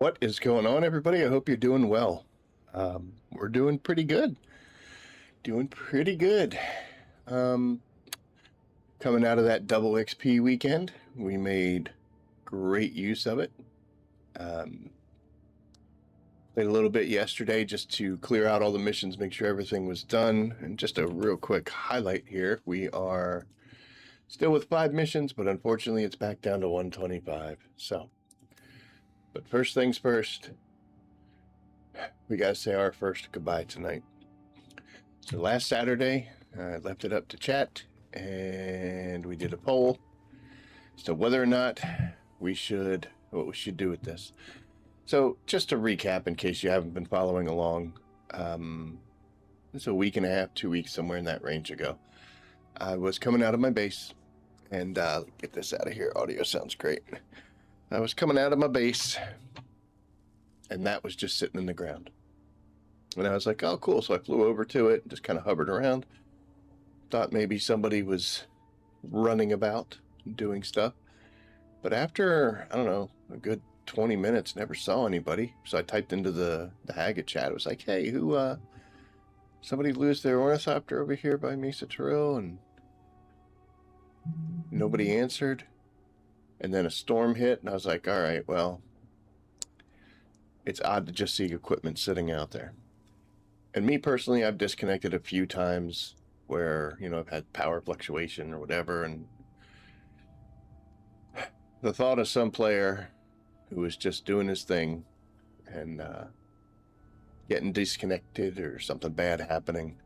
What is going on, everybody? I hope you're doing well. We're doing pretty good. Doing pretty good. Um, Coming out of that double XP weekend, we made great use of it. Played a little bit yesterday just to clear out all the missions, make sure everything was done. And just a real quick highlight here. We are still with 5 missions, but unfortunately it's back down to 125. But first things first, we got to say our first goodbye tonight. So last Saturday, I left it up to chat, and we did a poll as to whether or not what we should do with this. So just to recap, in case you haven't been following along, it's a week and a half, 2 weeks, somewhere in that range ago. I was coming out of my base, and get this out of here. Audio sounds great. I was coming out of my base, and that was just sitting in the ground. And I was like, oh, cool. So I flew over to it and just kind of hovered around. Thought maybe somebody was running about doing stuff. But after, I don't know, a good 20 minutes, never saw anybody. So I typed into the Haggett chat. It was like, hey, somebody lose their ornithopter over here by Mesa Terrell? And nobody answered. And then a storm hit, and I was like, all right, well, it's odd to just see equipment sitting out there. And me personally, I've disconnected a few times where, I've had power fluctuation or whatever, and the thought of some player who was just doing his thing and getting disconnected or something bad happening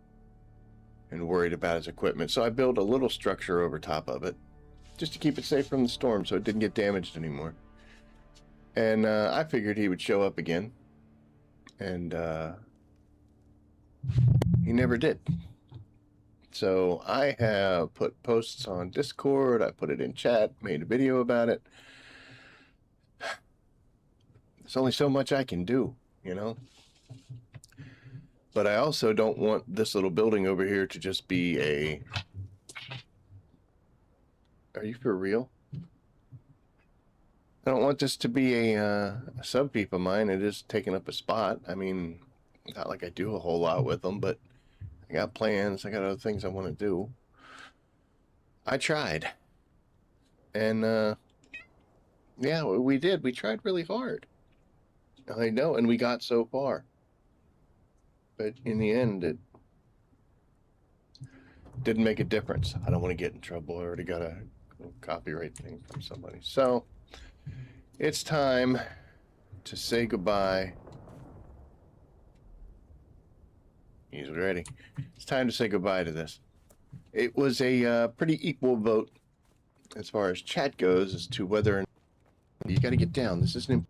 and worried about his equipment. So I built a little structure over top of it just to keep it safe from the storm so it didn't get damaged anymore. And I figured he would show up again, and he never did. So I have put posts on Discord, I put it in chat, made a video about it. There's only so much I can do, But I also don't want this little building over here to just be a... Are you for real? I don't want this to be a sub-peep of mine. It is taking up a spot. I mean, not like I do a whole lot with them, but I got plans. I got other things I want to do. I tried. And, yeah, we did. We tried really hard. I know, and we got so far. But in the end, it didn't make a difference. I don't want to get in trouble. I already got a copyright thing from somebody. So, it's time to say goodbye. He's ready. It's time to say goodbye to this. It was a pretty equal vote as far as chat goes as to whether or not you got to get down. This isn't.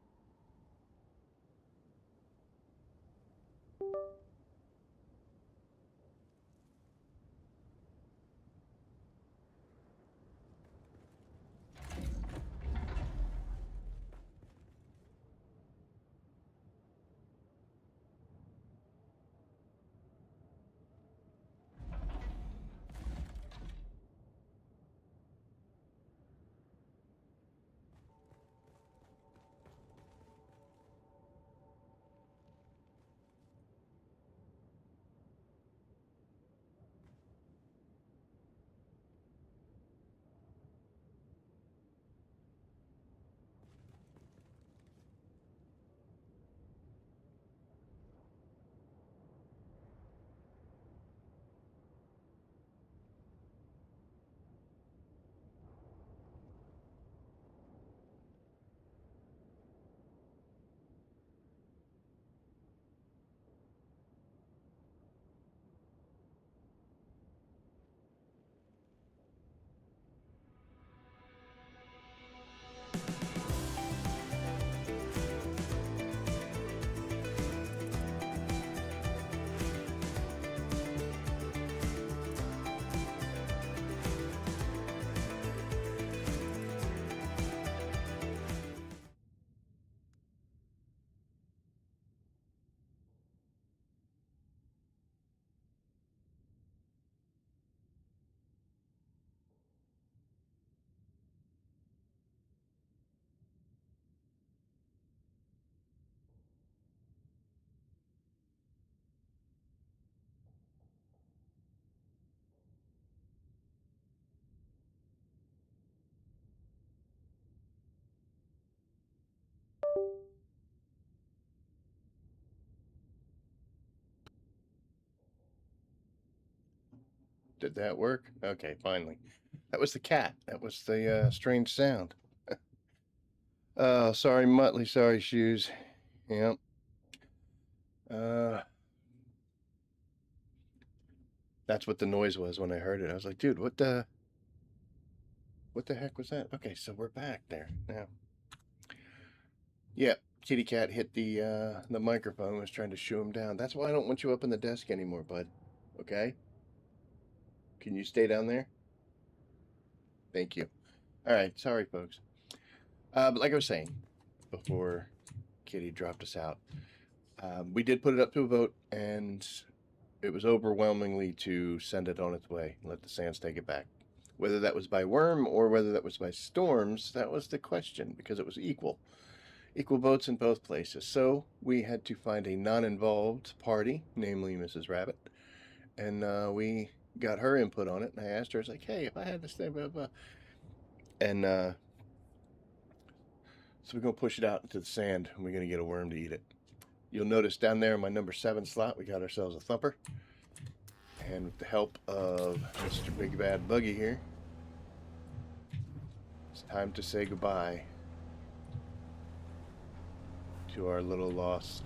Did that work? Okay, finally. That was the cat. That was the strange sound. Oh, sorry, Muttley. Sorry, Shoes. Yep. That's what the noise was when I heard it. I was like, dude, what the heck was that? Okay, so we're back there now. Yep, kitty cat hit the microphone, was trying to shoo him down. That's why I don't want you up on the desk anymore, bud. Okay? Can you stay down there? Thank you. All right, sorry, folks. But like I was saying before Kitty dropped us out, we did put it up to a vote, and it was overwhelmingly to send it on its way, let the Sands take it back. Whether that was by worm or whether that was by storms, that was the question, because it was equal votes in both places. So we had to find a non-involved party, namely Mrs. Rabbit, and we got her input on it. And I asked her, I was like, hey, if I had this thing, blah, blah. And so we're going to push it out into the sand, and we're going to get a worm to eat it. You'll notice down there in my number 7 slot, we got ourselves a thumper. And with the help of Mr. Big Bad Buggy here, it's time to say goodbye to our little lost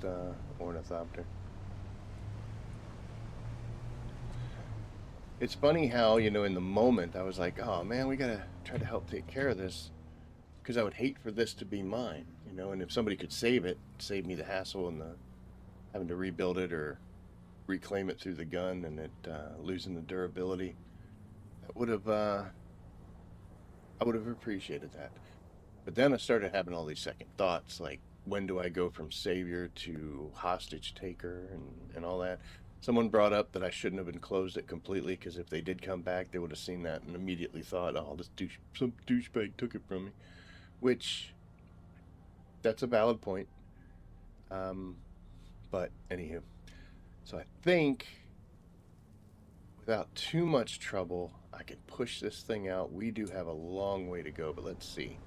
ornithopter. It's funny how, you know, in the moment I was like, oh man, we gotta try to help take care of this, because I would hate for this to be mine, you know, and if somebody could save it, save me the hassle and the having to rebuild it or reclaim it through the gun and it losing the durability, that would have I would have appreciated that. But then I started having all these second thoughts, like, when do I go from savior to hostage taker and all that. Someone brought up that I shouldn't have enclosed it completely, because if they did come back, they would have seen that and immediately thought, oh, some douchebag took it from me. Which, that's a valid point. But anywho, so I think without too much trouble, I can push this thing out. We do have a long way to go, but let's see.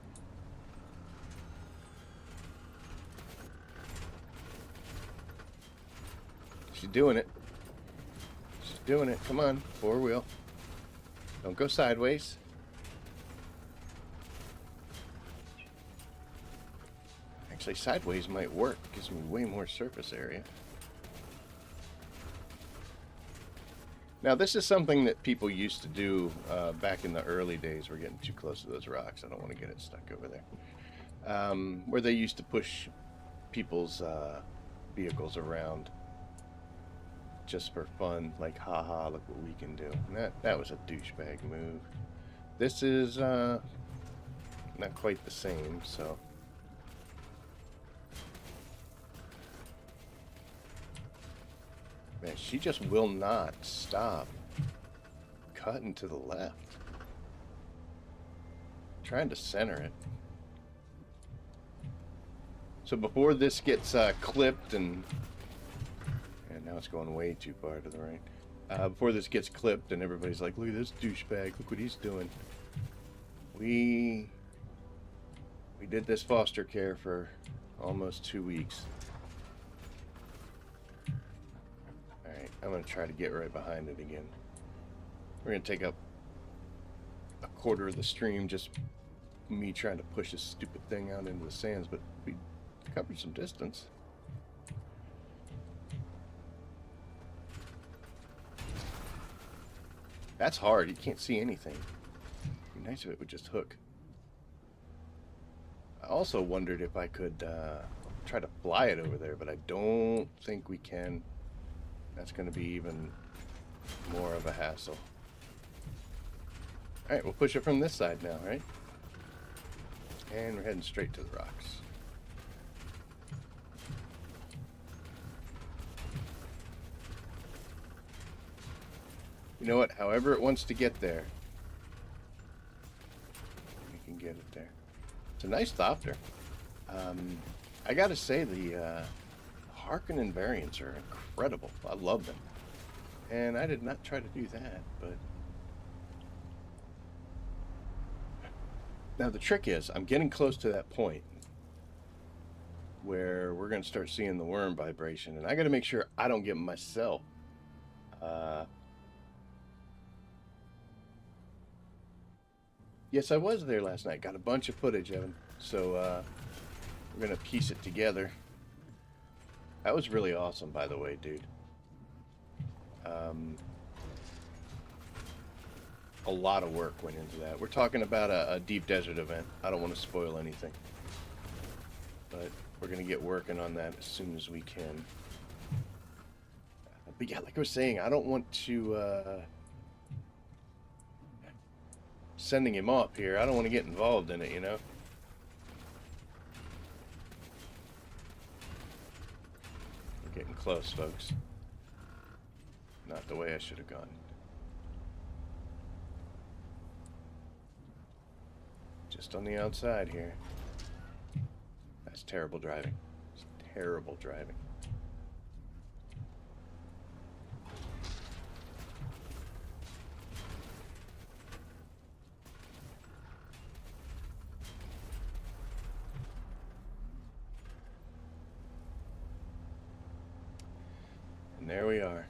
She's doing it. She's doing it. Come on, 4-wheel. Don't go sideways. Actually, sideways might work. Gives me way more surface area. Now, this is something that people used to do back in the early days. We're getting too close to those rocks. I don't want to get it stuck over there. Where they used to push people's vehicles around just for fun, like, haha, look what we can do. And that was a douchebag move. This is not quite the same, so. Man, she just will not stop cutting to the left. Trying to center it. So before this gets clipped and now it's going way too far to the right. Before this gets clipped and everybody's like, look at this douchebag, look what he's doing. We did this foster care for almost 2 weeks. Alright, I'm going to try to get right behind it again. We're going to take up a quarter of the stream, just me trying to push this stupid thing out into the sands, but we covered some distance. That's hard. You can't see anything. It'd be nice if it would just hook. I also wondered if I could try to fly it over there, but I don't think we can. That's going to be even more of a hassle. Alright, we'll push it from this side now, right? And we're heading straight to the rocks. You know what? However it wants to get there, we can get it there. It's a nice Thopter. I gotta say, the Harkonnen variants are incredible. I love them. And I did not try to do that, but... Now the trick is, I'm getting close to that point. where we're going to start seeing the worm vibration, and I got to make sure I don't get myself yes, I was there last night. Got a bunch of footage of him, so we're going to piece it together. That was really awesome, by the way, dude. A lot of work went into that. We're talking about a deep desert event. I don't want to spoil anything, but we're going to get working on that as soon as we can. But yeah, like I was saying, I don't want to sending him off here. I don't want to get involved in it, you know. We're getting close, folks. Not the way I should have gone. Just on the outside here. That's terrible driving. It's terrible driving. And there we are.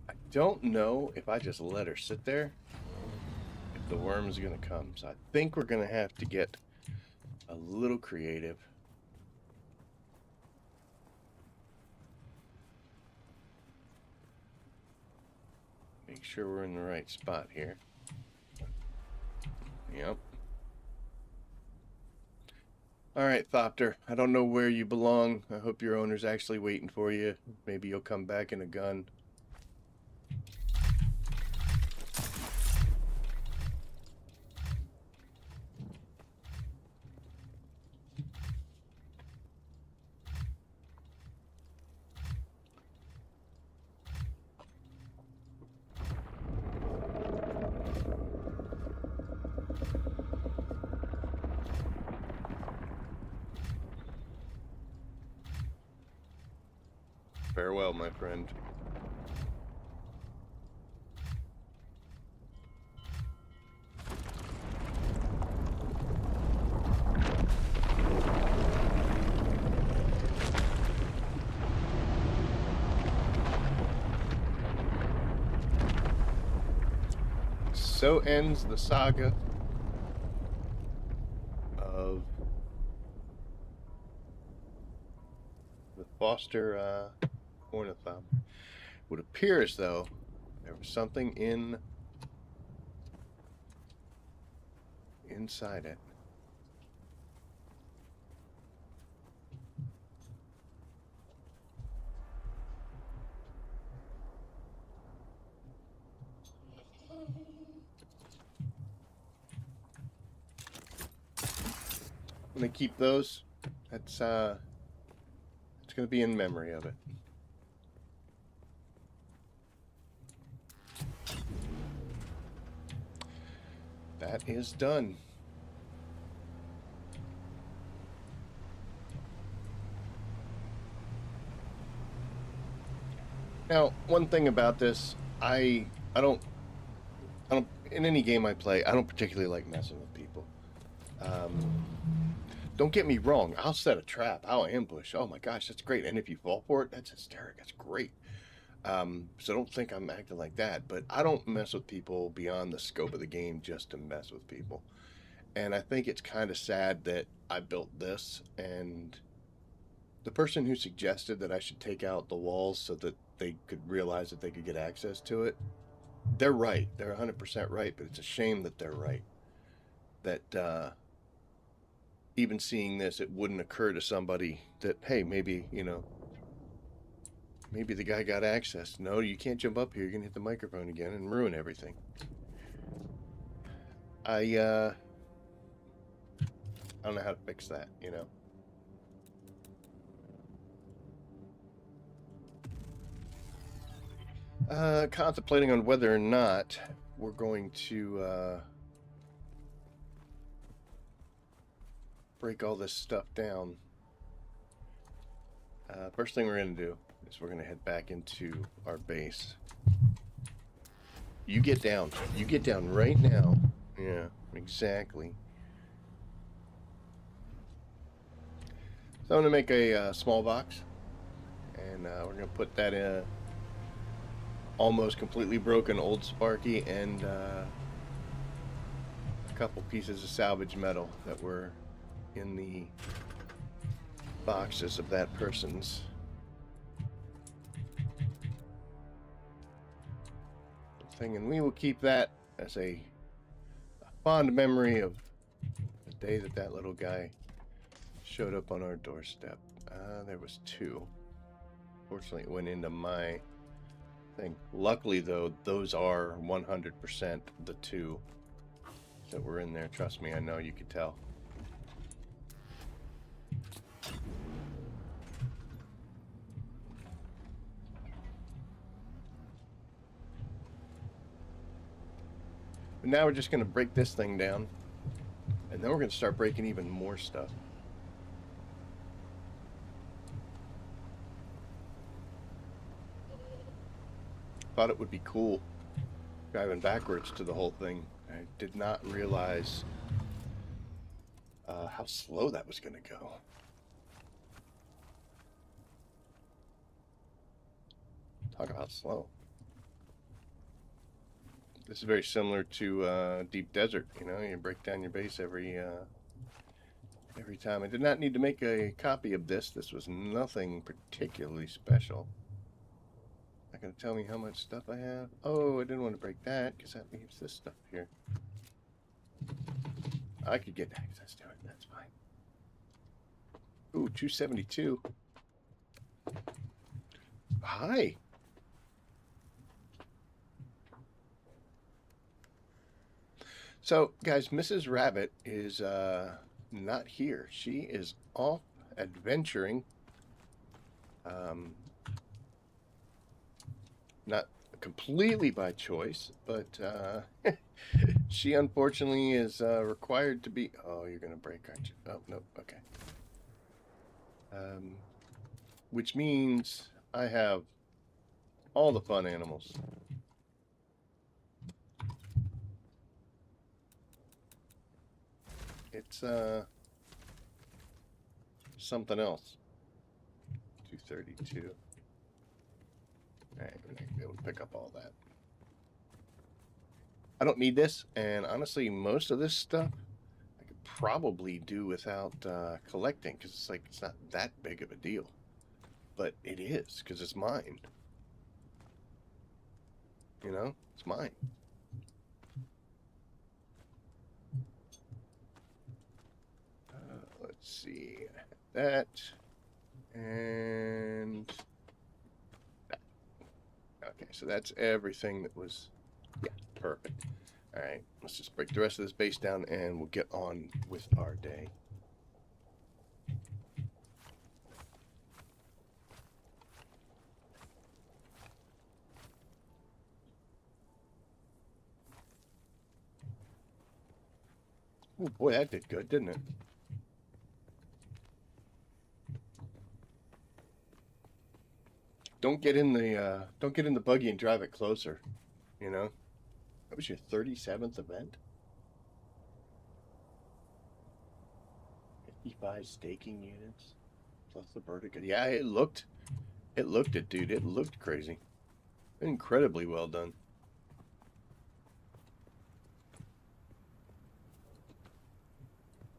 I don't know if I just let her sit there, if the worm's gonna come. So I think we're gonna have to get a little creative. Make sure we're in the right spot here. Yep. All right, Thopter. I don't know where you belong. I hope your owner's actually waiting for you. Maybe you'll come back in a gun. Farewell, my friend. So ends the saga of the Foster ornithopter. Would appear as though there was something inside it. I'm gonna keep those. That's it's gonna be in memory of it. That is done. Now, one thing about this, I don't in any game I play, I don't particularly like messing with people. Don't get me wrong, I'll set a trap, I'll ambush. Oh my gosh, that's great. And if you fall for it, that's hysterical. That's great. So don't think I'm acting like that, but I don't mess with people beyond the scope of the game just to mess with people. And I think it's kind of sad that I built this, and the person who suggested that I should take out the walls so that they could realize that they could get access to it, they're right. They're 100% right, but it's a shame that they're right. That even seeing this, it wouldn't occur to somebody that, hey, maybe, you know, maybe the guy got access. No, you can't jump up here. You're going to hit the microphone again and ruin everything. I don't know how to fix that, you know. Contemplating on whether or not we're going to break all this stuff down. First thing we're going to do is we're going to head back into our base. You get down. You get down right now. Yeah, exactly. So I'm going to make a small box. And we're going to put that in a almost completely broken old Sparky and a couple pieces of salvage metal that were in the boxes of that person's thing. And we will keep that as a fond memory of the day that that little guy showed up on our doorstep. There was 2. Fortunately, it went into my thing. Luckily, though, those are 100% the 2 that were in there. Trust me, I know you could tell. But now we're just going to break this thing down. And then we're going to start breaking even more stuff. Thought it would be cool driving backwards to the whole thing. I did not realize how slow that was going to go. Talk about slow. This is very similar to Deep Desert. You know, you break down your base every time. I did not need to make a copy of this. This was nothing particularly special. Not going to tell me how much stuff I have. Oh, I didn't want to break that because that leaves this stuff here. I could get access to it. That's fine. Ooh, 272. Hi. So, guys, Mrs. Rabbit is not here. She is off adventuring. Not completely by choice, but she unfortunately is required to be... Oh, you're going to break, aren't you? Oh, no, okay. Which means I have all the fun animals. It's something else. 232. Alright, we're not going to be able to pick up all that. I don't need this, and honestly, most of this stuff I could probably do without collecting, because it's like, it's not that big of a deal. But it is, because it's mine. You know? It's mine. Let's see. That. And that. Okay, so that's everything that was... Yeah, perfect. Alright, let's just break the rest of this base down and we'll get on with our day. Oh boy, that did good, didn't it? Don't get in the buggy and drive it closer, you know? That was your 37th event? 55 staking units plus the vertical. Yeah, it looked it, dude. It looked crazy. Incredibly well done.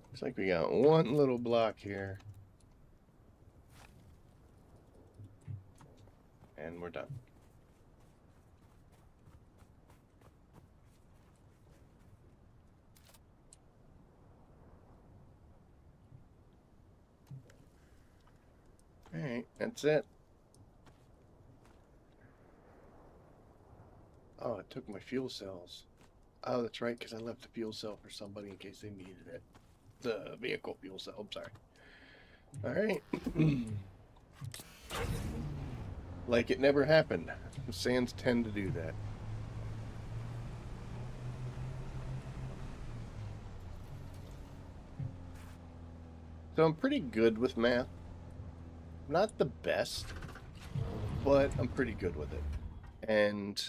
Looks like we got one little block here. And we're done. Alright, that's it. Oh, it took my fuel cells. Oh, that's right, because I left the fuel cell for somebody in case they needed it. The vehicle fuel cell, I'm sorry. Alright. Like it never happened. The sands tend to do that. So I'm pretty good with math. Not the best, but I'm pretty good with it. And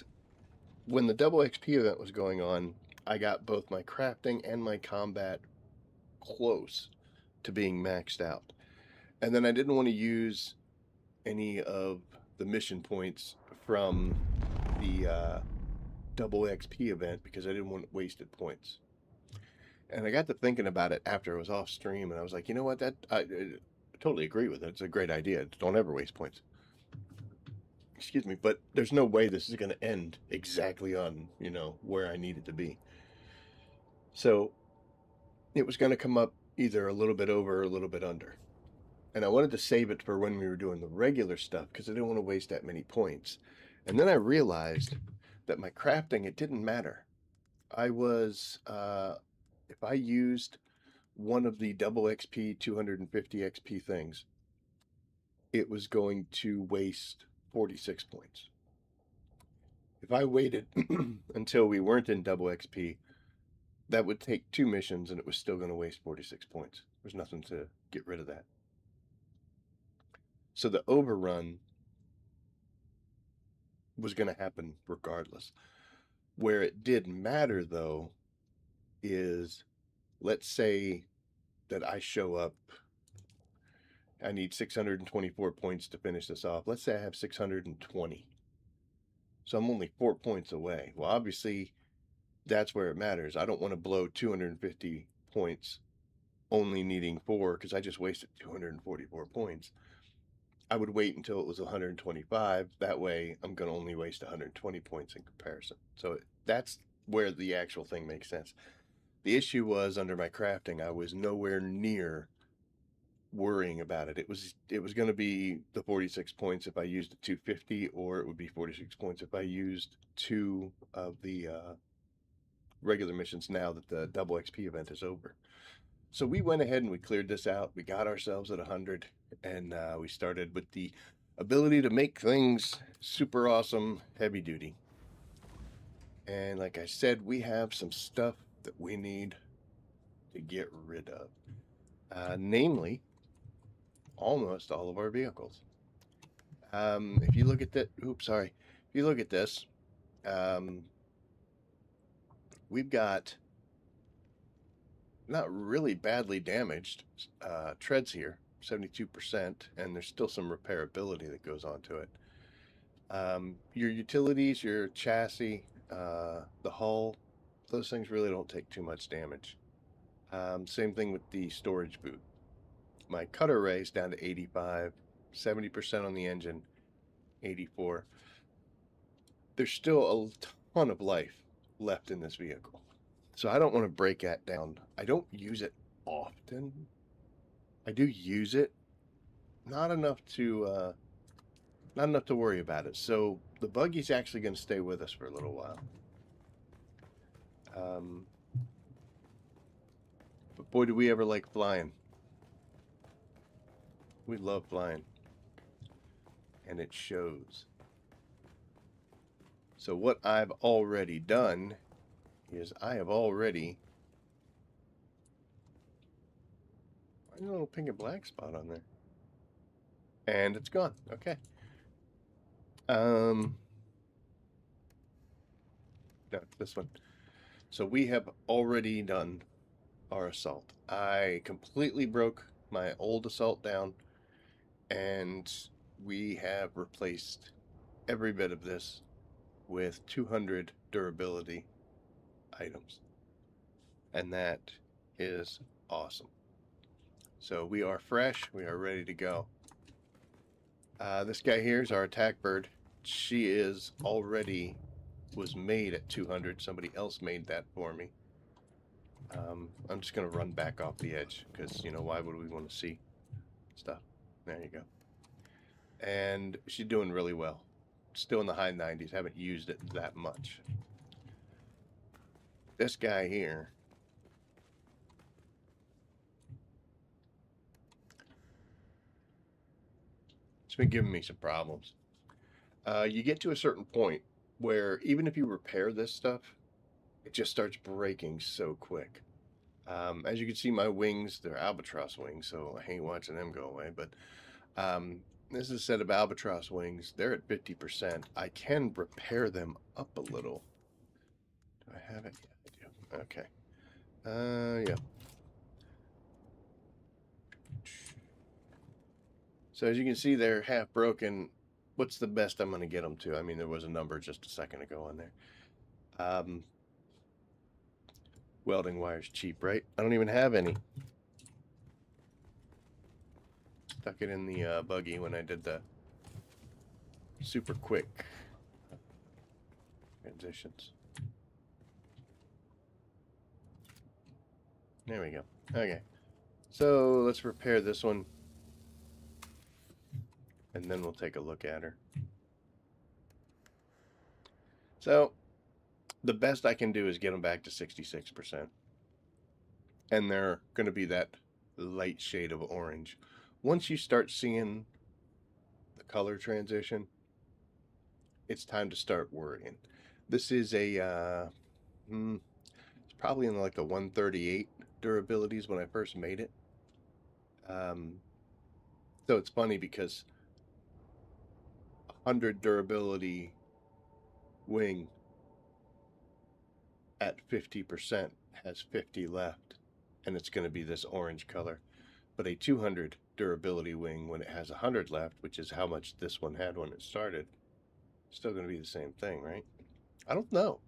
when the double XP event was going on, I got both my crafting and my combat close to being maxed out. And then I didn't want to use any of the mission points from the double XP event because I didn't want wasted points. And I got to thinking about it after it was off stream, and I was like, you know what? I totally agree with it. It's a great idea. Don't ever waste points. Excuse me, but there's no way this is going to end exactly on, where I need it to be. So it was going to come up either a little bit over or a little bit under. And I wanted to save it for when we were doing the regular stuff because I didn't want to waste that many points. And then I realized that my crafting, it didn't matter. I was, if I used one of the double XP, 250 XP things, it was going to waste 46 points. If I waited until we weren't in double XP, that would take 2 missions and it was still going to waste 46 points. There's nothing to get rid of that. So the overrun was going to happen regardless. Where it did matter, though, is let's say that I show up, I need 624 points to finish this off. Let's say I have 620. So I'm only 4 points away. Well, obviously, that's where it matters. I don't want to blow 250 points only needing 4 because I just wasted 244 points. I would wait until it was 125. That way, I'm going to only waste 120 points in comparison. So that's where the actual thing makes sense. The issue was under my crafting, I was nowhere near worrying about it. It was going to be the 46 points if I used the 250, or it would be 46 points if I used 2 of the regular missions now that the double XP event is over. So we went ahead and we cleared this out. We got ourselves at 100, and we started with the ability to make things super awesome, heavy duty. And like I said, we have some stuff that we need to get rid of. Namely, almost all of our vehicles. If you look at that, if you look at this, we've got not really badly damaged treads here, 72%, and there's still some repairability that goes on to it. Your utilities, your chassis, the hull, those things really don't take too much damage. Same thing with the storage boot. My cutter ray is down to 85, 70% on the engine, 84. There's still a ton of life left in this vehicle. So I don't want to break that down. I don't use it often. I do use it, not enough to worry about it. So the buggy's actually going to stay with us for a little while. But boy, do we ever like flying. We love flying. And it shows. So what I've already done is I have already... a little pink and black spot on there. And it's gone. Okay. No, this one. So we have already done our assault. I completely broke my old assault down, and we have replaced every bit of this with 200 durability items. And that is awesome. So we are fresh. We are ready to go. This guy here is our attack bird. She is already was made at 200. Somebody else made that for me. I'm just going to run back off the edge because, why would we want to see stuff? There you go. And she's doing really well. Still in the high 90s. Haven't used it that much. This guy here. It's been giving me some problems. You get to a certain point where even if you repair this stuff, it just starts breaking so quick. As you can see, my wings, they're albatross wings, so I ain't watching them go away. But this is a set of albatross wings. They're at 50%. I can repair them up a little Do I have it? Yeah, I do. Okay. Yeah. So as you can see, they're half broken. What's the best I'm going to get them to? I mean, there was a number just a second ago on there. Welding wire's cheap, right? I don't even have any. Stuck it in the buggy when I did the super quick transitions. There we go. Okay. So let's repair this one. And then we'll take a look at her. So the best I can do is get them back to 66%. And they're going to be that light shade of orange. Once you start seeing the color transition, it's time to start worrying. This is a, it's probably in like the 138 durabilities when I first made it. So it's funny because 100 durability wing at 50% has 50 left, and it's going to be this orange color. But a 200 durability wing, when it has 100 left, which is how much this one had when it started, still going to be the same thing, right? I don't know.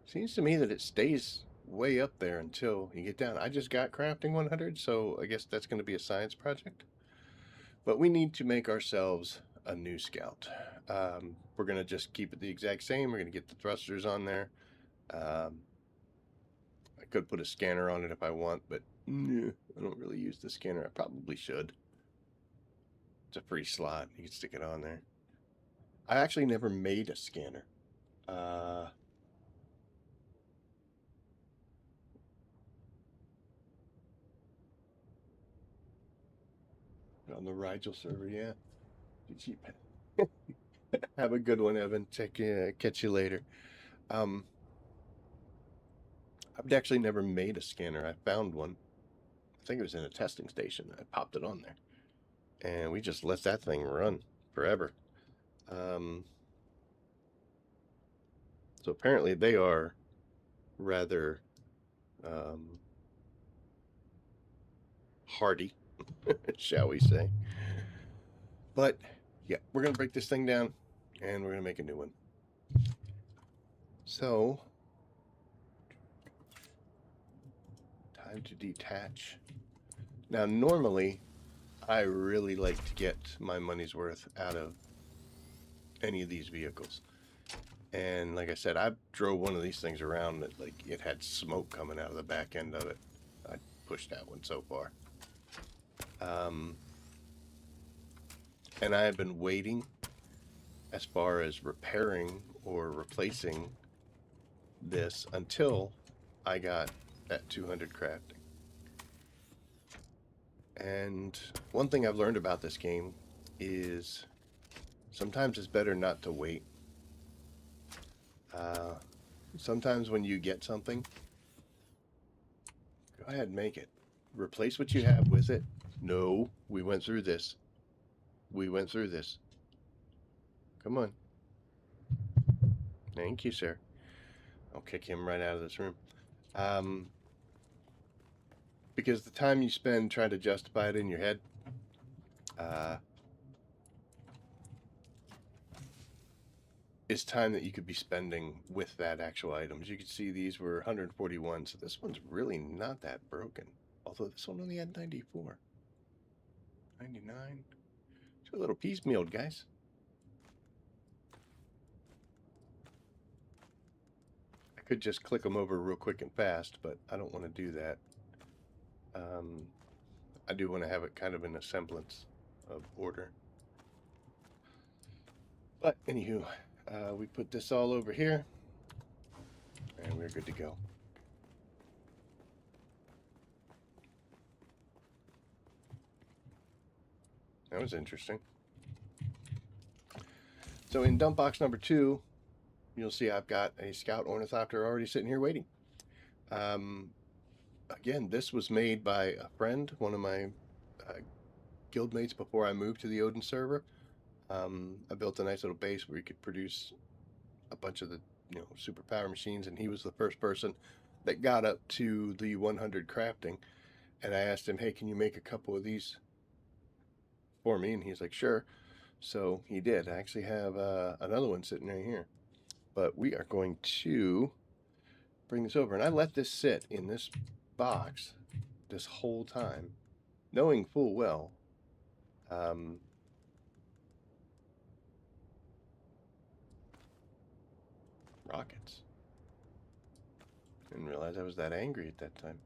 Seems to me that it stays way up there until you get down. I just got crafting 100, so I guess that's going to be a science project. But we need to make ourselves a new scout. We're going to just keep it the exact same. We're going to get the thrusters on there. I could put a scanner on it if I want, but I don't really use the scanner. I probably should. It's a free slot. You can stick it on there. I actually never made a scanner. On the Rigel server, yeah. Cheap. Have a good one, Evan. Catch you later. I've actually never made a scanner. I found one. I think it was in a testing station. I popped it on there, and we just let that thing run forever. So apparently they are rather hardy, shall we say. But yeah, we're going to break this thing down and we're going to make a new one. So, time to detach. Now, normally, I really like to get my money's worth out of any of these vehicles. And like I said, I drove one of these things around that like it had smoke coming out of the back end of it. I pushed that one so far. And I have been waiting as far as repairing or replacing this until I got that 200 crafting. And one thing I've learned about this game is sometimes it's better not to wait. Sometimes when you get something, go ahead and make it. Replace what you have with it. No, we went through this. We went through this. Come on. Thank you, sir. I'll kick him right out of this room. Because the time you spend trying to justify it in your head, is time that you could be spending with that actual item. As you can see, these were 141, so this one's really not that broken. Although this one only had 94. 99. It's a little piecemeal, guys. I could just click them over real quick and fast, but I don't want to do that. I do want to have it kind of in a semblance of order. But anywho, we put this all over here, and we're good to go. That was interesting. So in dump box number 2, you'll see I've got a Scout Ornithopter already sitting here waiting. Again, this was made by a friend, one of my guildmates before I moved to the Odin server. I built a nice little base where you could produce a bunch of the superpower machines, and he was the first person that got up to the 100 crafting. And I asked him, hey, can you make a couple of these for me? And he's like, sure. So he did. I actually have another one sitting right here. But we are going to bring this over. And I let this sit in this box this whole time, knowing full well rockets. Didn't realize I was that angry at that time.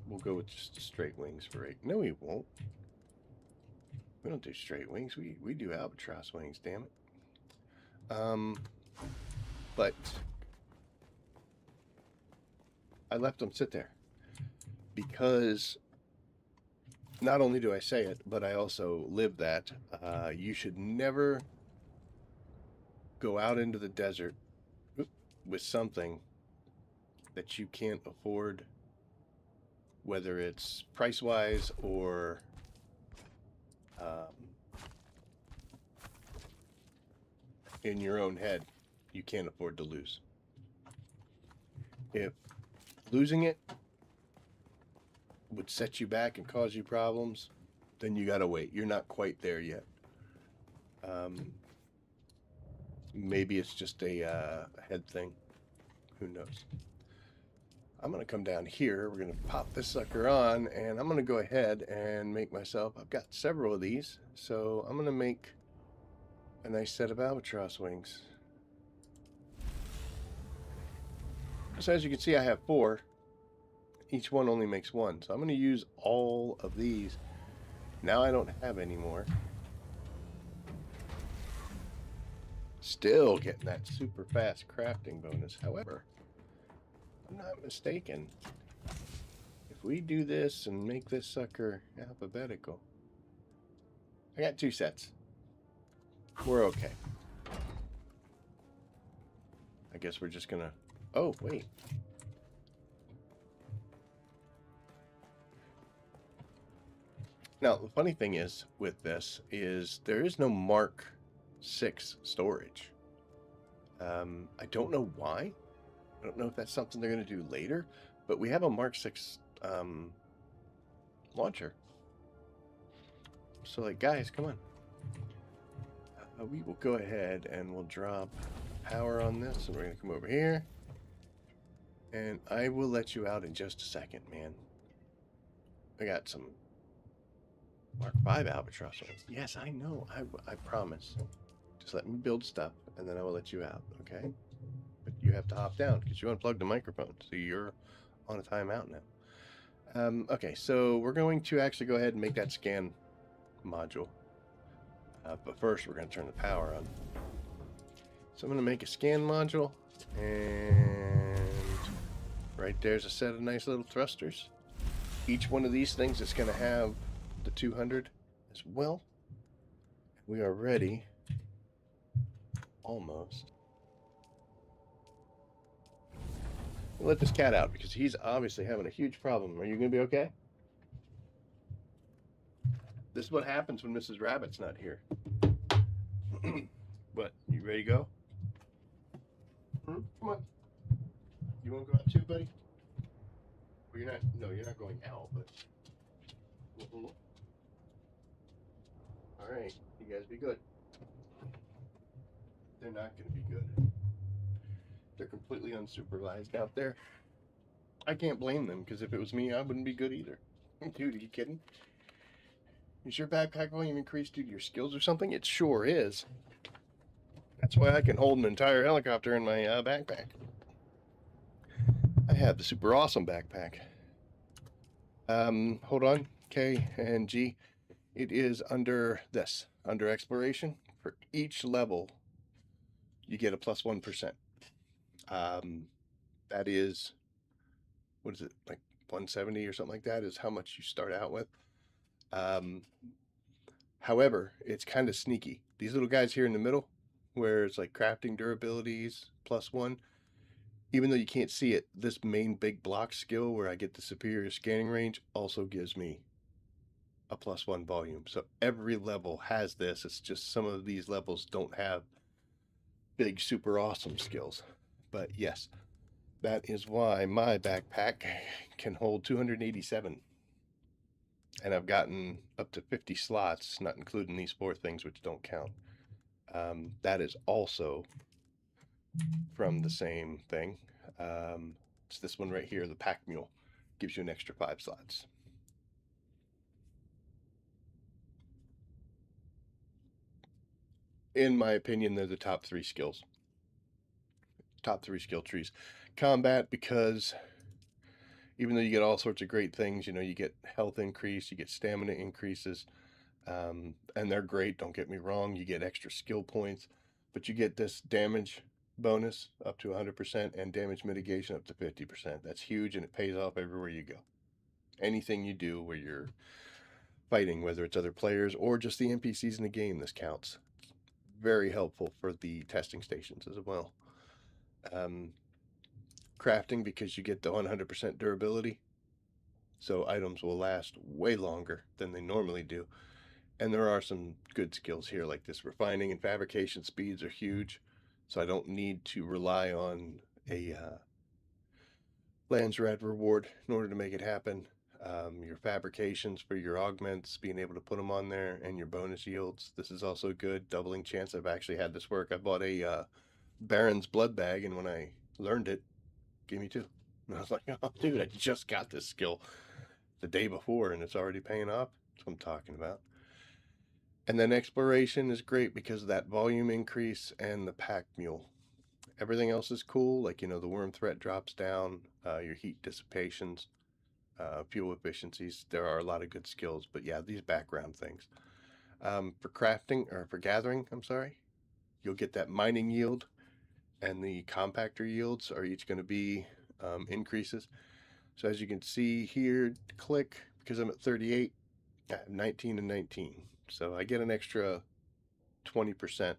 We'll go with just straight wings for 8. No, we won't. We don't do straight wings. We do albatross wings, damn it. But I left them sit there because not only do I say it, but I also live that. You should never go out into the desert with something that you can't afford, whether it's price-wise or in your own head, you can't afford to lose. If losing it would set you back and cause you problems, then you gotta wait. You're not quite there yet. Maybe it's just a head thing. Who knows? I'm going to come down here. We're going to pop this sucker on, and I'm going to go ahead and make myself, I've got several of these, so I'm going to make a nice set of albatross wings. So as you can see, I have 4. Each one only makes 1, so I'm going to use all of these. Now I don't have any more. Still getting that super fast crafting bonus. However, I'm not mistaken, if we do this and make this sucker alphabetical, I got 2 sets. We're okay. I guess we're just gonna, oh wait, now the funny thing is with this is there is no Mark 6 storage. I don't know why. I don't know if that's something they're going to do later, but we have a Mark 6 launcher. So, like, guys, come on. We will go ahead and we'll drop power on this, and we're going to come over here. And I will let you out in just a second, man. I got some Mark 5 albatross ones. Yes, I know. I promise. Just let me build stuff, and then I will let you out, okay? But you have to hop down because you unplugged the microphone, so you're on a timeout now. Okay, so we're going to actually go ahead and make that scan module. But first, we're going to turn the power on. So I'm going to make a scan module, and right there's a set of nice little thrusters. Each one of these things is going to have the 200 as well. We are ready. Almost. We'll let this cat out because he's obviously having a huge problem. Are you going to be okay? This is what happens when Mrs. Rabbit's not here. What? You ready to go? Come on. You want to go out too, buddy? Well, you're not. No, you're not going out, but. All right, you guys be good. They're not going to be good. They're completely unsupervised out there. I can't blame them because if it was me, I wouldn't be good either. Dude, are you kidding? Is your backpack volume increased due to your skills or something? It sure is. That's why I can hold an entire helicopter in my backpack. I have the super awesome backpack. Hold on, K and G. It is under this, under exploration. For each level, you get a plus 1%. That is, what is it, like 170 or something like that is how much you start out with. However, it's kind of sneaky. These little guys here in the middle, where it's like crafting durabilities plus 1, even though you can't see it, this main big block skill where I get the superior scanning range also gives me a plus 1 volume. So every level has this. It's just some of these levels don't have big, super awesome skills. But yes, that is why my backpack can hold 287. And I've gotten up to 50 slots, not including these 4 things, which don't count. That is also from the same thing. It's this one right here, the Pack Mule. Gives you an extra 5 slots. In my opinion, they're the top 3 skills. Top 3 skill trees. Combat, because even though you get all sorts of great things, you know, you get health increase, you get stamina increases, and they're great, don't get me wrong. You get extra skill points, but you get this damage bonus up to 100% and damage mitigation up to 50%. That's huge, and it pays off everywhere you go. Anything you do where you're fighting, whether it's other players or just the NPCs in the game, this counts. Very helpful for the testing stations as well. Crafting, because you get the 100% durability, so items will last way longer than they normally do. And there are some good skills here, like this refining and fabrication speeds are huge, so I don't need to rely on a Landsrad reward in order to make it happen. Your fabrications for your augments, being able to put them on there, and your bonus yields. This is also good, doubling chance. I've actually had this work. I bought a Baron's blood bag, and when I learned it, gave me 2. And I was like, oh, dude, I just got this skill the day before, and it's already paying off. That's what I'm talking about. And then exploration is great because of that volume increase and the Pack Mule. Everything else is cool, like, you know, the worm threat drops down, your heat dissipations, fuel efficiencies. There are a lot of good skills, but yeah, these background things. For crafting, or for gathering, I'm sorry, you'll get that mining yield, and the compactor yields are each going to be increases. So as you can see here, click, because I'm at 38, I have 19 and 19. So I get an extra 20%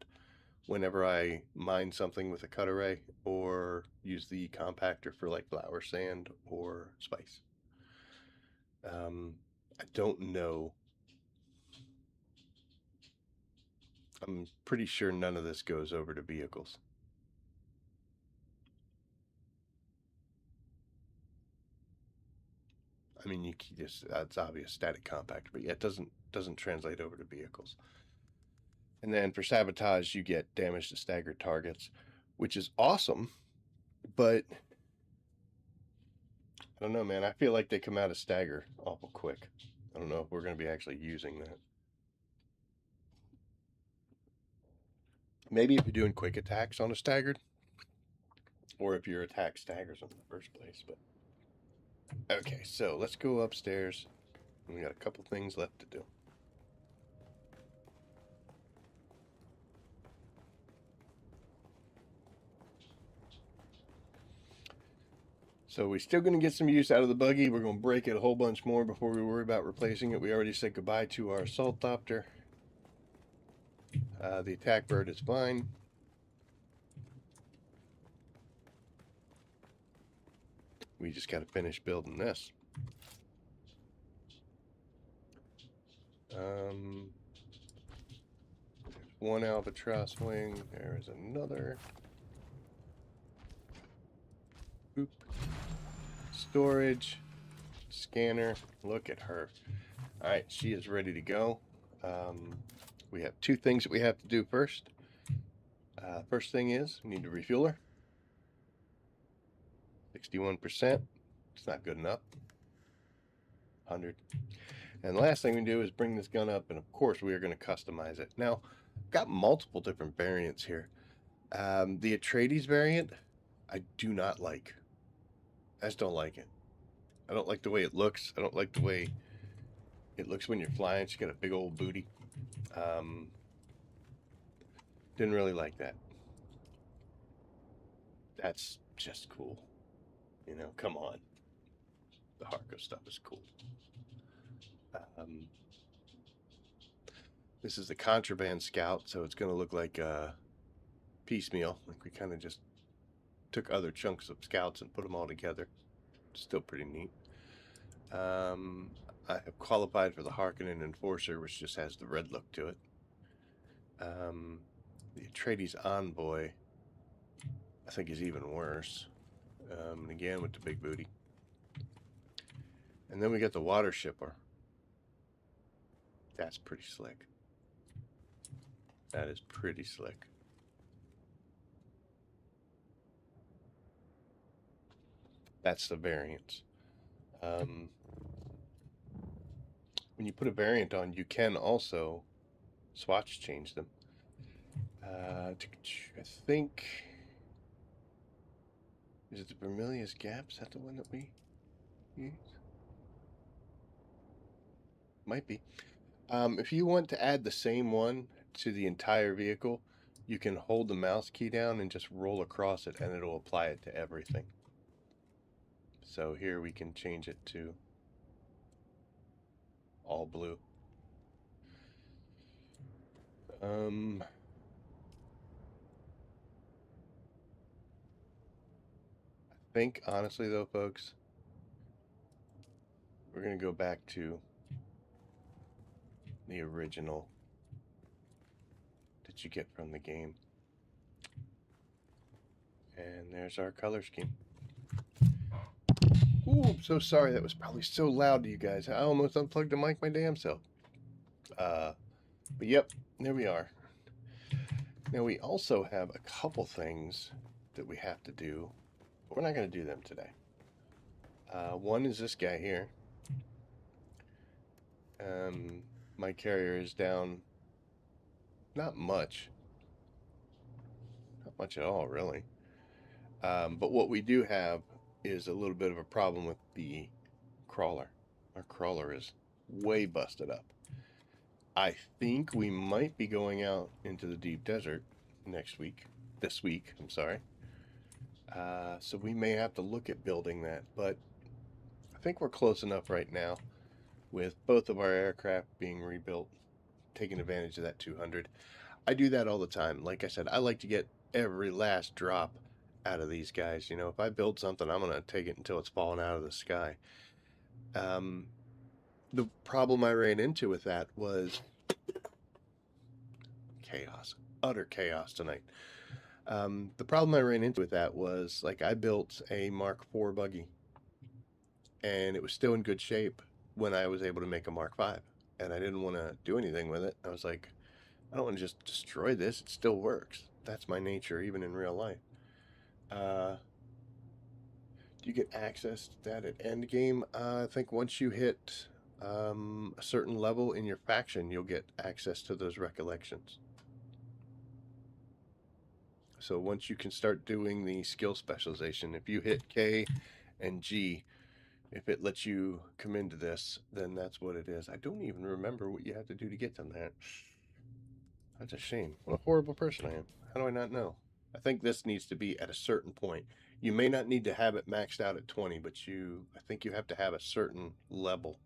whenever I mine something with a cut array or use the compactor for like flour, sand, or spice. I don't know. I'm pretty sure none of this goes over to vehicles. I mean, you just, it's obvious static compactor, but yeah, it doesn't translate over to vehicles. And then for sabotage, you get damage to staggered targets, which is awesome, but I don't know, man. I feel like they come out of stagger awful quick. I don't know if we're going to be actually using that. Maybe if you're doing quick attacks on a staggered, or if your attack staggers in the first place. But okay, so let's go upstairs. We got a couple things left to do. So we're still going to get some use out of the buggy. We're going to break it a whole bunch more before we worry about replacing it. We already said goodbye to our Assault Thopter. The attack bird is fine. We just got to finish building this. One albatross wing. There's another. Boop. Storage. Scanner. Look at her. All right, she is ready to go. We have 2 things that we have to do first. First thing is we need to refuel her. 61%. It's not good enough. 100. And the last thing we do is bring this gun up, and of course we are going to customize it. Now, I've got multiple different variants here. The Atreides variant, I do not like. I just don't like it. I don't like the way it looks. I don't like the way it looks when you're flying. She's got a big old booty. Didn't really like that. That's just cool. You know, come on. The Harco stuff is cool. This is the Contraband Scout, so it's going to look like a piecemeal. Like we kind of just took other chunks of scouts and put them all together. Still pretty neat. I have qualified for the Harkonnen Enforcer, which just has the red look to it. The Atreides Envoy I think is even worse. And again with the big booty. And then we got the water shipper. That's pretty slick. That is pretty slick. That's the variance. When you put a variant on, you can also swatch change them. I think, is it the Vermilius Gap? Is that the one that we use? Might be. If you want to add the same one to the entire vehicle, you can hold the mouse key down and just roll across it, and it'll apply it to everything. So here we can change it to all blue. I think, honestly, though, folks, we're going to go back to the original that you get from the game. And there's our color scheme. Ooh, I'm so sorry. That was probably so loud to you guys. I almost unplugged the mic my damn self. But yep, there we are. Now we also have a couple things that we have to do. But we're not going to do them today. One is this guy here. My carrier is down not much. Not much at all, really. But what we do have is a little bit of a problem with the crawler. Our crawler is way busted up. I think we might be going out into the deep desert next week. This week, I'm sorry. So we may have to look at building that, but I think we're close enough right now with both of our aircraft being rebuilt, taking advantage of that 200. I do that all the time. Like I said, I like to get every last drop out of these guys. You know, if I build something, I'm going to take it until it's falling out of the sky. The problem I ran into with that was chaos, utter chaos tonight. The problem I ran into with that was, like, I built a Mark IV buggy, and it was still in good shape when I was able to make a Mark V, and I didn't want to do anything with it. I was like, I don't want to just destroy this. It still works. That's my nature, even in real life. Do you get access to that at endgame? I think once you hit a certain level in your faction, you'll get access to those recollections. So once you can start doing the skill specialization, if you hit K and G, if it lets you come into this, then that's what it is. I don't even remember what you have to do to get to that. That's a shame. What a horrible person I am. How do I not know? I think this needs to be at a certain point. You may not need to have it maxed out at 20, but I think you have to have a certain level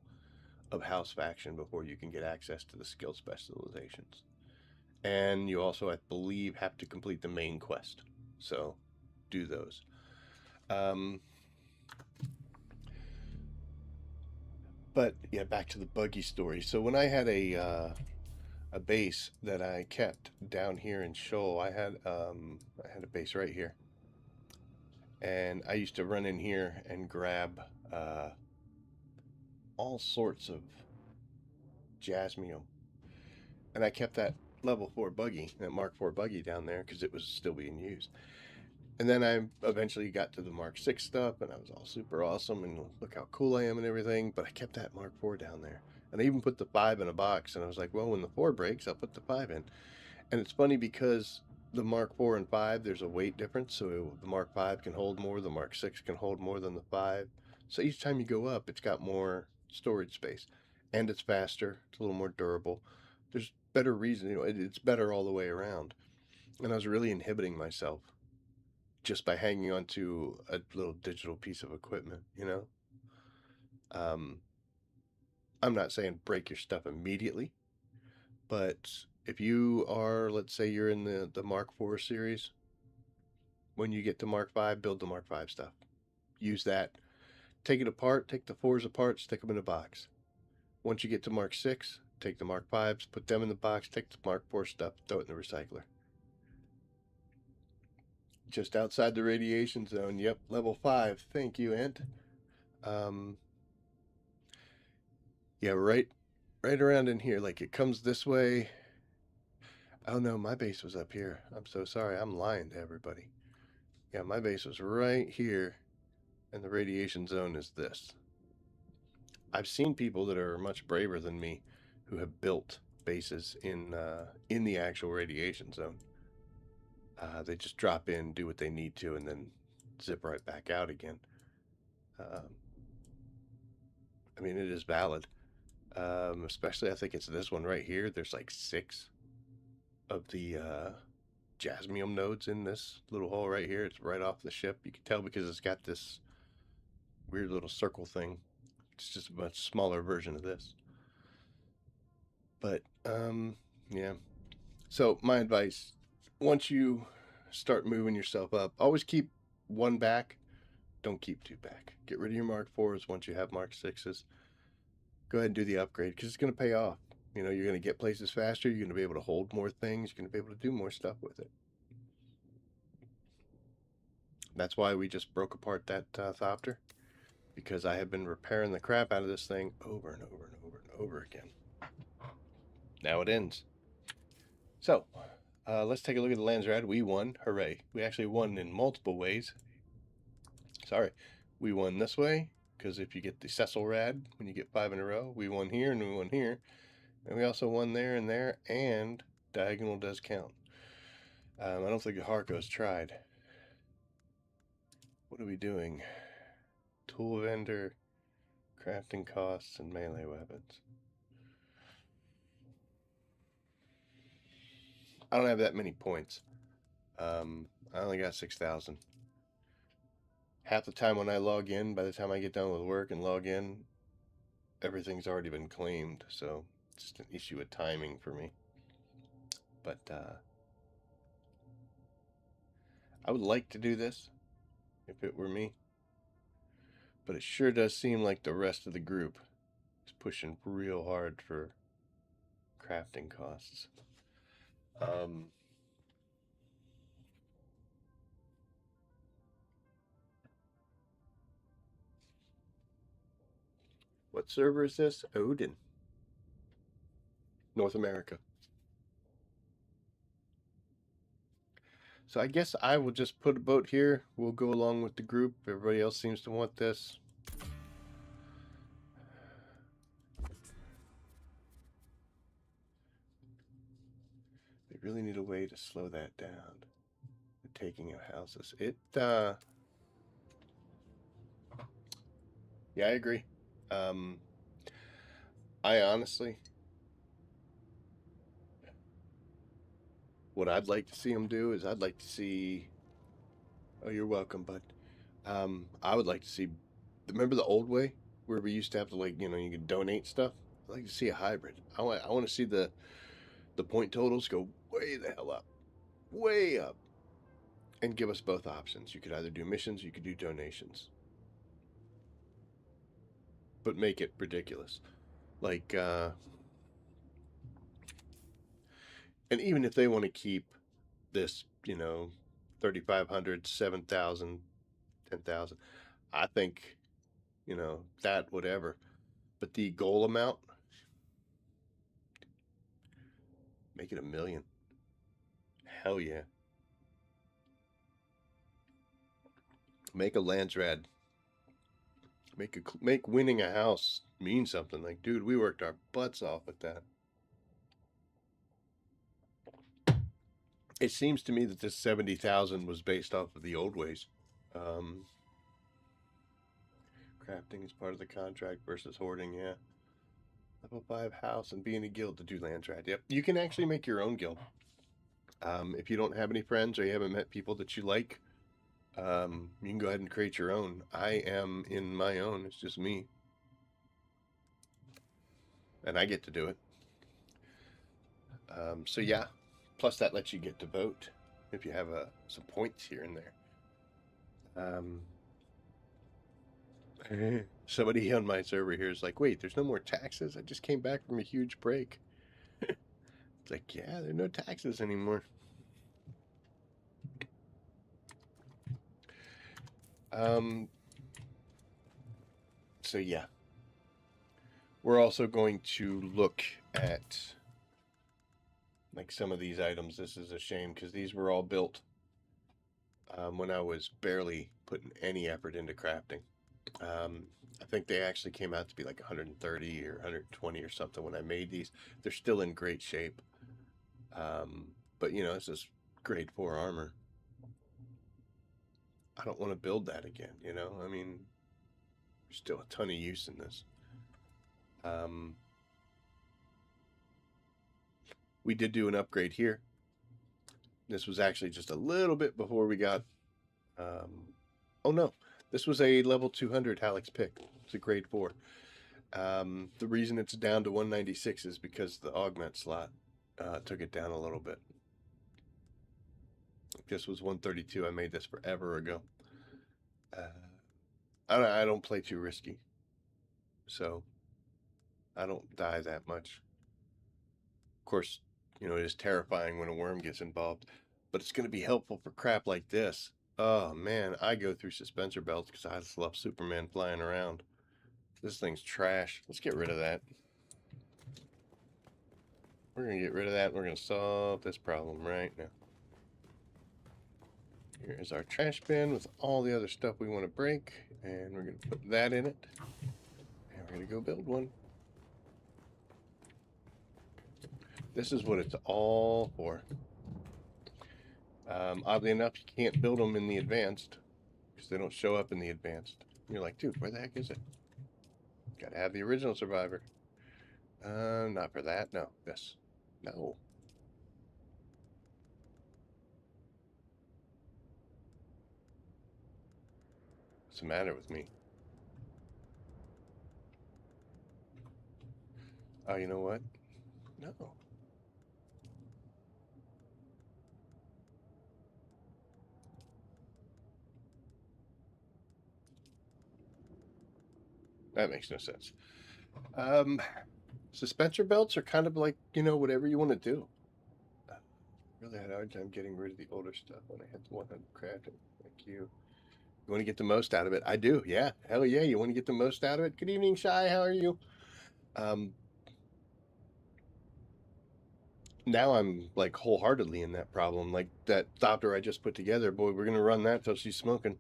of house faction before you can get access to the skill specializations. And you also, I believe, have to complete the main quest. So do those. But yeah, back to the buggy story. So when I had a base that I kept down here in Shoal, I had a base right here, and I used to run in here and grab all sorts of jasmium, and I kept that level 4 buggy, that Mark 4 buggy down there because it was still being used. And then I eventually got to the Mark 6 stuff, and I was all super awesome, and look how cool I am and everything, but I kept that Mark 4 down there. And I even put the 5 in a box, and I was like, well, when the 4 breaks, I'll put the 5 in. And it's funny because the Mark 4 and 5, there's a weight difference, so the Mark 5 can hold more, the Mark 6 can hold more than the 5. So each time you go up, it's got more storage space, and it's faster, it's a little more durable. There's better reason, it's better all the way around. And I was really inhibiting myself just by hanging on to a little digital piece of equipment, I'm not saying break your stuff immediately, but if you are, let's say you're in the Mark IV series, when you get to Mark V, build the Mark V stuff. Use that. Take it apart, take the 4s apart, stick them in a box. Once you get to Mark 6, take the Mark Vs, put them in the box, take the Mark IV stuff, throw it in the recycler. Just outside the radiation zone. Yep, level 5. Thank you, Ant. Yeah, right around in here. Like, it comes this way. Oh no, my base was up here. I'm so sorry. I'm lying to everybody. Yeah, my base was right here, and the radiation zone is this. I've seen people that are much braver than me who have built bases in the actual radiation zone. They just drop in, do what they need to, and then zip right back out again. I mean, it is valid. Especially, I think it's this one right here. There's like 6 of the jasmium nodes in this little hole right here. It's right off the ship. You can tell because it's got this weird little circle thing. It's just a much smaller version of this. But, yeah. So, my advice, once you start moving yourself up, always keep 1 back. Don't keep 2 back. Get rid of your Mark 4s once you have Mark 6s. Go ahead and do the upgrade because it's going to pay off. You know, you're going to get places faster. You're going to be able to hold more things. You're going to be able to do more stuff with it. That's why we just broke apart that Thopter, because I have been repairing the crap out of this thing over and over and over and over again. Now it ends. So, let's take a look at the Landsrad. We won. Hooray. We actually won in multiple ways. Sorry. We won this way, because if you get the Cecil Rad, when you get 5 in a row, we won here and we won here. And we also won there and there, and diagonal does count. I don't think the Harco's tried. What are we doing? Tool vendor, crafting costs, and melee weapons. I don't have that many points. I only got 6,000. Half the time when I log in, by the time I get done with work and log in, everything's already been claimed. So it's just an issue of timing for me. But I would like to do this if it were me. But it sure does seem like the rest of the group is pushing real hard for crafting costs. What server is this? Odin. North America. So I guess I will just put a boat here. We'll go along with the group. Everybody else seems to want this. They really need a way to slow that down. The taking of houses. Yeah, I agree. I honestly, what I'd like to see them do is I'd like to see. Oh, you're welcome, bud. I would like to see. Remember the old way where we used to have to, like, you know, you could donate stuff. I'd like to see a hybrid. I want to see the point totals go way the hell up, way up, and give us both options. You could either do missions, you could do donations, but make it ridiculous. Like, and even if they want to keep this, you know, 3,500, 7,000, 10,000, I think, you know, that whatever. But the goal amount, make it 1 million. Hell yeah. Make a Landsrad. Make winning a house mean something. Like, dude, we worked our butts off with that. It seems to me that this 70,000 was based off of the old ways. Crafting is part of the contract versus hoarding, yeah. Level 5 house and be in a guild to do Landsrad. Yep, you can actually make your own guild. If you don't have any friends or you haven't met people that you like, you can go ahead and create your own. I am in my own. It's just me. And I get to do it. So yeah, plus that lets you get to vote if you have some points here and there. Somebody on my server here is like, wait, there's no more taxes? I just came back from a huge break. It's like, yeah, there are no taxes anymore. So yeah, we're also going to look at like some of these items. This is a shame because these were all built when I was barely putting any effort into crafting. I think they actually came out to be like 130 or 120 or something when I made these. They're still in great shape. But you know, this is grade 4 armor. I don't want to build that again, you know? I mean, there's still a ton of use in this. We did do an upgrade here. This was actually just a little bit before we got... oh no, this was a level 200 Hallex pick. It's a grade 4. The reason it's down to 196 is because the augment slot took it down a little bit. This was 132. I made this forever ago. I don't play too risky, so I don't die that much. Of course, you know, it is terrifying when a worm gets involved, but it's going to be helpful for crap like this. Oh man, I go through suspensor belts because I just love Superman flying around. This thing's trash. Let's get rid of that. We're going to get rid of that and we're going to solve this problem right now. Here's our trash bin with all the other stuff we want to break, and we're going to put that in it. And we're going to go build one. This is what it's all for. Oddly enough, you can't build them in the advanced because they don't show up in the advanced. You're like, dude, where the heck is it? Gotta have the original survivor. Not for that. No. This. No. What's the matter with me? Oh, you know what? No. That makes no sense. Suspensor belts are kind of like, you know, whatever you want to do. Really had a hard time getting rid of the older stuff when I had the 100 crafting. Thank you. You want to get the most out of it? I do. Yeah. Hell yeah. You want to get the most out of it? Good evening, Shy. How are you? Now I'm like wholeheartedly in that problem. Like that Thopter I just put together, boy, we're gonna run that till she's smoking.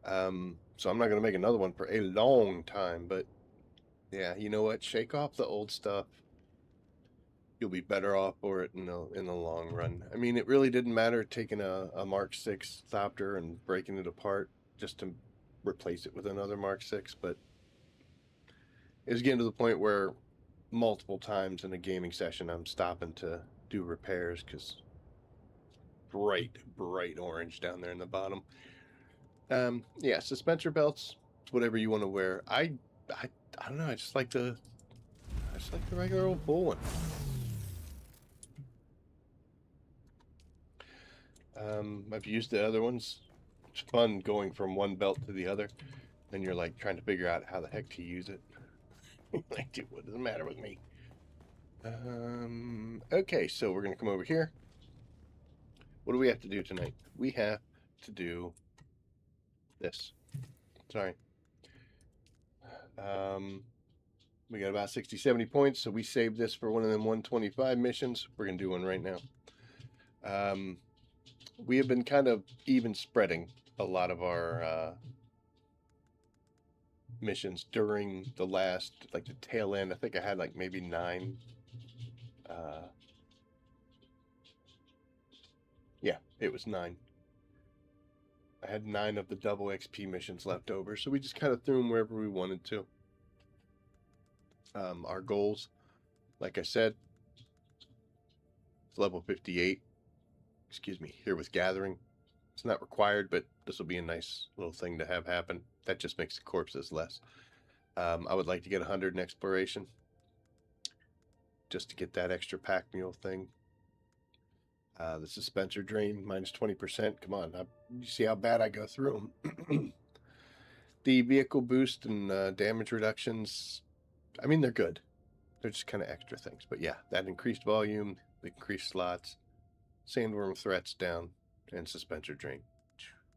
So I'm not gonna make another one for a long time. But yeah, you know what? Shake off the old stuff. You'll be better off for it in the long run. I mean, it really didn't matter taking a Mark 6 Thopter and breaking it apart just to replace it with another Mark 6, but it was getting to the point where multiple times in a gaming session I'm stopping to do repairs because bright orange down there in the bottom. Yeah, suspensor belts, whatever you want to wear. I don't know. I just like the regular old bull one. I've used the other ones. It's fun going from one belt to the other. Then you're like trying to figure out how the heck to use it. Like, dude, what does the matter with me? Okay, so we're gonna come over here. What do we have to do tonight? We have to do this. Sorry. We got about 60, 70 points, so we saved this for one of them 125 missions. We're gonna do one right now. We have been kind of even spreading a lot of our missions during the last, like the tail end. I think I had like maybe 9. Yeah, it was 9. I had 9 of the double XP missions left over, so we just kind of threw them wherever we wanted to. Our goals, like I said, it's level 58. Excuse me, here with Gathering. It's not required, but this will be a nice little thing to have happen. That just makes the corpses less. I would like to get 100 in Exploration, just to get that extra pack mule thing. The Suspensor Drain, minus 20%. Come on, you see how bad I go through them. The vehicle boost and damage reductions, I mean, they're good. They're just kind of extra things. But yeah, that increased volume, the increased slots, sandworm threats down, and Suspensor Drain.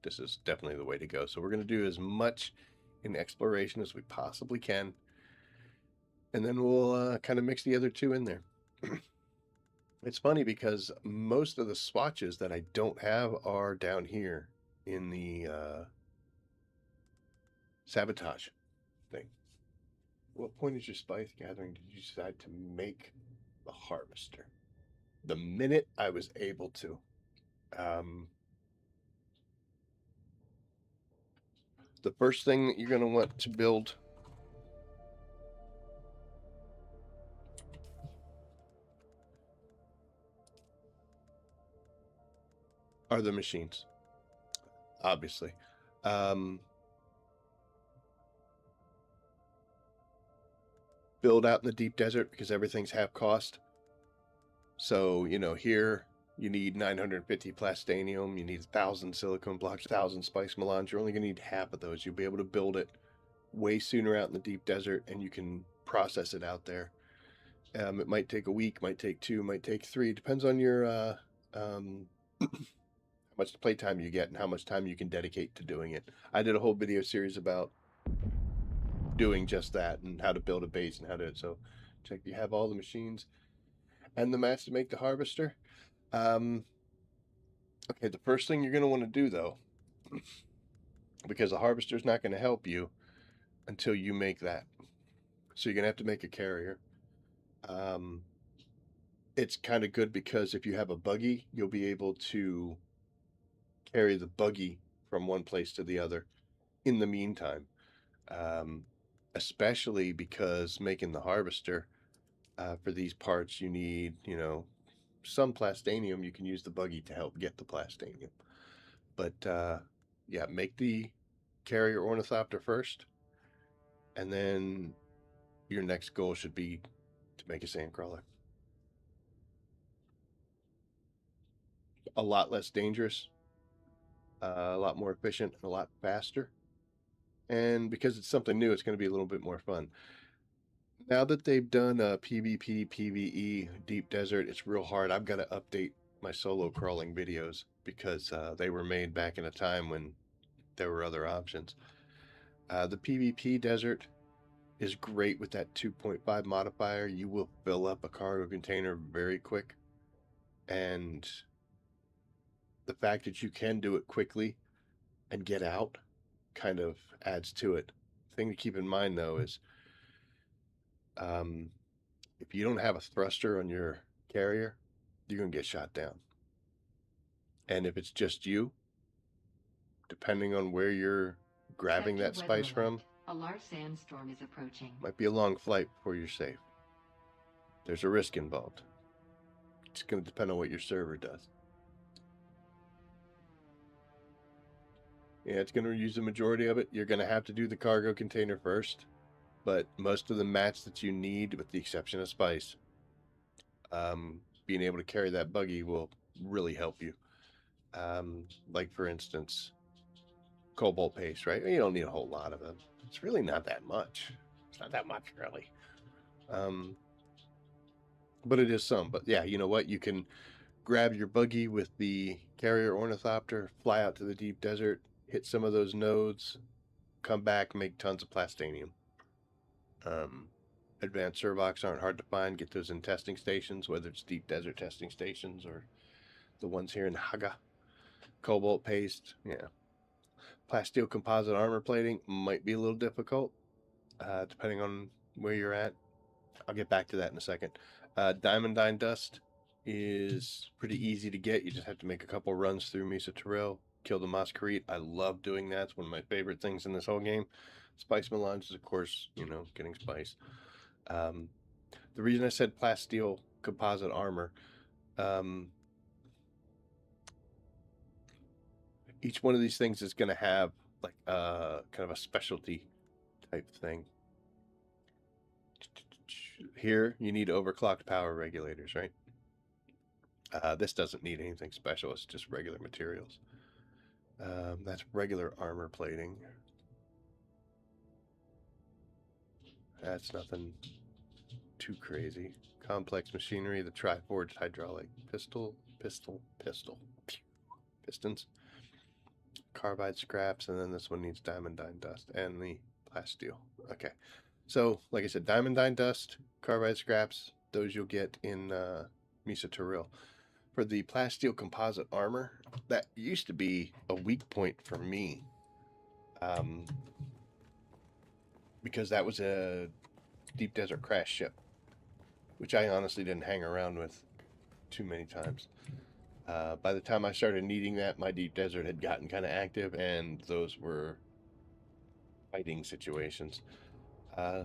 this is definitely the way to go. So we're going to do as much in exploration as we possibly can, and then we'll kind of mix the other two in there. It's funny because most of the swatches that I don't have are down here in the sabotage thing. What point is your spice gathering did you decide to make the harvester? The minute I was able to. The first thing that you're going to want to build are the machines, obviously. Build out in the deep desert because everything's half cost. So, you know, here you need 950 plastanium, you need 1,000 silicone blocks, 1,000 spice melange. You're only going to need half of those. You'll be able to build it way sooner out in the deep desert, and you can process it out there. It might take a week, might take 2, might take 3. Depends on your how much playtime you get and how much time you can dedicate to doing it. I did a whole video series about doing just that and how to build a base and how to. So check. You have all the machines and the mats to make the harvester. Okay, the first thing you're going to want to do, though, because the harvester is not going to help you until you make that. So you're going to have to make a carrier. It's kind of good because if you have a buggy, you'll be able to carry the buggy from one place to the other in the meantime. Especially because making the harvester for these parts, you need, you know, some plastanium. You can use the buggy to help get the plastanium. But yeah, make the carrier ornithopter first, and then your next goal should be to make a sandcrawler. A lot less dangerous, a lot more efficient, and a lot faster. And because it's something new, it's going to be a little bit more fun. Now that they've done PvP, PvE, Deep Desert, it's real hard. I've got to update my solo crawling videos because they were made back in a time when there were other options. The PvP desert is great with that 2.5 modifier. You will fill up a cargo container very quick. And the fact that you can do it quickly and get out kind of adds to it. The thing to keep in mind, though, is if you don't have a thruster on your carrier, you're going to get shot down. And if it's just you, depending on where you're grabbing that spice from, a large sandstorm is approaching. Might be a long flight before you're safe. There's a risk involved. It's going to depend on what your server does. Yeah, it's going to use the majority of it. You're going to have to do the cargo container first, but most of the mats that you need, with the exception of spice, being able to carry that buggy will really help you. Like for instance, cobalt paste, right? You don't need a whole lot of them. It's really not that much. It's not that much, really. But it is some. But yeah, you know what? You can grab your buggy with the carrier ornithopter, fly out to the deep desert, hit some of those nodes, come back, make tons of plastanium. Advanced servox aren't hard to find. Get those in testing stations, whether it's deep desert testing stations or the ones here in Haga. Cobalt paste, yeah. Plasteel composite armor plating might be a little difficult, depending on where you're at. I'll get back to that in a second. Diamondine dust is pretty easy to get. You just have to make a couple runs through Mesa Terrell, kill the Masquerade. I love doing that. It's one of my favorite things in this whole game. Spice melange is, of course, you know, getting spice. The reason I said plasteel composite armor, each one of these things is going to have like kind of a specialty type thing. Here, you need overclocked power regulators, right? This doesn't need anything special. It's just regular materials. That's regular armor plating. That's nothing too crazy. Complex machinery, the tri-forged hydraulic pistons. carbide scraps, and then this one needs diamondine dust and the plasteel. Okay, so like I said, diamondine dust, carbide scraps, those you'll get in Mesa Turil. For the plasteel composite armor, that used to be a weak point for me, because that was a deep desert crash ship, which I honestly didn't hang around with too many times. By the time I started needing that, my deep desert had gotten kind of active, and those were fighting situations.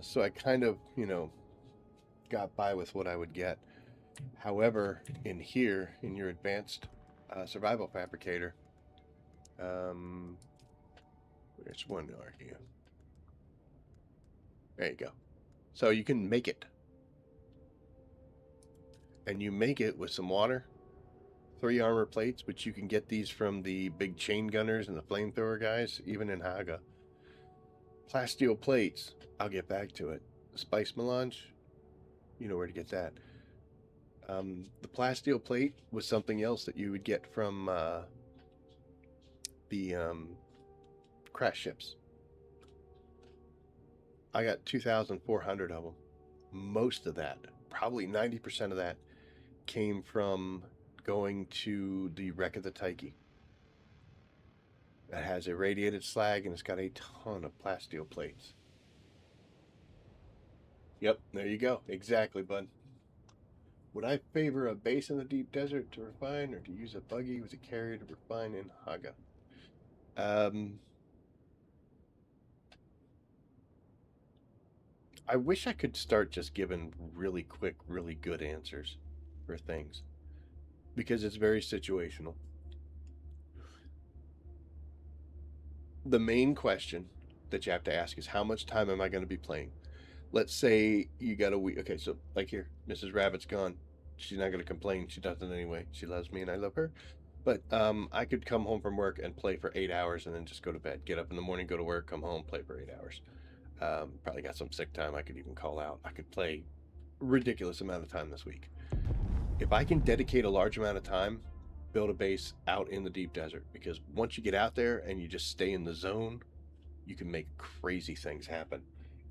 So I kind of, got by with what I would get. However, in here, in your advanced survival fabricator, which one are you? There you go. So you can make it. And you make it with some water, 3 armor plates, which you can get these from the big chain gunners and the flamethrower guys, even in Haga. Plasteel plates, I'll get back to it. The spice melange, you know where to get that. The plasteel plate was something else that you would get from the crash ships. I got 2,400 of them. Most of that, probably 90% of that, came from going to the wreck of the Taiki. That has a radiated slag, and it's got a ton of plasteel plates. Yep, there you go. Exactly, bud. Would I favor a base in the deep desert to refine, or to use a buggy with a carrier to refine in Haga? I wish I could start just giving really quick, really good answers for things, because it's very situational. The main question that you have to ask is, how much time am I going to be playing? Let's say you got a week. Okay, so like here, Mrs. Rabbit's gone. She's not going to complain. She doesn't anyway. She loves me and I love her. But I could come home from work and play for 8 hours and then just go to bed. Get up in the morning, go to work, come home, play for 8 hours. Probably got some sick time I could even call out. I could play a ridiculous amount of time this week. If I can dedicate a large amount of time, build a base out in the deep desert, because once you get out there and you just stay in the zone, you can make crazy things happen.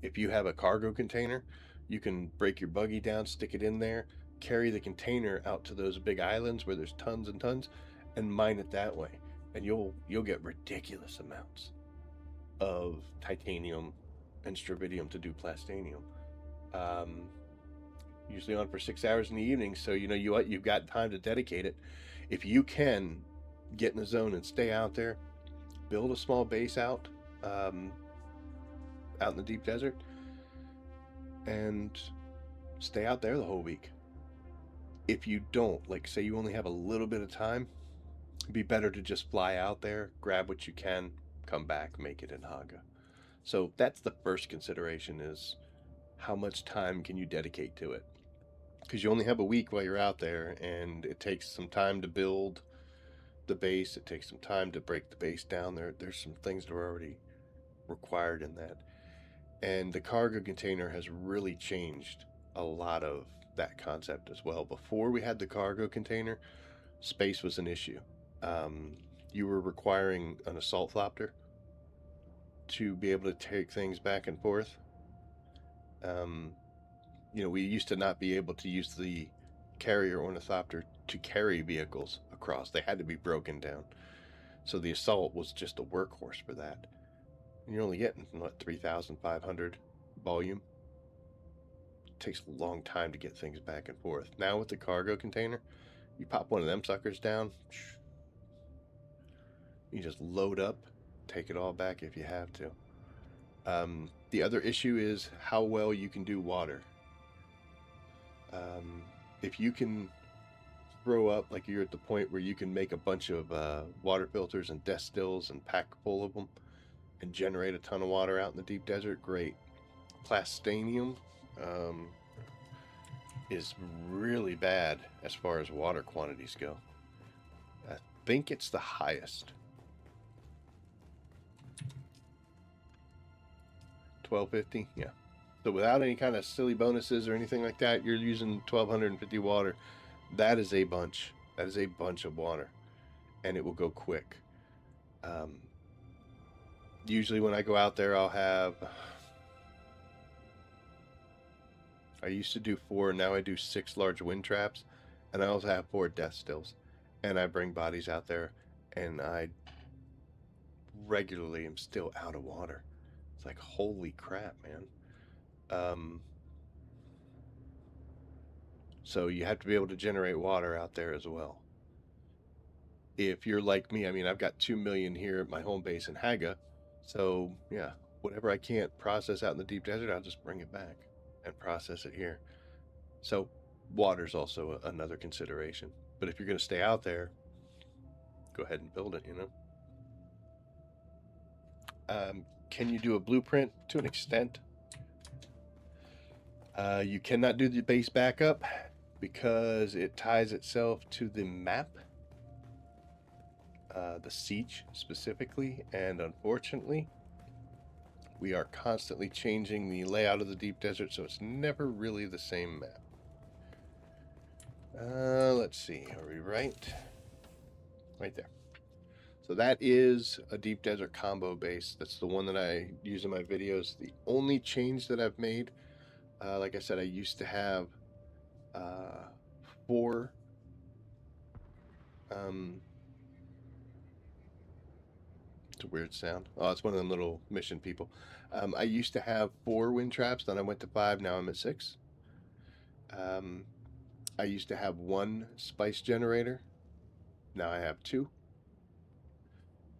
If you have a cargo container, you can break your buggy down, stick it in there, carry the container out to those big islands where there's tons and tons, and mine it that way. And you'll get ridiculous amounts of titanium and strontium to do plastanium. Usually on for 6 hours in the evening, so you've got time to dedicate it. If you can get in the zone and stay out there, build a small base out in the deep desert, and stay out there the whole week. If you don't, like say you only have a little bit of time, it'd be better to just fly out there, grab what you can, come back, make it in Haga. So that's the first consideration, is how much time can you dedicate to it? Because you only have a week while you're out there, and it takes some time to build the base. It takes some time to break the base down. There's some things that are already required in that. And the cargo container has really changed a lot of that concept as well. Before we had the cargo container, space was an issue. You were requiring an Assault Thopter to be able to take things back and forth. We used to not be able to use the carrier ornithopter to carry vehicles across. They had to be broken down. So the Assault was just a workhorse for that. And you're only getting, 3,500 volume. It takes a long time to get things back and forth. Now with the cargo container, you pop one of them suckers down, you just load up, take it all back if you have to. The other issue is how well you can do water. If you can throw up, like you're at the point where you can make a bunch of water filters and destills and pack full of them and generate a ton of water out in the deep desert, great. Plastanium is really bad as far as water quantities go. I think it's the highest. 1250, yeah. So without any kind of silly bonuses or anything like that, you're using 1250 water. That is a bunch. That is a bunch of water, and it will go quick. Usually when I go out there, I used to do 4, now I do 6 large wind traps, and I also have 4 death stills. And I bring bodies out there, and I regularly am still out of water. It's like, holy crap, man. So you have to be able to generate water out there as well. If you're like me, I mean, I've got 2 million here at my home base in Haga. So yeah, whatever I can't process out in the deep desert, I'll just bring it back and process it here. So water's also another consideration. But if you're going to stay out there, go ahead and build it, you know. Can you do a blueprint? To an extent. You cannot do the base backup because it ties itself to the map, the siege specifically, and unfortunately we are constantly changing the layout of the deep desert, so it's never really the same map. Let's see, are we right there? So that is a deep desert combo base. That's the one that I use in my videos. The only change that I've made, like I said, I used to have 4 it's a weird sound. Oh, it's one of them little mission people. I used to have 4 wind traps, then I went to 5, now I'm at 6. I used to have 1 spice generator, now I have 2.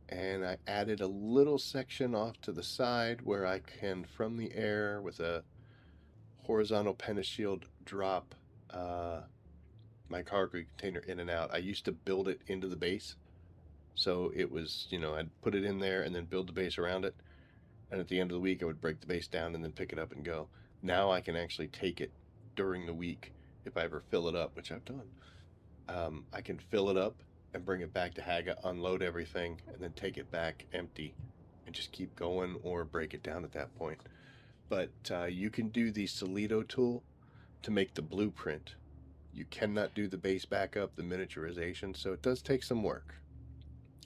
And I added a little section off to the side where I can, from the air with a horizontal pentashield, drop my cargo container in and out. I used to build it into the base. So it was, you know, I'd put it in there and then build the base around it. And at the end of the week, I would break the base down and then pick it up and go. Now I can actually take it during the week if I ever fill it up, which I've done. I can fill it up and bring it back to Haga, unload everything, and then take it back empty and just keep going or break it down at that point. But you can do the Solido tool to make the blueprint. You cannot do the base backup, the miniaturization, so it does take some work.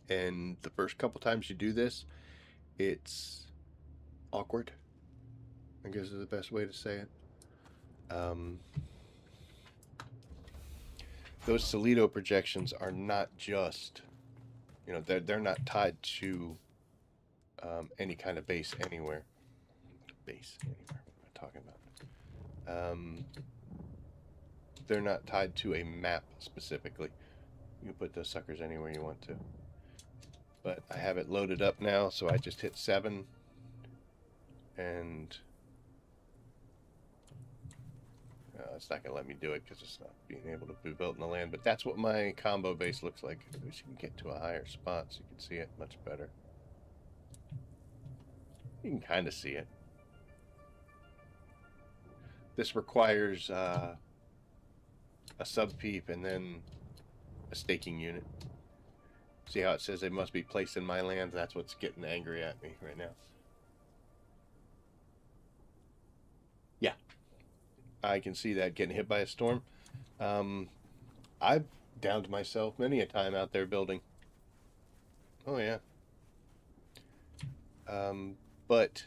And the first couple times you do this, it's awkward, I guess is the best way to say it. Those Solido projections are not just, you know, they're not tied to any kind of base anywhere. Base anywhere, what am I talking about? They're not tied to a map specifically. You can put those suckers anywhere you want to. But I have it loaded up now, so I just hit 7 and it's not going to let me do it because it's not being able to be built in the land. But that's what my combo base looks like. I wish you can get to a higher spot so you can see it much better. You can kind of see it. This requires a sub-peep and then a staking unit. See how it says they must be placed in my land? That's what's getting angry at me right now. Yeah, I can see that getting hit by a storm. I've downed myself many a time out there building. Oh yeah. But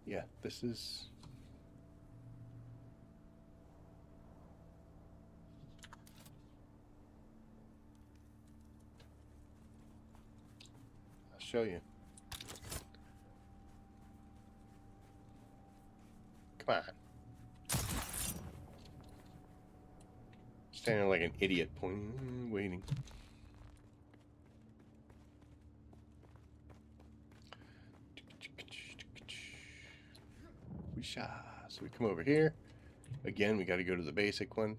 yeah, this is... show you. Come on. Standing like an idiot, waiting. So we come over here. Again, we got to go to the basic one.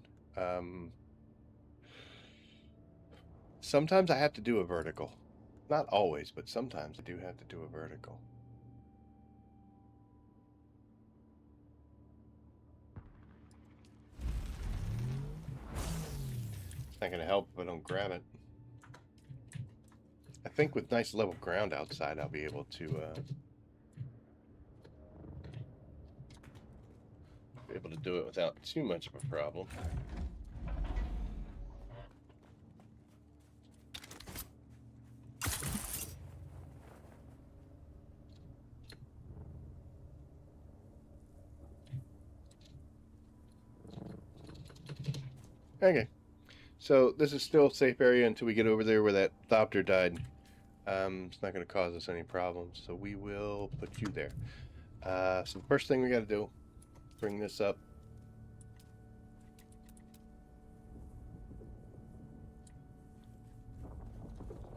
Sometimes I have to do a vertical. Not always, but sometimes I do have to do a vertical. It's not going to help if I don't grab it. I think with nice level ground outside, I'll be able to do it without too much of a problem. Okay. So this is still a safe area until we get over there where that Thopter died. It's not going to cause us any problems, so we will put you there. So the first thing we got to do, bring this up.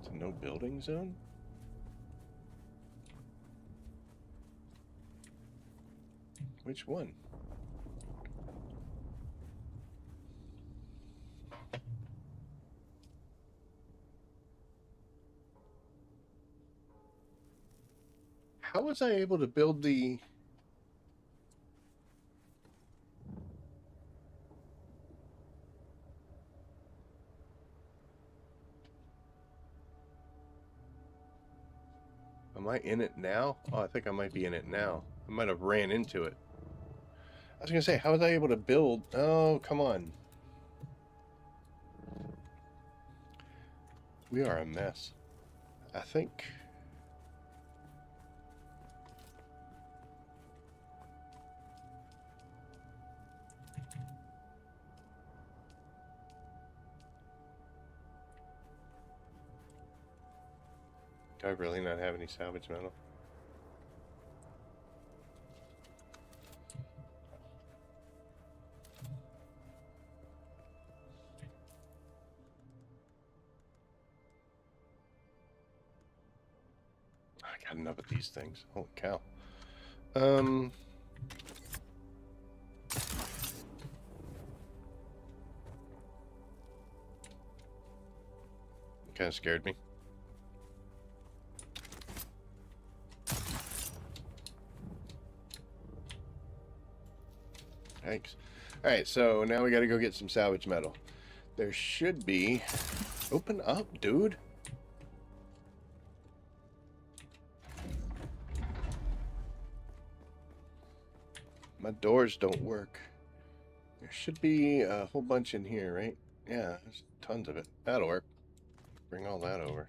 It's a no building zone? Which one? How was I able to build the... Am I in it now? Oh, I think I might be in it now. I might have ran into it. I was going to say, how was I able to build... Oh, come on. We are a mess. I think... Do I really not have any salvage metal? I got enough of these things. Holy cow. Kind of scared me. Thanks. Alright, so now we gotta go get some salvage metal. There should be... Open up, dude. My doors don't work. There should be a whole bunch in here, right? Yeah, there's tons of it. That'll work. Bring all that over.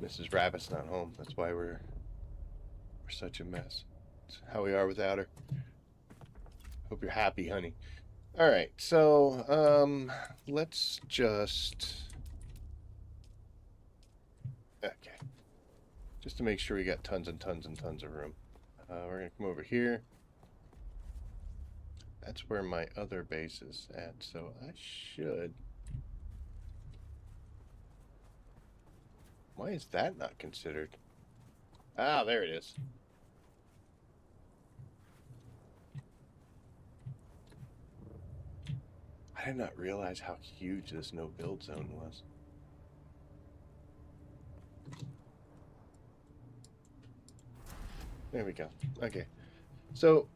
Mrs. Rabbit's not home. That's why we're such a mess. It's how we are without her. Hope you're happy, honey. All right, so let's just just to make sure we got tons and tons and tons of room. We're gonna come over here. That's where my other base is at, so I should. Why is that not considered? Ah, there it is. I did not realize how huge this no build zone was. There we go. Okay. So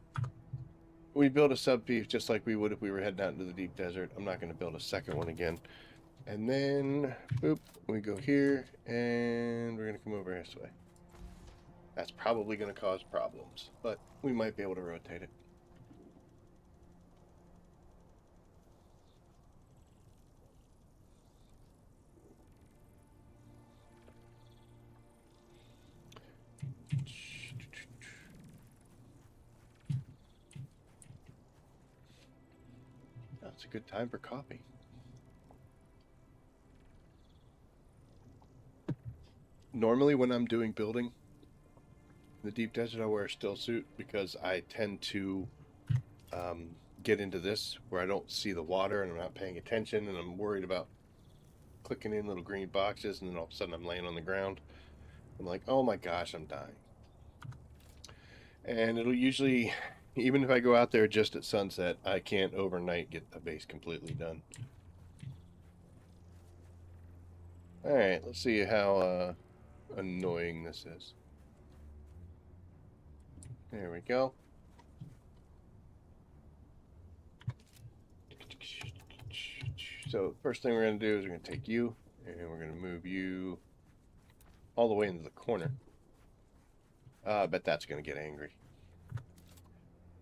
we built a sub beef just like we would if we were heading out into the deep desert. I'm not going to build a second one again. And then, boop, we go here, and we're going to come over this way. That's probably going to cause problems, but we might be able to rotate it. Oh, it's a good time for coffee. Normally when I'm doing building in the deep desert, I wear a still suit because I tend to get into this where I don't see the water and I'm not paying attention and I'm worried about clicking in little green boxes and then all of a sudden I'm laying on the ground. I'm like, oh my gosh, I'm dying. And it'll usually, even if I go out there just at sunset, I can't overnight get the base completely done. Alright, let's see how annoying this is. There we go. So first thing we're going to do is we're going to take you and we're going to move you all the way into the corner. I bet that's going to get angry.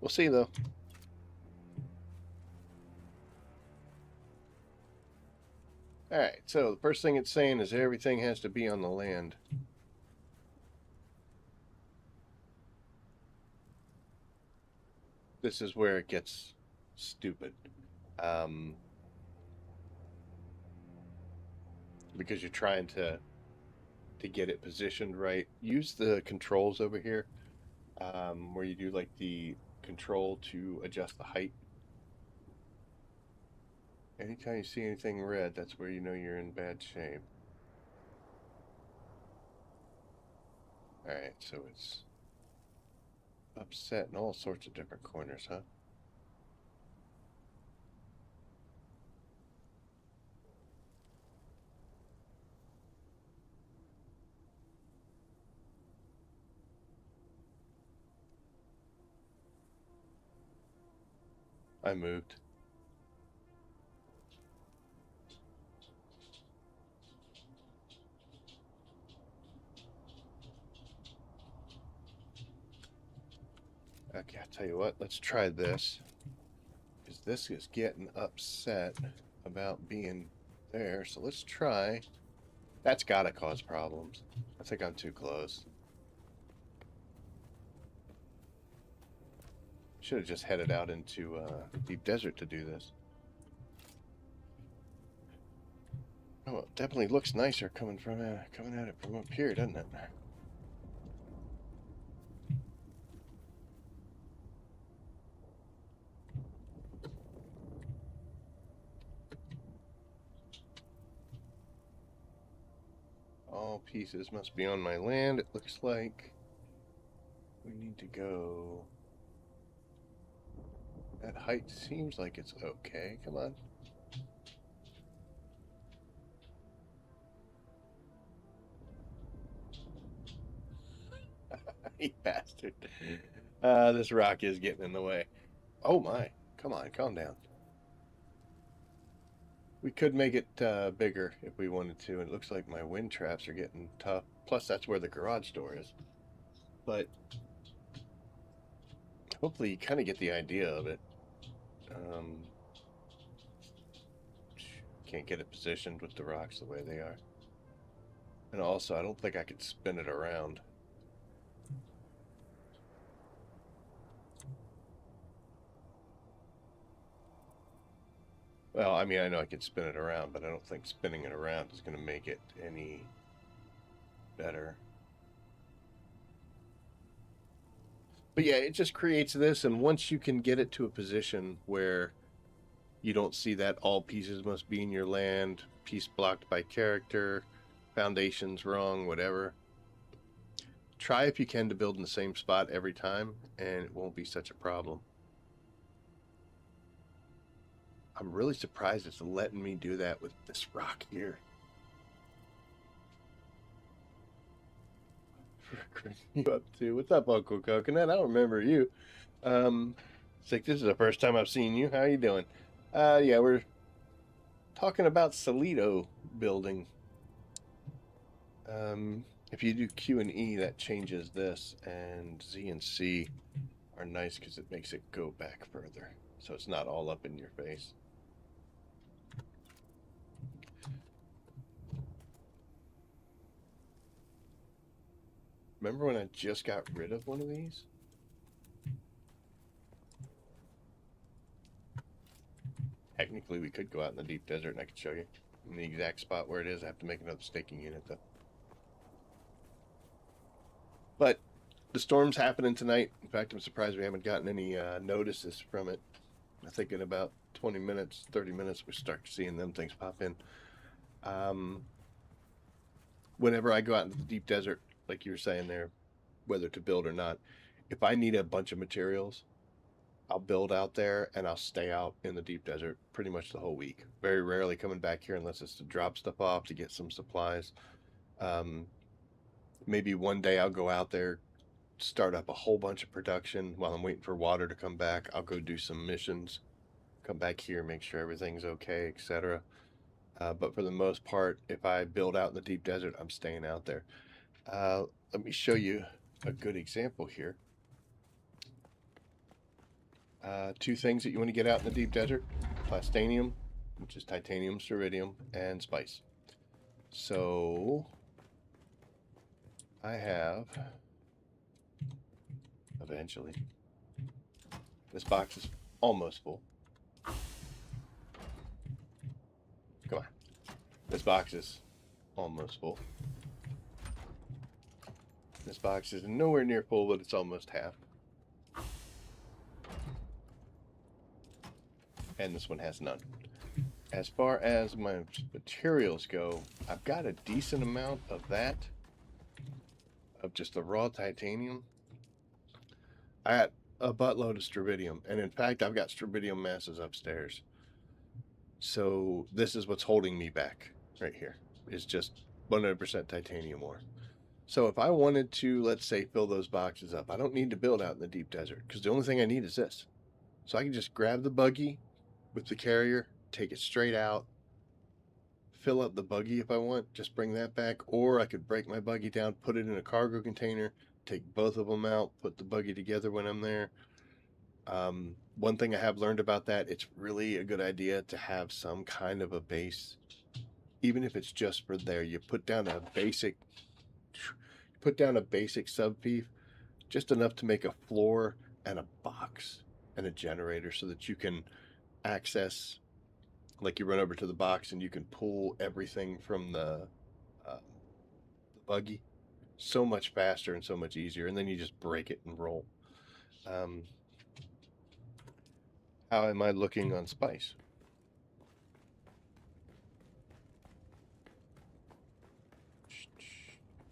We'll see though. Alright, so the first thing it's saying is everything has to be on the land. This is where it gets stupid. Because you're trying to get it positioned right. Use the controls over here, where you do like the control to adjust the height. Anytime you see anything red, that's where you know you're in bad shape. Alright, so it's upset in all sorts of different corners, huh? I moved. Okay, I'll tell you what, let's try this. Because this is getting upset about being there. So let's try. That's gotta cause problems. I think I'm too close. Should have just headed out into deep desert to do this. Oh, it definitely looks nicer coming at it from up here, doesn't it? All pieces must be on my land, it looks like. We need to go. That height seems like it's okay. Come on. You bastard. This rock is getting in the way. Oh my. Come on, calm down. We could make it bigger if we wanted to. It looks like my wind traps are getting tough. Plus, that's where the garage door is. But hopefully you kind of get the idea of it. Can't get it positioned with the rocks the way they are. And also, I don't think I could spin it around. Well, I mean, I know I could spin it around, but I don't think spinning it around is going to make it any better. But yeah, it just creates this, and once you can get it to a position where you don't see that all pieces must be in your land, piece blocked by character, foundation's wrong, whatever. Try if you can to build in the same spot every time, and it won't be such a problem. I'm really surprised it's letting me do that with this rock here. You up to? What's up, Uncle Coconut? I don't remember you. It's like this is the first time I've seen you. How you doing? Yeah, we're talking about Salido building. If you do Q and E, that changes this, and Z and C are nice because it makes it go back further, so it's not all up in your face. Remember when I just got rid of one of these? Technically, we could go out in the deep desert and I could show you in the exact spot where it is. I have to make another staking unit, though. But the storm's happening tonight. In fact, I'm surprised we haven't gotten any notices from it. I think in about 20 minutes, 30 minutes, we start seeing them things pop in. Whenever I go out into the deep desert, like you were saying there, whether to build or not, if I need a bunch of materials, I'll build out there and I'll stay out in the deep desert pretty much the whole week. Very rarely coming back here unless it's to drop stuff off to get some supplies. Maybe one day I'll go out there, start up a whole bunch of production while I'm waiting for water to come back. I'll go do some missions, come back here, make sure everything's okay, etc. But for the most part, if I build out in the deep desert, I'm staying out there. Let me show you a good example here. Two things that you want to get out in the deep desert: plastanium which is titanium, iridium, and spice. So I have, eventually, this box is almost full. Come on. This box is almost full. This box is nowhere near full, but it's almost half. And this one has none. As far as my materials go, I've got a decent amount of that, of just the raw titanium. I got a buttload of strontium, and in fact, I've got strontium masses upstairs. So this is what's holding me back right here, is just 100% titanium ore. So if I wanted to, let's say, fill those boxes up, I don't need to build out in the deep desert, because the only thing I need is this. So I can just grab the buggy with the carrier, take it straight out, fill up the buggy if I want, just bring that back, or I could break my buggy down, put it in a cargo container, take both of them out, put the buggy together when I'm there. One thing I have learned about that, it's really a good idea to have some kind of a base, even if it's just for there. You put down a basic subfief, just enough to make a floor and a box and a generator so that you can access, like you run over to the box and you can pull everything from the buggy so much faster and so much easier, and then you just break it and roll. How am I looking on spice?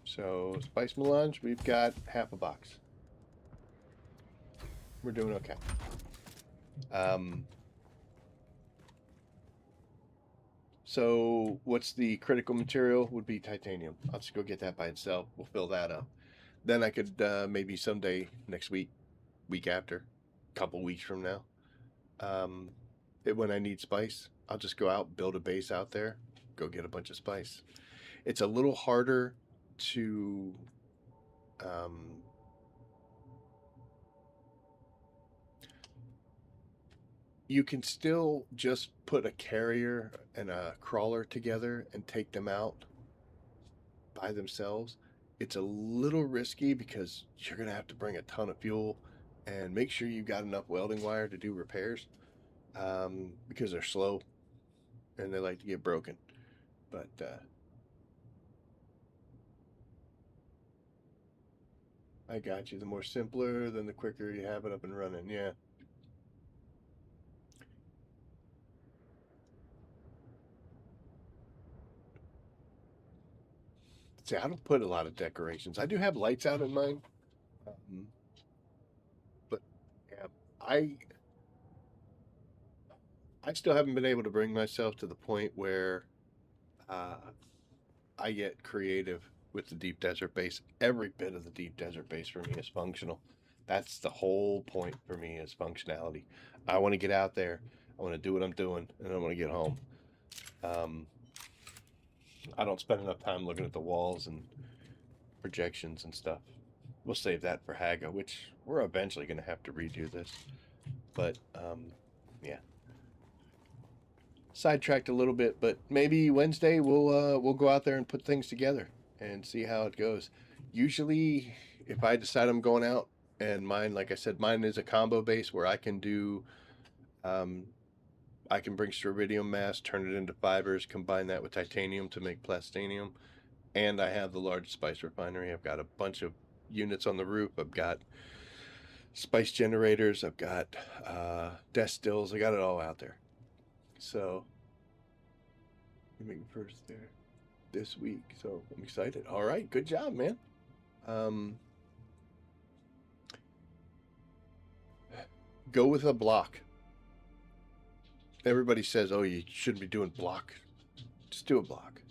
So spice melange, we've got half a box. We're doing okay. So what's the critical material? Would be titanium. I'll just go get that by itself. We'll fill that up. Then I could maybe someday next week, week after, couple weeks from now, when I need spice, I'll just go out, build a base out there, go get a bunch of spice. It's a little harder to you can still just put a carrier and a crawler together and take them out by themselves. It's a little risky because you're going to have to bring a ton of fuel and make sure you've got enough welding wire to do repairs, because they're slow and they like to get broken. But I got you. The more simpler, then the quicker you have it up and running. Yeah. See, I don't put a lot of decorations. I do have lights out in mine, but yeah, I still haven't been able to bring myself to the point where I get creative with the deep desert base. Every bit of the deep desert base for me is functional. That's the whole point for me, is functionality. I want to get out there. I want to do what I'm doing, and I want to get home. I don't spend enough time looking at the walls and projections and stuff. We'll save that for Haga, which we're eventually going to have to redo this. But yeah, sidetracked a little bit. But maybe Wednesday we'll go out there and put things together and see how it goes. Usually, if I decide I'm going out, and mine, like I said, mine is a combo base where I can do, I can bring strontium mass, turn it into fibers, combine that with titanium to make plastinium, and I have the large spice refinery. I've got a bunch of units on the roof. I've got spice generators. I've got destills. I got it all out there. So I'm making first there this week. So I'm excited. All right, good job, man. Go with a block. Everybody says, "Oh, you shouldn't be doing block." Just do a block.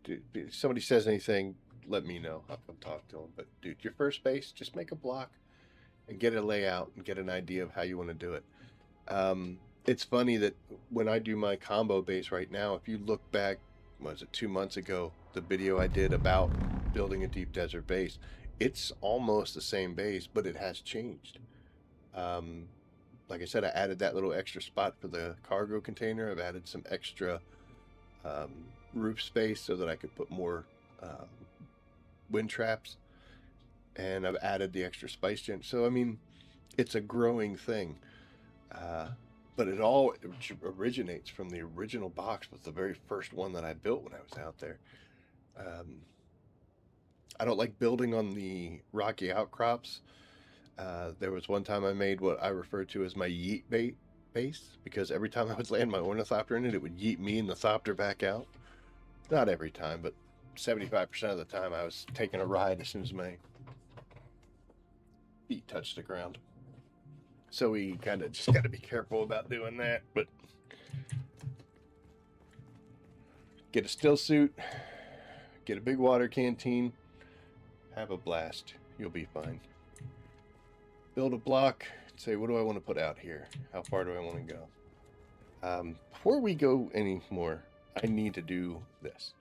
Dude, if somebody says anything, let me know. I'll come talk to them. But dude, your first base, just make a block and get a layout and get an idea of how you want to do it. It's funny that when I do my combo base right now, if you look back, was it 2 months ago, the video I did about building a deep desert base, it's almost the same base, but it has changed. like I said, I added that little extra spot for the cargo container. I've added some extra roof space so that I could put more wind traps, and I've added the extra spice gen. So I mean, it's a growing thing, but it all originates from the original box. Was the very first one that I built when I was out there. I don't like building on the rocky outcrops. There was one time I made what I refer to as my yeet bait base, because every time I would land my ornithopter in it, it would yeet me and the thopter back out. Not every time, but 75% of the time I was taking a ride as soon as my feet touched the ground. So we kind of just got to be careful about doing that. But get a still suit, get a big water canteen, have a blast. You'll be fine. Build a block, say, what do I want to put out here? How far do I want to go? Before we go any more, I need to do this.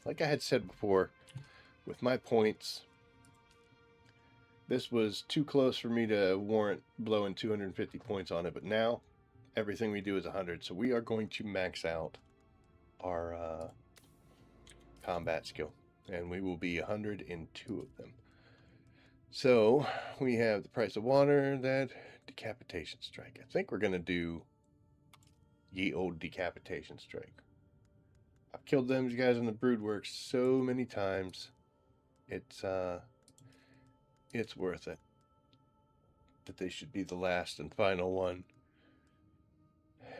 Like I had said before, with my points, this was too close for me to warrant blowing 250 points on it, but now everything we do is 100. So we are going to max out our combat skill, and we will be 100 in 2 of them. So we have the price of water, that decapitation strike. I think we're going to do ye old decapitation strike. I've killed them guys in the broodworks so many times. It's worth it. That they should be the last and final one.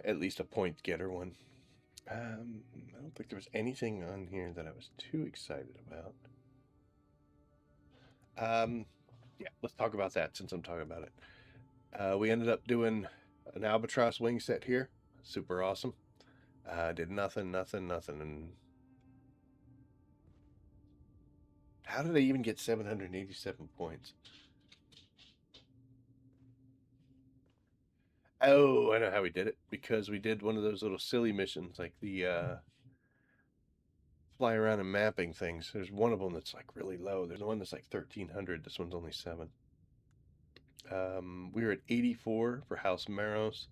At least a point getter one. I don't think there was anything on here that I was too excited about. Yeah, let's talk about that since I'm talking about it. We ended up doing an albatross wing set here. Super awesome. Did nothing. And how did I even get 787 points? Oh, I know how we did it. Because we did one of those little silly missions, like the fly around and mapping things. There's one of them that's like really low. There's one that's like 1,300. This one's only 7. We were at 84 for House Maros.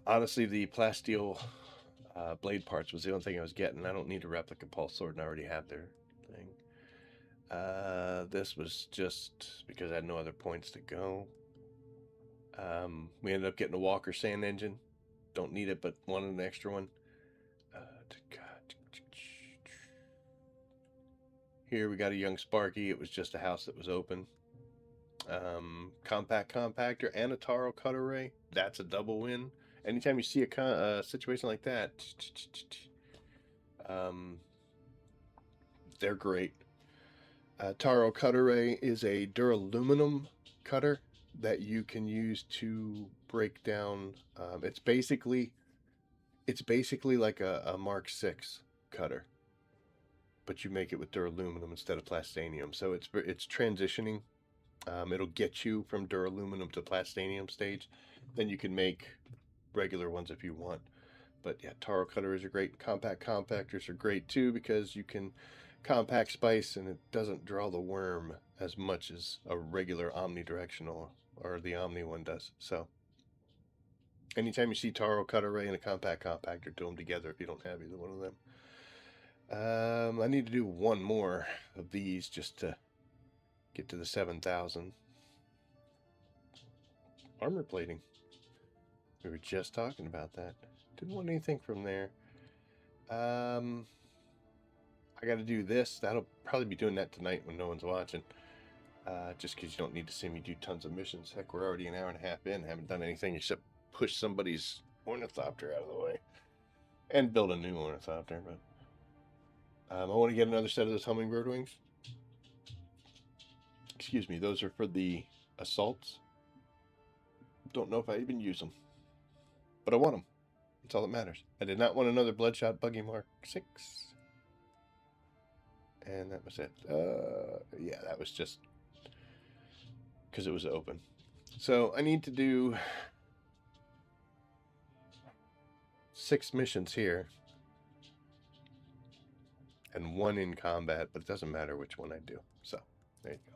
Honestly, the plasteel blade parts was the only thing I was getting. I don't need a replica pulse sword, and I already have their thing. This was just because I had no other points to go. We ended up getting a Walker sand engine. Don't need it, but wanted an extra one. Here we got a young Sparky. It was just a house that was open. Compact compactor and a Taro cutter ray. That's a double win. Anytime you see a situation like that, they're great. Taro cutter ray is a duraluminum cutter that you can use to break down. It's basically like a Mark 6 cutter, but you make it with duraluminum instead of plastanium. So it's transitioning. It'll get you from duraluminum to plastanium stage. Then you can make regular ones if you want. But yeah, Taro cutters are great. Compact compactors are great too, because you can compact spice and it doesn't draw the worm as much as a regular omnidirectional or the Omni one does. So anytime you see Taro cutter ray and a compact compactor, do them together if you don't have either one of them. I need to do one more of these just to get to the 7,000. Armor plating. We were just talking about that. Didn't want anything from there. I got to do this. That'll probably be doing that tonight when no one's watching. Just because you don't need to see me do tons of missions. Heck, we're already an hour and a half in. Haven't done anything except push somebody's ornithopter out of the way. And build a new ornithopter. But I want to get another set of those hummingbird wings. Excuse me, those are for the assaults. Don't know if I even use them. But I want them. That's all that matters. I did not want another Bloodshot Buggy Mark 6. And that was it. Yeah, that was just because it was open. So I need to do 6 missions here. And 1 in combat, but it doesn't matter which one I do. So, there you go.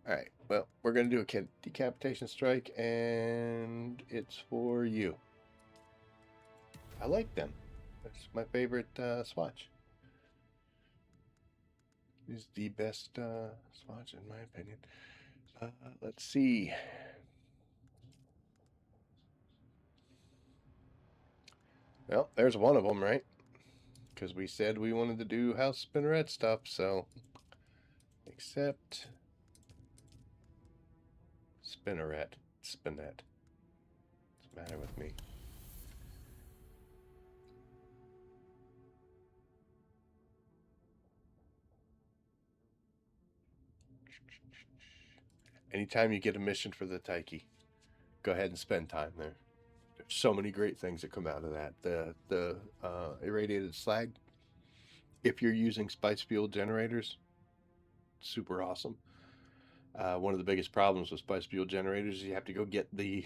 All right. Well, we're going to do a decapitation strike, and it's for you. I like them. That's my favorite swatch. Is the best swatch in my opinion. Let's see. Well, there's one of them, right? Because we said we wanted to do House Spinneret stuff, so except Spinneret. Spinnet. What's the matter with me? Anytime you get a mission for the Taiki, go ahead and spend time there. There's so many great things that come out of that. The irradiated slag, if you're using spice fuel generators, super awesome. One of the biggest problems with spice fuel generators is you have to go get the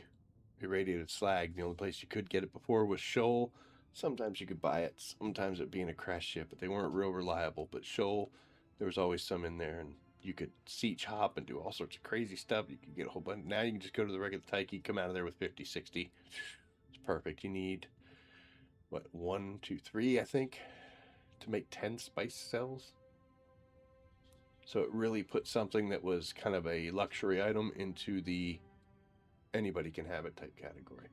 irradiated slag. The only place you could get it before was Shoal. Sometimes you could buy it, sometimes it being a crash ship, but they weren't real reliable. But Shoal, there was always some in there, and you could siege hop and do all sorts of crazy stuff. You could get a whole bunch. Now you can just go to the regular Taiki, come out of there with 50, 60. It's perfect. You need, what, 1, 2, 3, I think, to make 10 spice cells. So it really put something that was kind of a luxury item into the anybody can have it type category.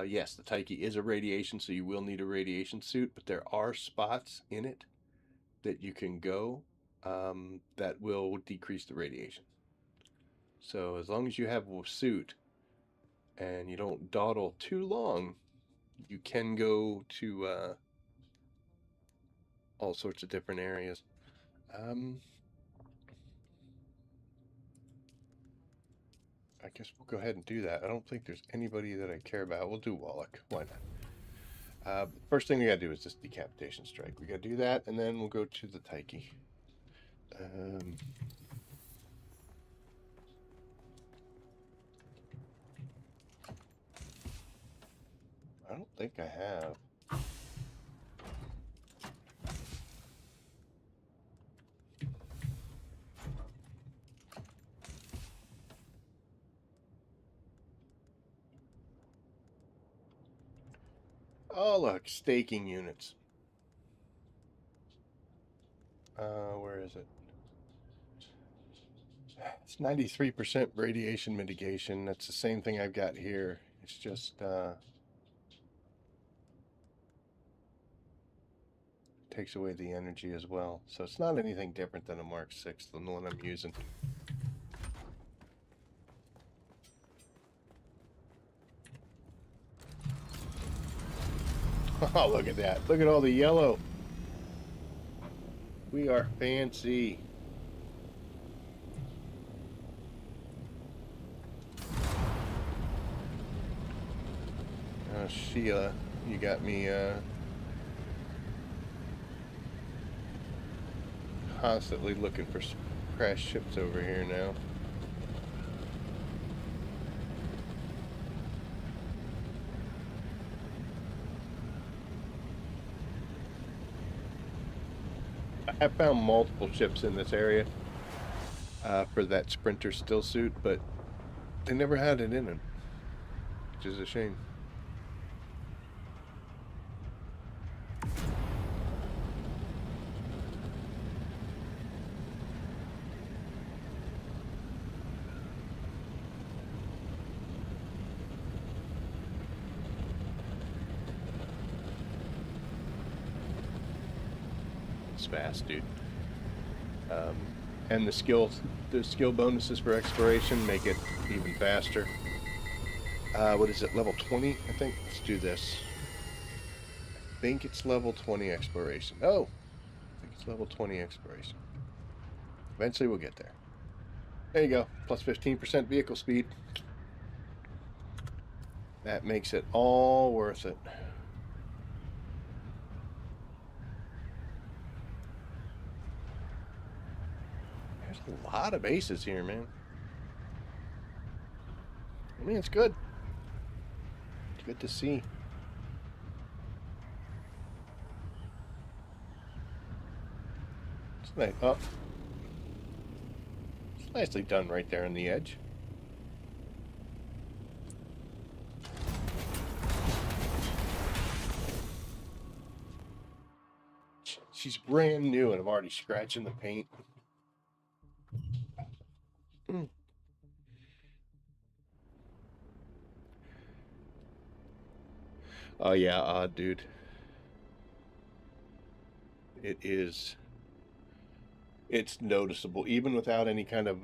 Yes, the Taiki is a radiation, so you will need a radiation suit, but there are spots in it that you can go that will decrease the radiation. So as long as you have a suit and you don't dawdle too long, you can go to all sorts of different areas. I guess we'll go ahead and do that. I don't think there's anybody that I care about. We'll do Wallach. Why not? First thing we gotta do is this decapitation strike. We gotta do that, and then we'll go to the Taiki. I don't think I have. Oh, look, staking units. Where is it? It's 93% radiation mitigation. That's the same thing I've got here. It's just takes away the energy as well. So it's not anything different than a Mark 6 than the one I'm using. Oh, look at that. Look at all the yellow. We are fancy. Sheila, you got me constantly looking for crash ships over here now. I found multiple ships in this area for that Sprinter still suit, but they never had it in them, which is a shame. It's fast, dude. And the skill bonuses for exploration make it even faster. What is it, level 20? I think. Let's do this. I think it's level 20 exploration. Oh, I think it's level 20 exploration. Eventually we'll get there. There you go. Plus 15% vehicle speed. That makes it all worth it. There's a lot of bases here, man. I mean, it's good. It's good to see. It's nice. Oh. Nicely done right there on the edge. She's brand new and I'm already scratching the paint. Oh yeah, dude. It's noticeable, even without any kind of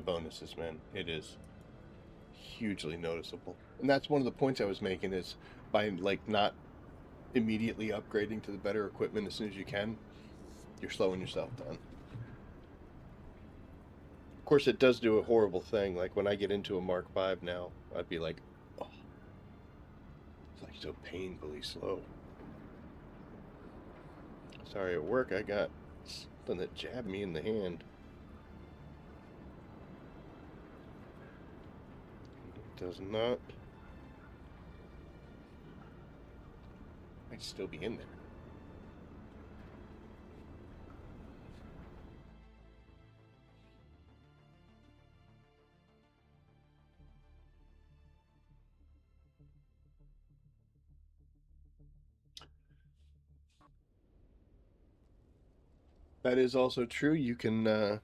bonuses, man. It is hugely noticeable. And that's one of the points I was making is by like not immediately upgrading to the better equipment as soon as you can, you're slowing yourself down. Of course, it does do a horrible thing. Like when I get into a Mark V now, I'd be like, oh, it's like so painfully slow. Sorry, at work I got something that jabbed me in the hand. It does not. Might still be in there. That is also true. You can,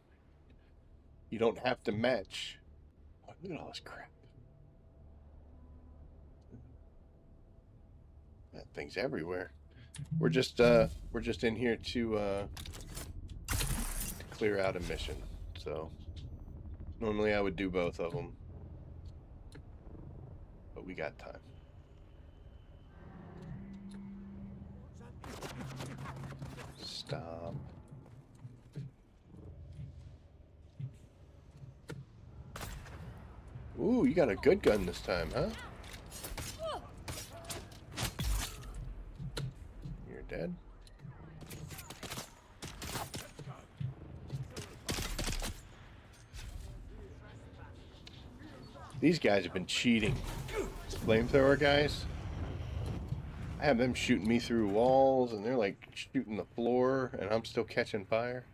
you don't have to match. Oh, look at all this crap. That thing's everywhere. We're just in here to clear out a mission. So normally I would do both of them, but we got time. Stop. Ooh, you got a good gun this time, huh? You're dead. These guys have been cheating. Flamethrower guys. I have them shooting me through walls, and they're like shooting the floor, and I'm still catching fire.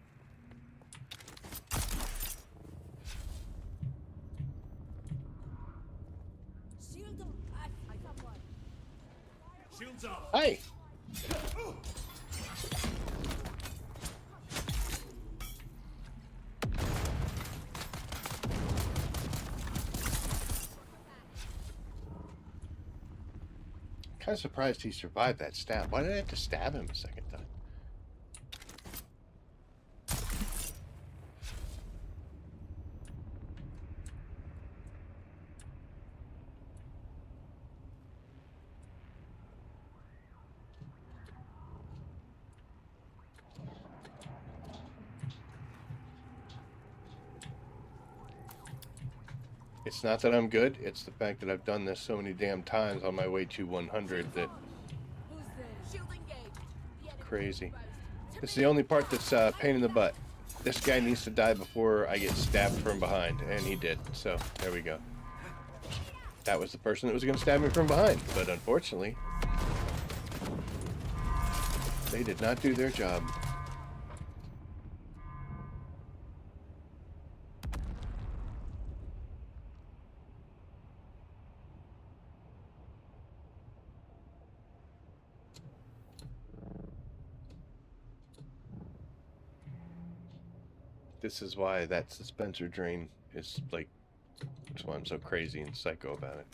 Hey! Kind of surprised he survived that stab. Why did I have to stab him a second time? It's not that I'm good, it's the fact that I've done this so many damn times on my way to 100 that... Crazy. This is the only part that's pain in the butt. This guy needs to die before I get stabbed from behind, and he did, so there we go. That was the person that was going to stab me from behind, but unfortunately, they did not do their job. This is why that dispenser drain is like, that's why I'm so crazy and psycho about it.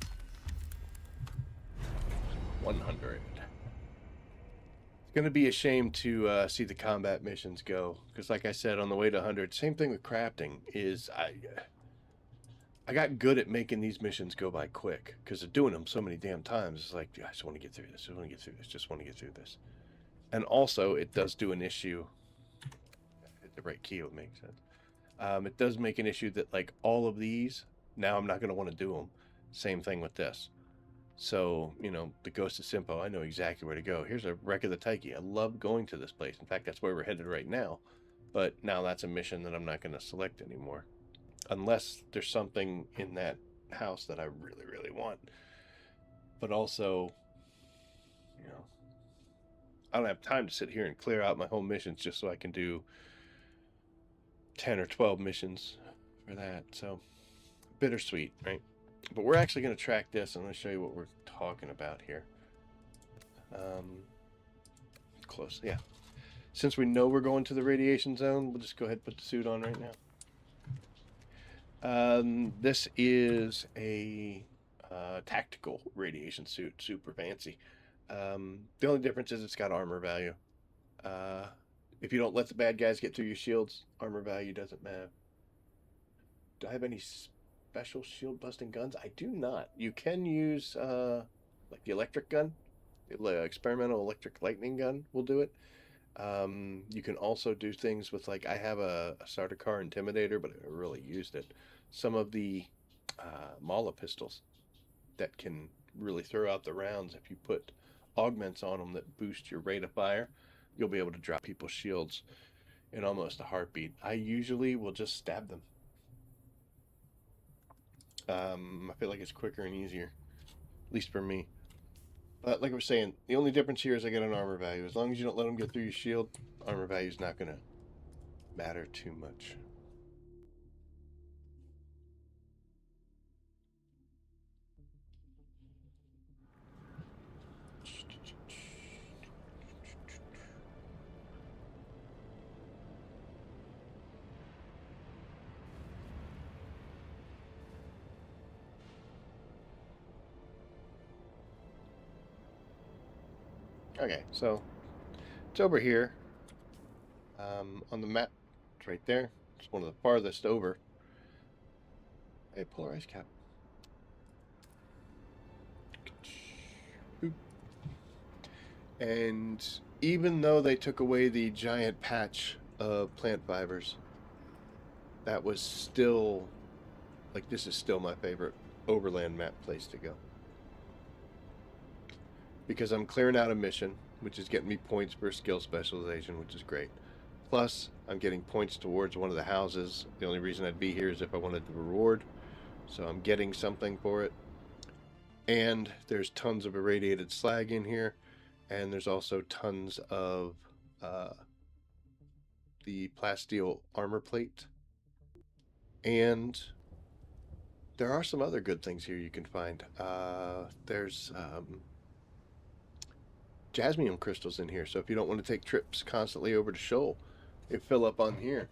100. It's going to be a shame to see the combat missions go, because like I said, on the way to 100, same thing with crafting, is I got good at making these missions go by quick, because of doing them so many damn times. It's like, I just want to get through this, just want to get through this, just want to get through this. And also, it does do an issue, hit the right key would make sense. It does make an issue that like all of these, now I'm not going to want to do them. Same thing with this. So, you know, the Ghost of Simpo, I know exactly where to go. Here's a wreck of the Taiki. I love going to this place. In fact, that's where we're headed right now. But now that's a mission that I'm not going to select anymore. Unless there's something in that house that I really, really want. But also, you know, I don't have time to sit here and clear out my whole missions just so I can do 10 or 12 missions for that. So bittersweet, right? But we're actually going to track this. I'm going to show you what we're talking about here. Close, yeah. Since we know we're going to the radiation zone, we'll just go ahead and put the suit on right now. This is a tactical radiation suit, super fancy. The only difference is it's got armor value. If you don't let the bad guys get through your shields, armor value doesn't matter. Do I have any special shield busting guns? I do not. You can use like the electric gun, the experimental electric lightning gun will do it. You can also do things with, like, I have a starter car intimidator, but I never really used it. Some of the Mala pistols that can really throw out the rounds if you put augments on them that boost your rate of fire, you'll be able to drop people's shields in almost a heartbeat. I usually will just stab them. I feel like it's quicker and easier, at least for me. But like I was saying, the only difference here is I get an armor value. As long as you don't let them get through your shield, armor value is not going to matter too much. Okay, so it's over here on the map. It's right there. It's one of the farthest over. Hey, polarized cap. Boop. And even though they took away the giant patch of plant fibers, that was still, like, this is still my favorite overland map place to go. Because I'm clearing out a mission, which is getting me points for skill specialization, which is great. Plus, I'm getting points towards one of the houses. The only reason I'd be here is if I wanted the reward. So I'm getting something for it. And there's tons of irradiated slag in here. And there's also tons of the plasteel armor plate. And there are some other good things here you can find. There's jasmium crystals in here, so if you don't want to take trips constantly over to Shoal, they fill up on here.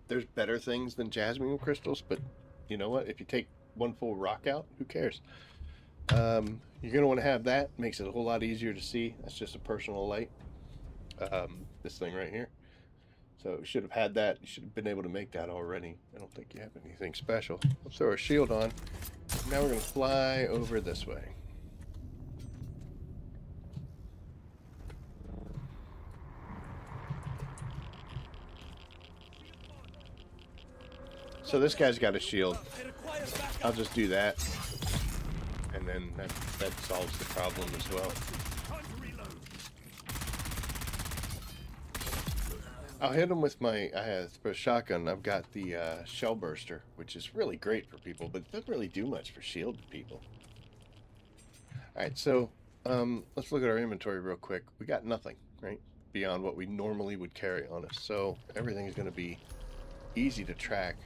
There's better things than jasmium crystals, but you know what? If you take one full rock out, who cares? You're going to want to have that. Makes it a whole lot easier to see. That's just a personal light. This thing right here. So you should have had that. You should have been able to make that already. I don't think you have anything special. Let's throw our shield on. Now we're going to fly over this way. So this guy's got a shield. I'll just do that. And then that solves the problem as well. I'll hit him with my, for a shotgun, I've got the shell burster, which is really great for people, but it doesn't really do much for shielded people. Alright, so let's look at our inventory real quick. We got nothing, right? Beyond what we normally would carry on us. So everything is going to be easy to track.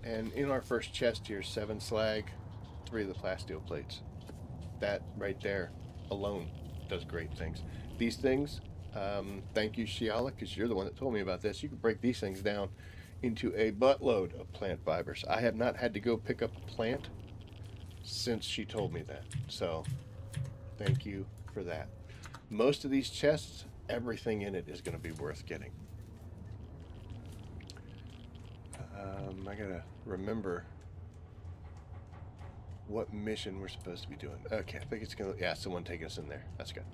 And in our first chest here, 7 slag, 3 of the plasteel plates. That right there alone does great things. These things, thank you, Shiala, because you're the one that told me about this. You can break these things down into a buttload of plant fibers. I have not had to go pick up a plant since she told me that. So thank you for that. Most of these chests, everything in it is going to be worth getting. I gotta remember what mission we're supposed to be doing. Okay, I think it's gonna, yeah, someone taking us in there. That's good.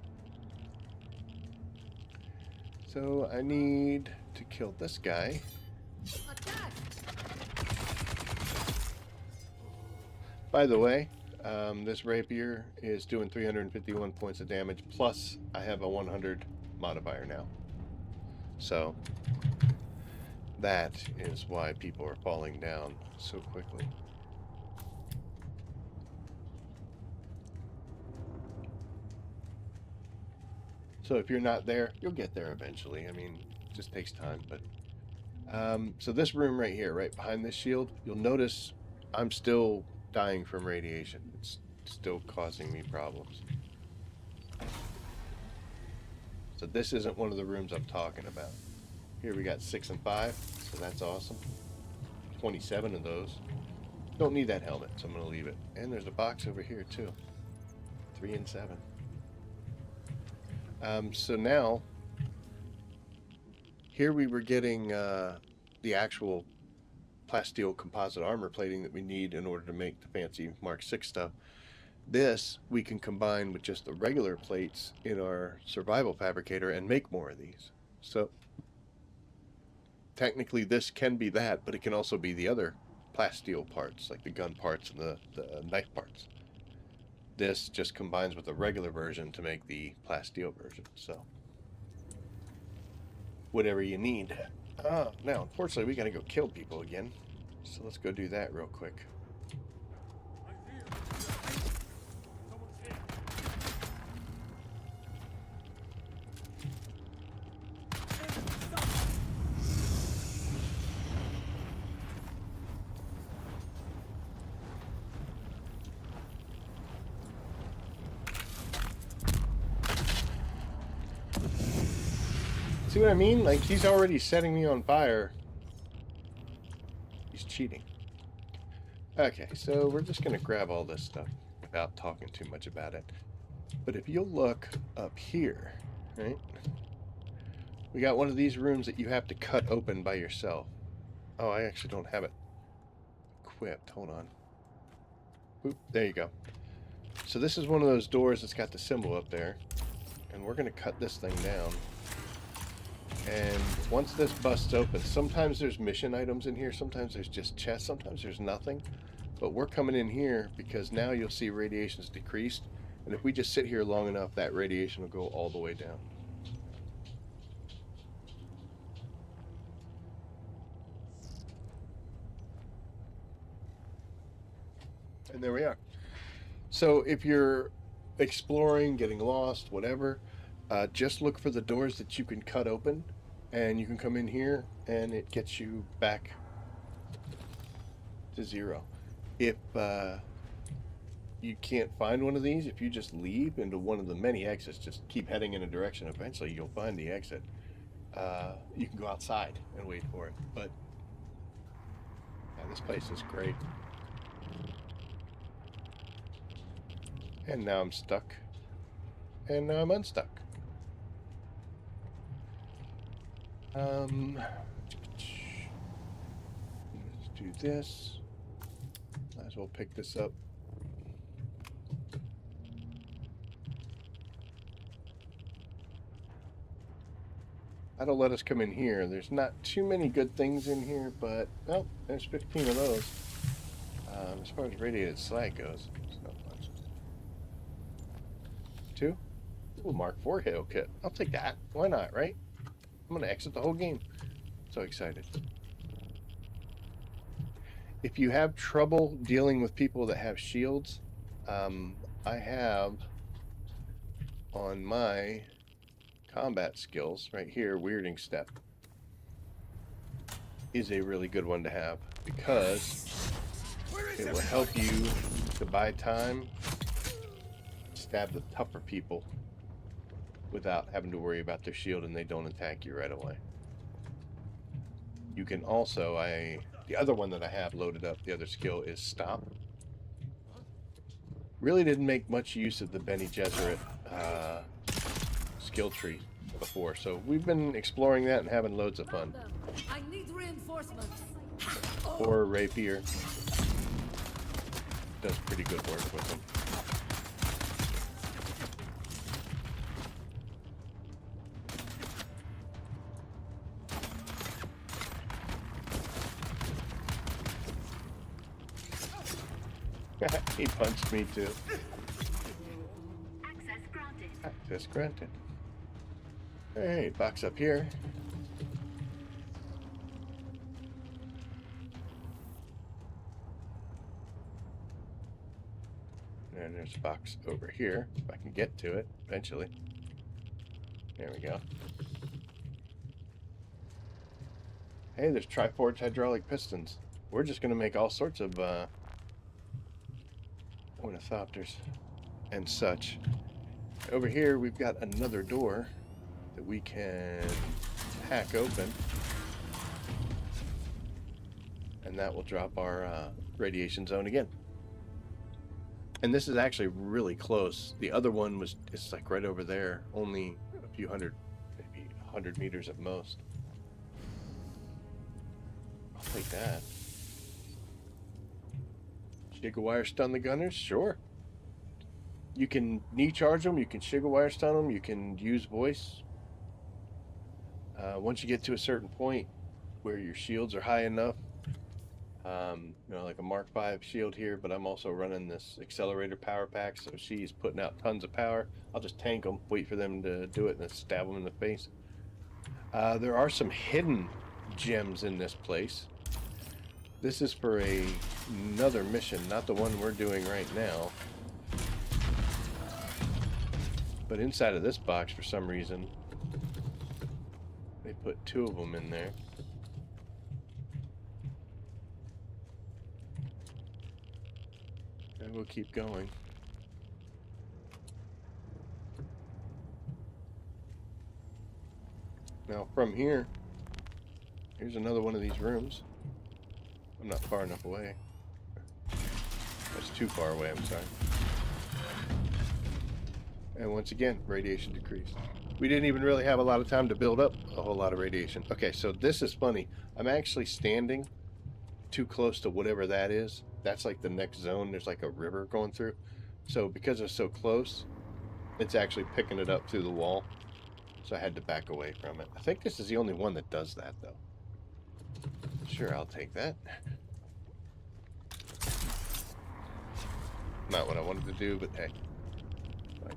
So I need to kill this guy. By the way, this rapier is doing 351 points of damage, plus I have a 100 modifier now. So that is why people are falling down so quickly. So if you're not there, you'll get there eventually. I mean, it just takes time, but So this room right here, right behind this shield, you'll notice I'm still dying from radiation. It's still causing me problems. So this isn't one of the rooms I'm talking about. Here we got 6 and 5, so that's awesome. 27 of those. Don't need that helmet, so I'm going to leave it. And there's a box over here too. 3 and 7. So now, here we were getting the actual plasteel composite armor plating that we need in order to make the fancy Mark 6 stuff. This we can combine with just the regular plates in our survival fabricator and make more of these. So technically this can be that, but it can also be the other plasteel parts, like the gun parts and the knife parts. This just combines with the regular version to make the plasteel version. So whatever you need. Now unfortunately we gotta go kill people again, so let's go do that real quick. See what I mean? Like, he's already setting me on fire. He's cheating. Okay, so we're just going to grab all this stuff without talking too much about it. But if you'll look up here, right? We got one of these rooms that you have to cut open by yourself. Oh, I actually don't have it equipped. Hold on. Oop, there you go. So this is one of those doors that's got the symbol up there. And we're going to cut this thing down. And once this busts open, sometimes there's mission items in here, sometimes there's just chests, sometimes there's nothing. But we're coming in here because now you'll see radiation's decreased. And if we just sit here long enough, that radiation will go all the way down. And there we are. So if you're exploring, getting lost, whatever, just look for the doors that you can cut open, and you can come in here and it gets you back to 0. If you can't find one of these, if you just leave into one of the many exits, just keep heading in a direction, eventually you'll find the exit. You can go outside and wait for it. But yeah, this place is great. And now I'm stuck. And now I'm unstuck. Let's do this. Might as well pick this up. That'll let us come in here. There's not too many good things in here, but, oh, there's 15 of those. As far as radiated slag goes, it's not much. 2? Ooh, Mark 4 hail kit. I'll take that. Why not, right? I'm going to exit the whole game. So excited. If you have trouble dealing with people that have shields, I have on my combat skills right here, weirding step is a really good one to have because it will help you to buy time, stab the tougher people without having to worry about their shield and they don't attack you right away. You can also, the other one that I have loaded up, the other skill is Stop. Really didn't make much use of the Bene Gesserit skill tree before, so we've been exploring that and having loads of fun. I need reinforcements. Or Rapier does pretty good work with them. He punched me too. Access granted. Access granted. Alright, box up here. And there's a box over here, if I can get to it eventually. There we go. Hey, there's triforged hydraulic pistons. We're just going to make all sorts of ornithopters and such. Over here, we've got another door that we can hack open. And that will drop our radiation zone again. And this is actually really close. The other one it's like right over there, only a few hundred, maybe 100 meters at most. I'll take that. Shigawire stun the gunners? Sure. You can knee charge them, you can Shigawire stun them, you can use voice. Once you get to a certain point where your shields are high enough, you know, like a Mark V shield here, but I'm also running this accelerator power pack, so she's putting out tons of power. I'll just tank them, wait for them to do it, and then stab them in the face. There are some hidden gems in this place. This is for another mission, not the one we're doing right now. But inside of this box, for some reason, they put 2 of them in there. And we'll keep going. Now from here, here's another one of these rooms. I'm not far enough away. That's too far away, I'm sorry. And once again, radiation decreased. We didn't even really have a lot of time to build up a whole lot of radiation. Okay, so this is funny. I'm actually standing too close to whatever that is. That's like the next zone. There's like a river going through. So because it's so close, it's actually picking it up through the wall. So I had to back away from it. I think this is the only one that does that, though. Sure, I'll take that. Not what I wanted to do, but hey. Fine.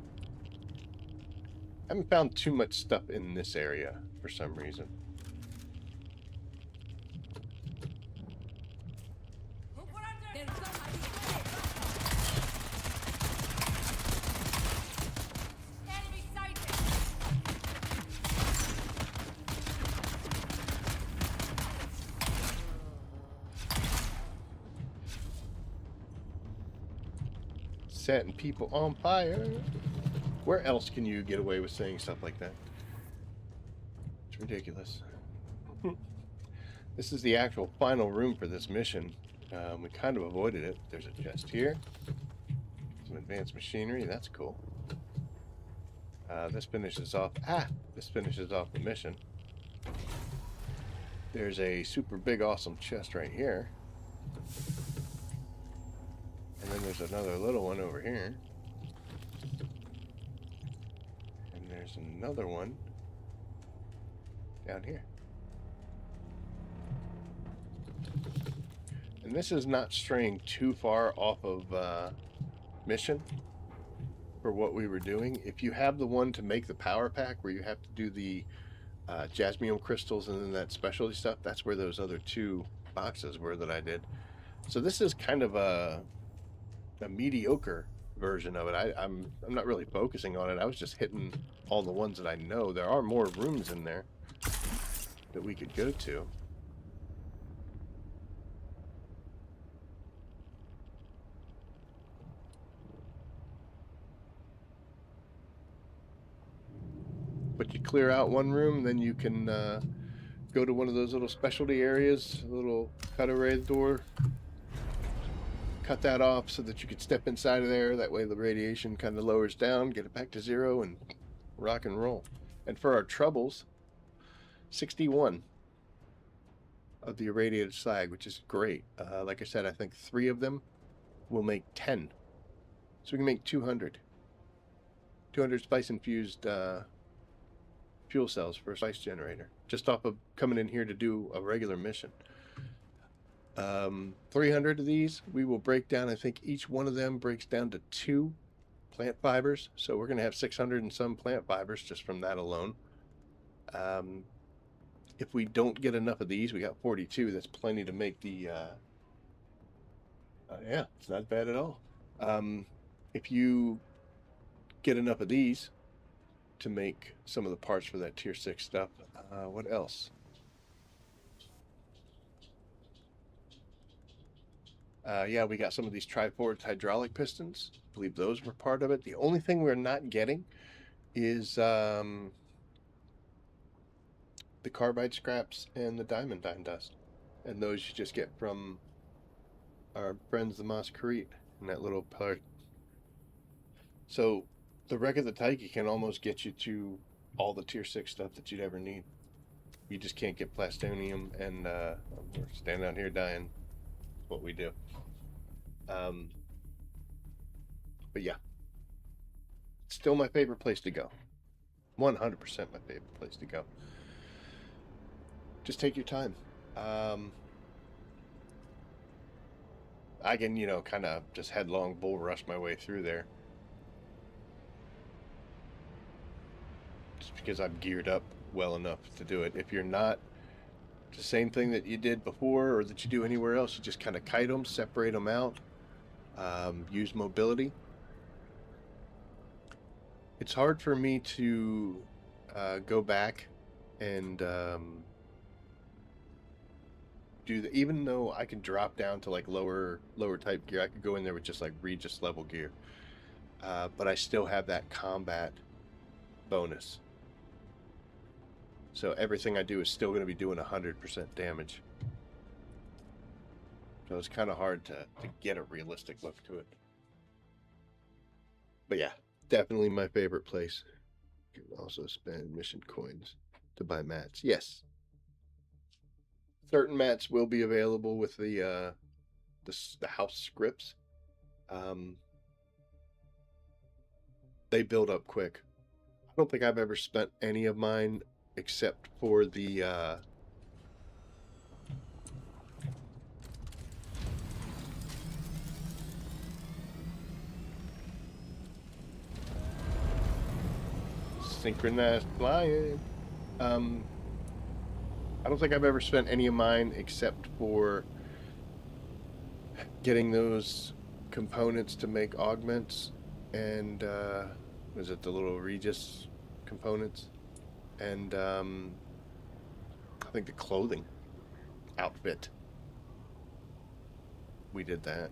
I haven't found too much stuff in this area for some reason. Setting people on fire. Where else can you get away with saying stuff like that? It's ridiculous. This is the actual final room for this mission. We kind of avoided it. There's a chest here. Some advanced machinery. That's cool. This finishes off... This finishes off the mission. There's a super big awesome chest right here. And then there's another little one over here. And there's another one down here. And this is not straying too far off of mission for what we were doing. If you have the one to make the power pack where you have to do the jasmium crystals and then that specialty stuff, that's where those other 2 boxes were that I did. So this is kind of a mediocre version of it. I'm not really focusing on it. I was just hitting all the ones that I know. There are more rooms in there that we could go to. But you clear out one room, then you can go to one of those little specialty areas, a little cutaway door. Cut that off so that you could step inside of there. That way the radiation kind of lowers down, get it back to 0, and rock and roll. And for our troubles, 61 of the irradiated slag, which is great. Like I said, I think 3 of them will make 10. So we can make 200. 200 spice-infused fuel cells for a spice generator. Just off of coming in here to do a regular mission. 300 of these we will break down. I think each one of them breaks down to 2 plant fibers, so we're going to have 600 and some plant fibers just from that alone. If we don't get enough of these, we got 42. That's plenty to make the yeah, it's not bad at all. If you get enough of these to make some of the parts for that tier 6 stuff, what else? Yeah, we got some of these tri-forged hydraulic pistons. I believe those were part of it. The only thing we're not getting is the carbide scraps and the diamond dust. And those you just get from our friends the Masquerite in that little part. So the wreck of the Taiki can almost get you to all the tier 6 stuff that you'd ever need. You just can't get plastonium, and we're standing out here dying. That's what we do. But yeah, still my favorite place to go. 100% my favorite place to go. Just take your time. I can, kind of just headlong bull rush my way through there. Just because I'm geared up well enough to do it. If you're not, it's the same thing that you did before or that you do anywhere else. You just kind of kite them, separate them out, use mobility. It's hard for me to go back and do that, even though I can drop down to like lower type gear. I could go in there with just like Regis level gear, but I still have that combat bonus. So everything I do is still going to be doing 100% damage. So it's kind of hard to get a realistic look to it. But yeah, definitely my favorite place. You can also spend mission coins to buy mats. Yes. Certain mats will be available with the house scripts. They build up quick. I don't think I've ever spent any of mine except for the synchronized flying. I don't think I've ever spent any of mine except for getting those components to make augments and was it the little Regis components? And I think the clothing outfit. We did that.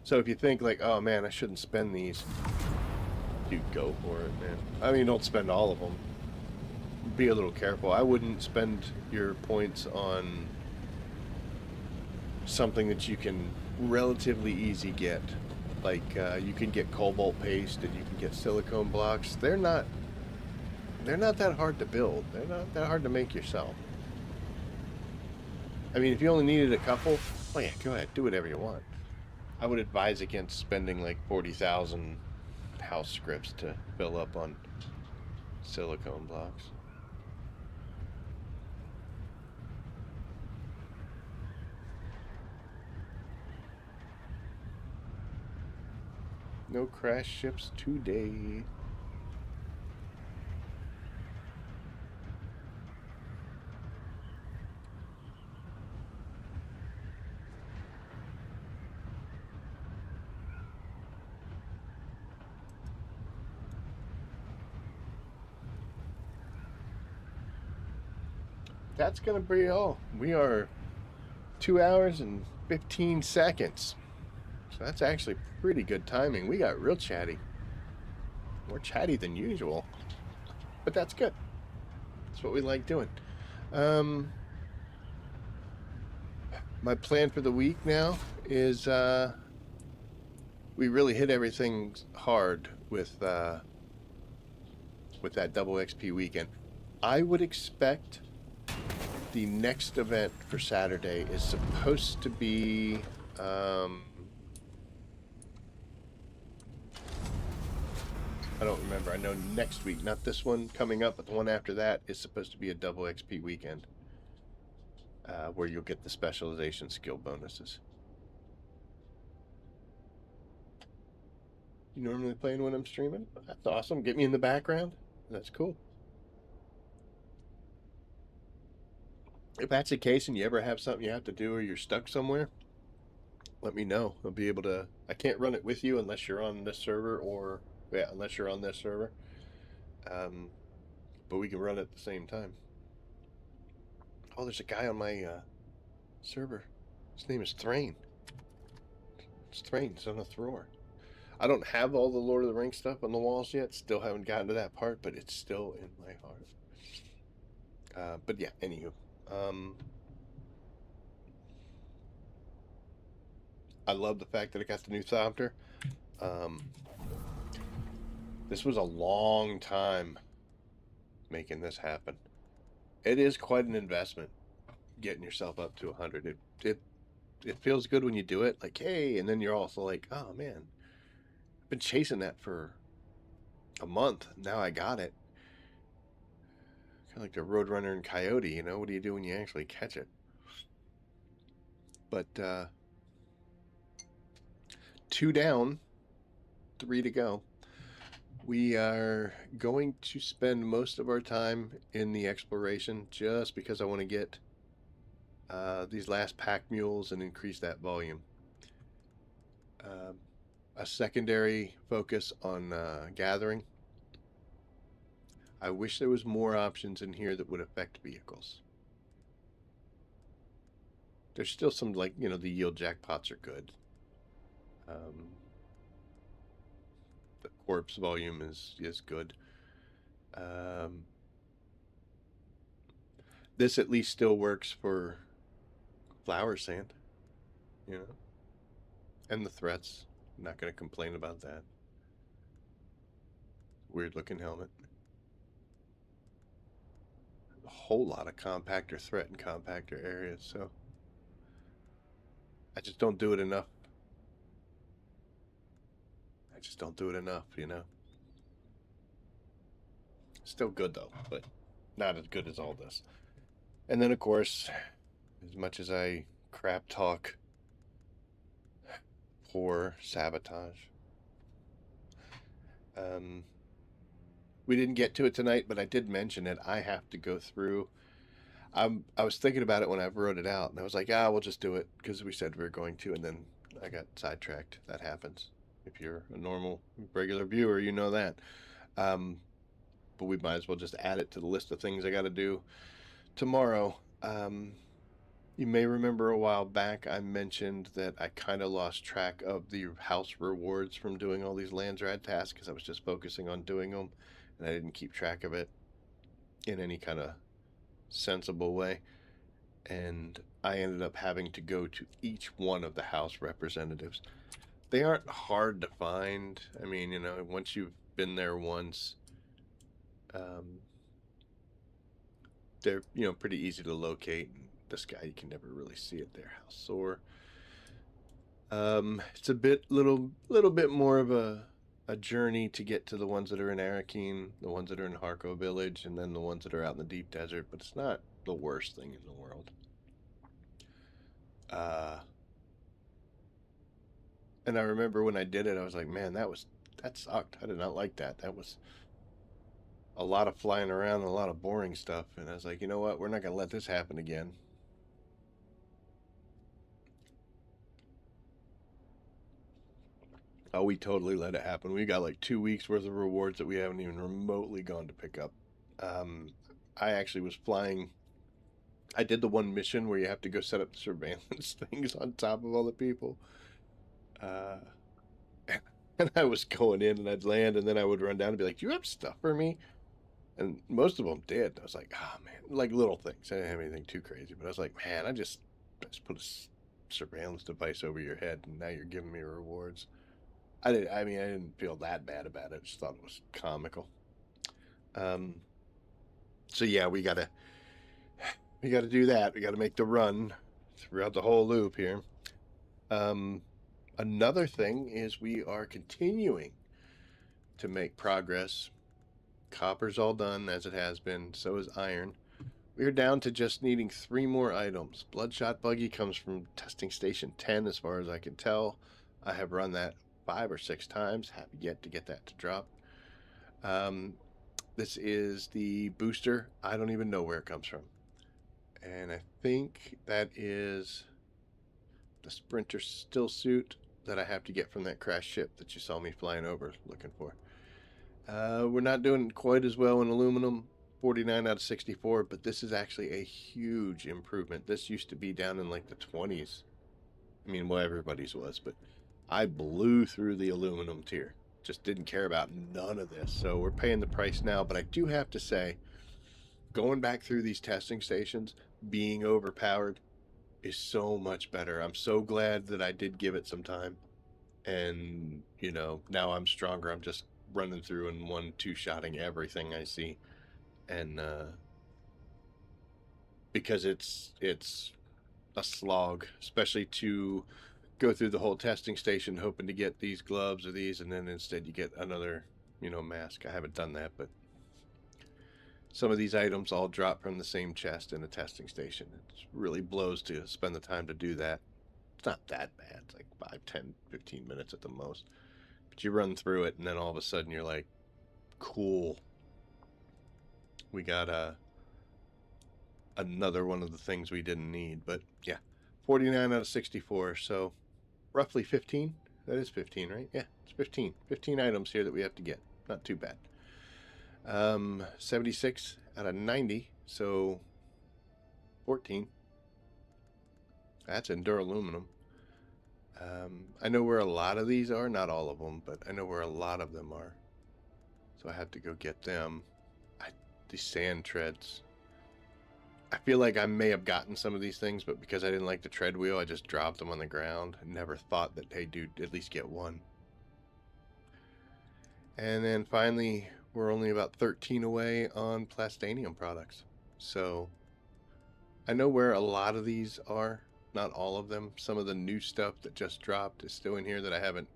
So if you think like, oh man, I shouldn't spend these, you go for it, man. I mean, don't spend all of them. Be a little careful. I wouldn't spend your points on something that you can relatively easy get. Like you can get cobalt paste and you can get silicone blocks. They're not that hard to build. They're not that hard to make yourself. I mean, if you only needed a couple, oh yeah, go ahead, do whatever you want. I would advise against spending like 40,000 house scripts to fill up on silicone blocks. No crash ships today. That's gonna be all. We are 2 hours and 15 seconds. So that's actually pretty good timing. We got real chatty. More chatty than usual. But that's good. That's what we like doing. My plan for the week now is we really hit everything hard with that double XP weekend. I would expect the next event for Saturday is supposed to be I don't remember. I know next week, not this one coming up, but the one after that is supposed to be a double XP weekend where you'll get the specialization skill bonuses. You normally playing when I'm streaming? That's awesome. Get me in the background. That's cool. If that's the case and you ever have something you have to do or you're stuck somewhere, let me know. I'll be able to. I can't run it with you unless you're on this server or unless you're on this server. But we can run it at the same time. Oh, there's a guy on my Server. His name is Thrain. It's Thrain, son of Thror. I don't have all the Lord of the Rings stuff on the walls yet. Still haven't gotten to that part, but it's still in my heart. But yeah, anywho. I love the fact that I got the new Thopter. This was a long time making this happen. It is quite an investment getting yourself up to 100. It feels good when you do it, like, hey, and then you're also like, oh man, I've been chasing that for a month. Now I got it. Kind of like the Roadrunner and Coyote, you know? What do you do when you actually catch it? But 2 down, 3 to go. We are going to spend most of our time in the exploration just because I want to get these last pack mules and increase that volume. A secondary focus on gathering. I wish there was more options in here that would affect vehicles. There's still some, like, you know, the yield jackpots are good. The corpse volume is good. This at least still works for flower sand, you know, and the threats. I'm not going to complain about that. Weird looking helmet. A whole lot of compactor threat and compactor areas, so I just don't do it enough. I just don't do it enough, you know. Still good though, but not as good as all this. And then of course, as much as I crap talk poor sabotage, we didn't get to it tonight, but I did mention it. I have to go through. I was thinking about it when I wrote it out, and I was like, we'll just do it because we said we were going to, and then I got sidetracked. That happens. If you're a normal, regular viewer, you know that. But we might as well just add it to the list of things I got to do tomorrow. You may remember a while back I mentioned that I kind of lost track of the house rewards from doing all these Landsrad tasks because I was just focusing on doing them, and I didn't keep track of it in any kind of sensible way. And I ended up having to go to each one of the house representatives. They aren't hard to find. I mean, you know, once you've been there once, they're, you know, pretty easy to locate. This guy, you can never really see it there. House sore. It's a little bit more of a journey to get to the ones that are in Arakeen, the ones that are in Harko Village, and then the ones that are out in the deep desert. But it's not the worst thing in the world. And I remember when I did it, I was like, man, that sucked. I did not like that. That was a lot of flying around and a lot of boring stuff. And I was like, you know what? We're not going to let this happen again. Oh, we totally let it happen. We got like 2 weeks worth of rewards that we haven't even remotely gone to pick up. I actually was flying. I did the one mission where you have to go set up surveillance things on top of all the people. And I was going in and I'd land and then I would run down and be like, do you have stuff for me? And most of them did. I was like, oh man, like little things. I didn't have anything too crazy, but I was like, man, I just put a surveillance device over your head and now you're giving me rewards. I didn't feel that bad about it. I just thought it was comical. So yeah, we gotta do that. We gotta make the run throughout the whole loop here. Another thing is we are continuing to make progress. Copper's all done as it has been. So is iron. We're down to just needing 3 more items. Bloodshot Buggy comes from testing station 10 as far as I can tell. I have run that 5 or 6 times. Have yet to get that to drop. This is the booster. I don't even know where it comes from. And I think that is the Sprinter still suit that I have to get from that crash ship that you saw me flying over looking for. We're not doing quite as well in aluminum. 49 out of 64, but this is actually a huge improvement. This used to be down in like the 20s. I mean, well, everybody's was, but I blew through the aluminum tier. Just didn't care about none of this. So we're paying the price now, but I do have to say, going back through these testing stations, being overpowered is so much better. I'm so glad that I did give it some time. And, you know, now I'm stronger. I'm just running through and 1-2-shotting everything I see. And because it's a slog, especially to go through the whole testing station hoping to get these gloves or these, and then instead you get another, you know, mask. I haven't done that, but some of these items all drop from the same chest in a testing station. It really blows to spend the time to do that. It's not that bad. It's like 5, 10, 15 minutes at the most. But you run through it, and then all of a sudden you're like, cool. We got another one of the things we didn't need. But yeah, 49 out of 64. So roughly 15. That is 15, right? Yeah, it's 15. 15 items here that we have to get. Not too bad. 76 out of 90. So 14. That's in duraluminum. I know where a lot of these are. Not all of them, but I know where a lot of them are. So I have to go get them. These sand treads. I feel like I may have gotten some of these things, but because I didn't like the tread wheel, I just dropped them on the ground. I never thought that, hey, dude, at least get one. And then finally, we're only about 13 away on plastanium products. So I know where a lot of these are. Not all of them. Some of the new stuff that just dropped is still in here that I haven't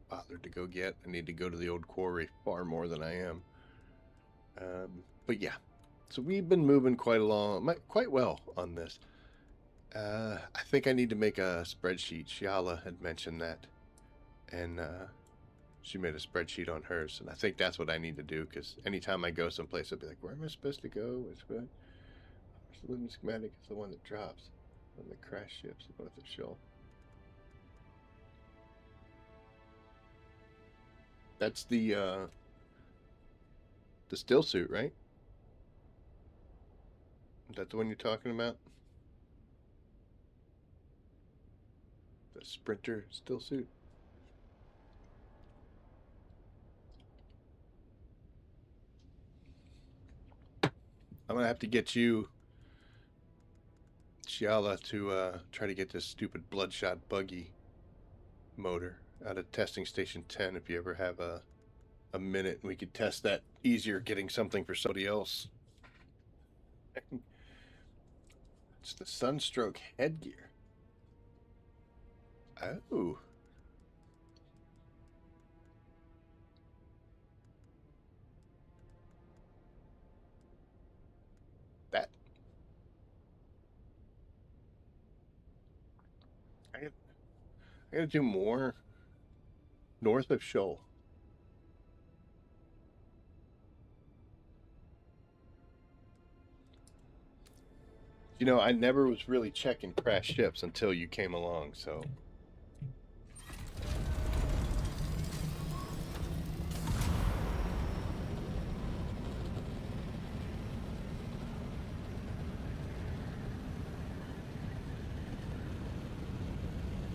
bothered to go get. I need to go to the old quarry far more than I am. But yeah, so we've been moving quite well on this. I think I need to make a spreadsheet. Shiala had mentioned that, and she made a spreadsheet on hers, and I think that's what I need to do, because anytime I go someplace, I'll be like, where am I supposed to go? Where's the living schematic is the one that drops when the crash ships above the shoal. That's the still suit, right? Is that the one you're talking about? The Sprinter still suit? I'm gonna have to get you, Shiala, to try to get this stupid bloodshot buggy motor out of testing station 10 if you ever have a minute, and we could test that easier, getting something for somebody else. It's the Sunstroke headgear. Oh. That. I gotta do more north of Shoal. You know, I never was really checking crash ships until you came along, so.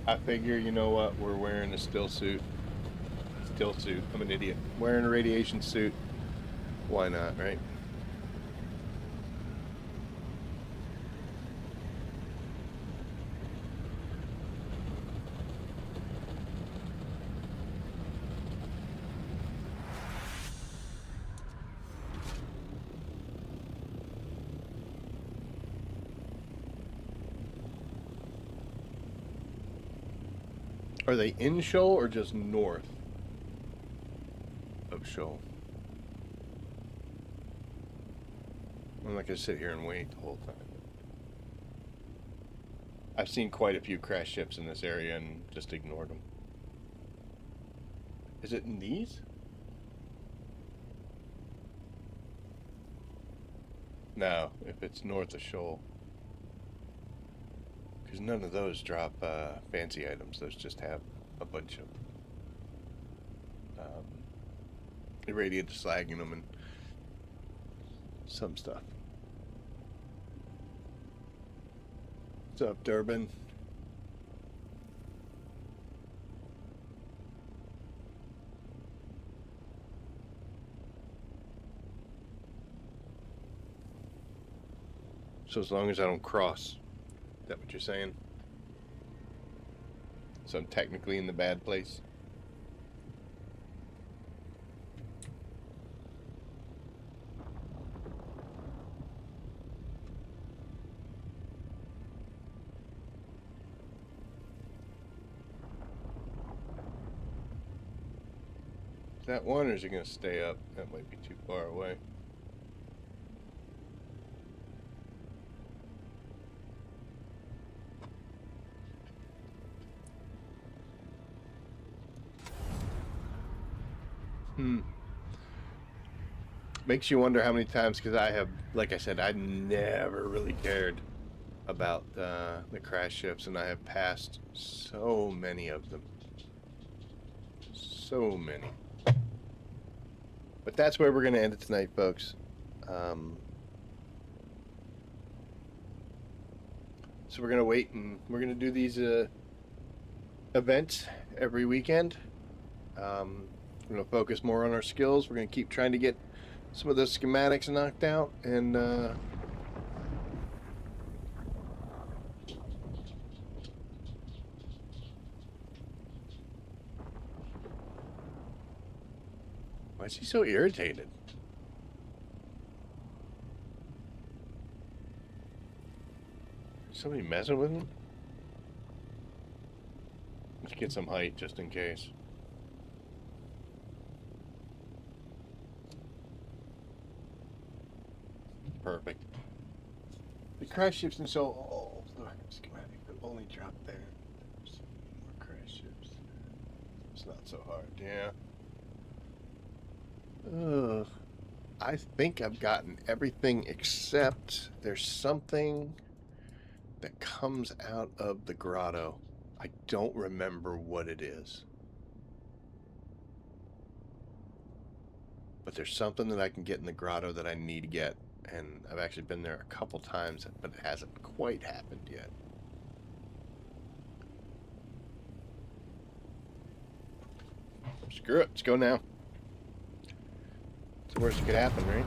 I figure, you know what, we're wearing a still suit. Still suit. I'm an idiot. Wearing a radiation suit. Why not, right? Are they in Shoal or just north of Shoal? I'm not going to sit here and wait the whole time. I've seen quite a few crash ships in this area and just ignored them. Is it in these? No, if it's north of Shoal. Because none of those drop fancy items. Those just have a bunch of irradiated slag in them. And some stuff. What's up, Durbin? So as long as I don't cross, is that what you're saying? So I'm technically in the bad place. Is that one, or is it going to stay up? That might be too far away. Makes you wonder how many times, because I have, like I said, I never really cared about the crash ships, and I have passed so many of them. So many. But that's where we're going to end it tonight, folks. So we're going to wait, and we're going to do these events every weekend. We're going to focus more on our skills. We're going to keep trying to get some of those schematics knocked out, and why is he so irritated? Is somebody messing with him? Let's get some height just in case. Perfect. The crash ships and so schematic that only dropped there. There's more crash ships. It's not so hard, yeah. I think I've gotten everything except there's something that comes out of the grotto. I don't remember what it is. But there's something that I can get in the grotto that I need to get. And I've actually been there a couple times, but it hasn't quite happened yet. Screw it, let's go now. It's the worst that could happen, right?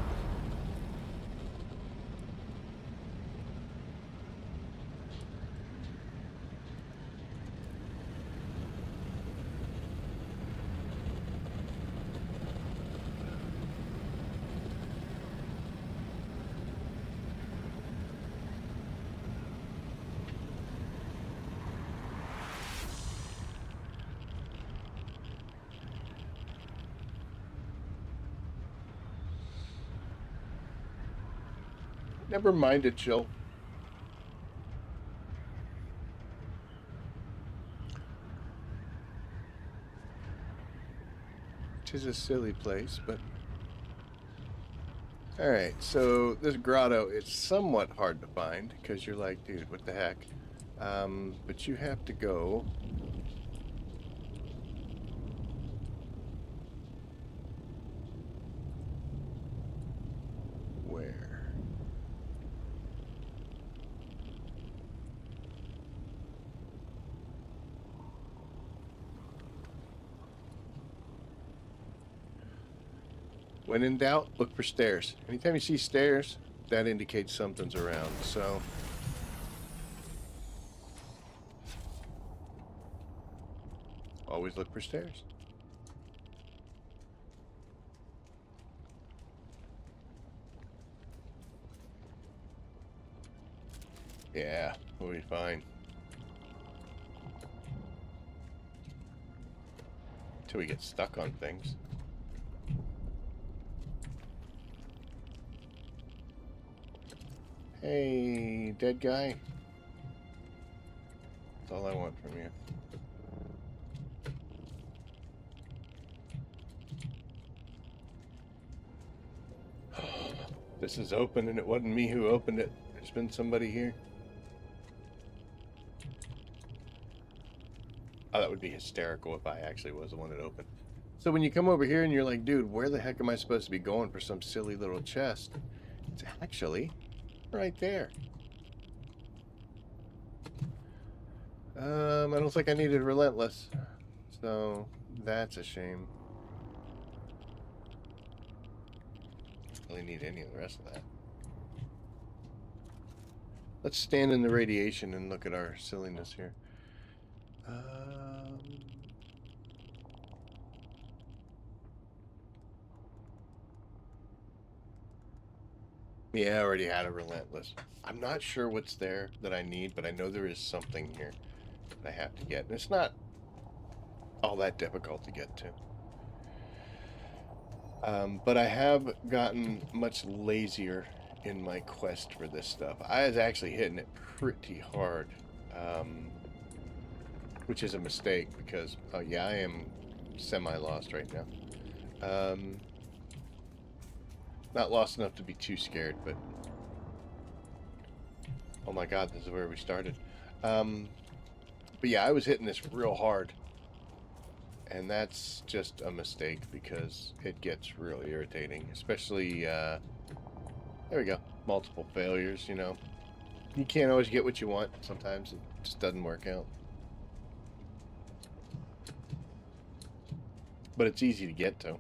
Never mind it, Jill. Tis a silly place, but... Alright, so this grotto, it's somewhat hard to find, because you're like, dude, what the heck? But you have to go... Where? When in doubt, look for stairs. Anytime you see stairs, that indicates something's around, so... Always look for stairs. Yeah, we'll be fine. Until we get stuck on things. Hey, dead guy. That's all I want from you. This is open and it wasn't me who opened it. There's been somebody here. Oh, that would be hysterical if I actually was the one that opened. So when you come over here and you're like, dude, where the heck am I supposed to be going for some silly little chest? It's actually right there. I don't think I needed relentless, so that's a shame. Don't really need any of the rest of that. Let's stand in the radiation and look at our silliness here. Yeah, I already had a relentless. I'm not sure what's there that I need, but I know there is something here that I have to get. And it's not all that difficult to get to. But I have gotten much lazier in my quest for this stuff. I was actually hitting it pretty hard, which is a mistake because, oh yeah, I am semi-lost right now. Not lost enough to be too scared, but oh my god, this is where we started. But yeah, I was hitting this real hard, and that's just a mistake because it gets really irritating, especially, there we go, multiple failures, you know. You can't always get what you want. Sometimes it just doesn't work out. But it's easy to get to.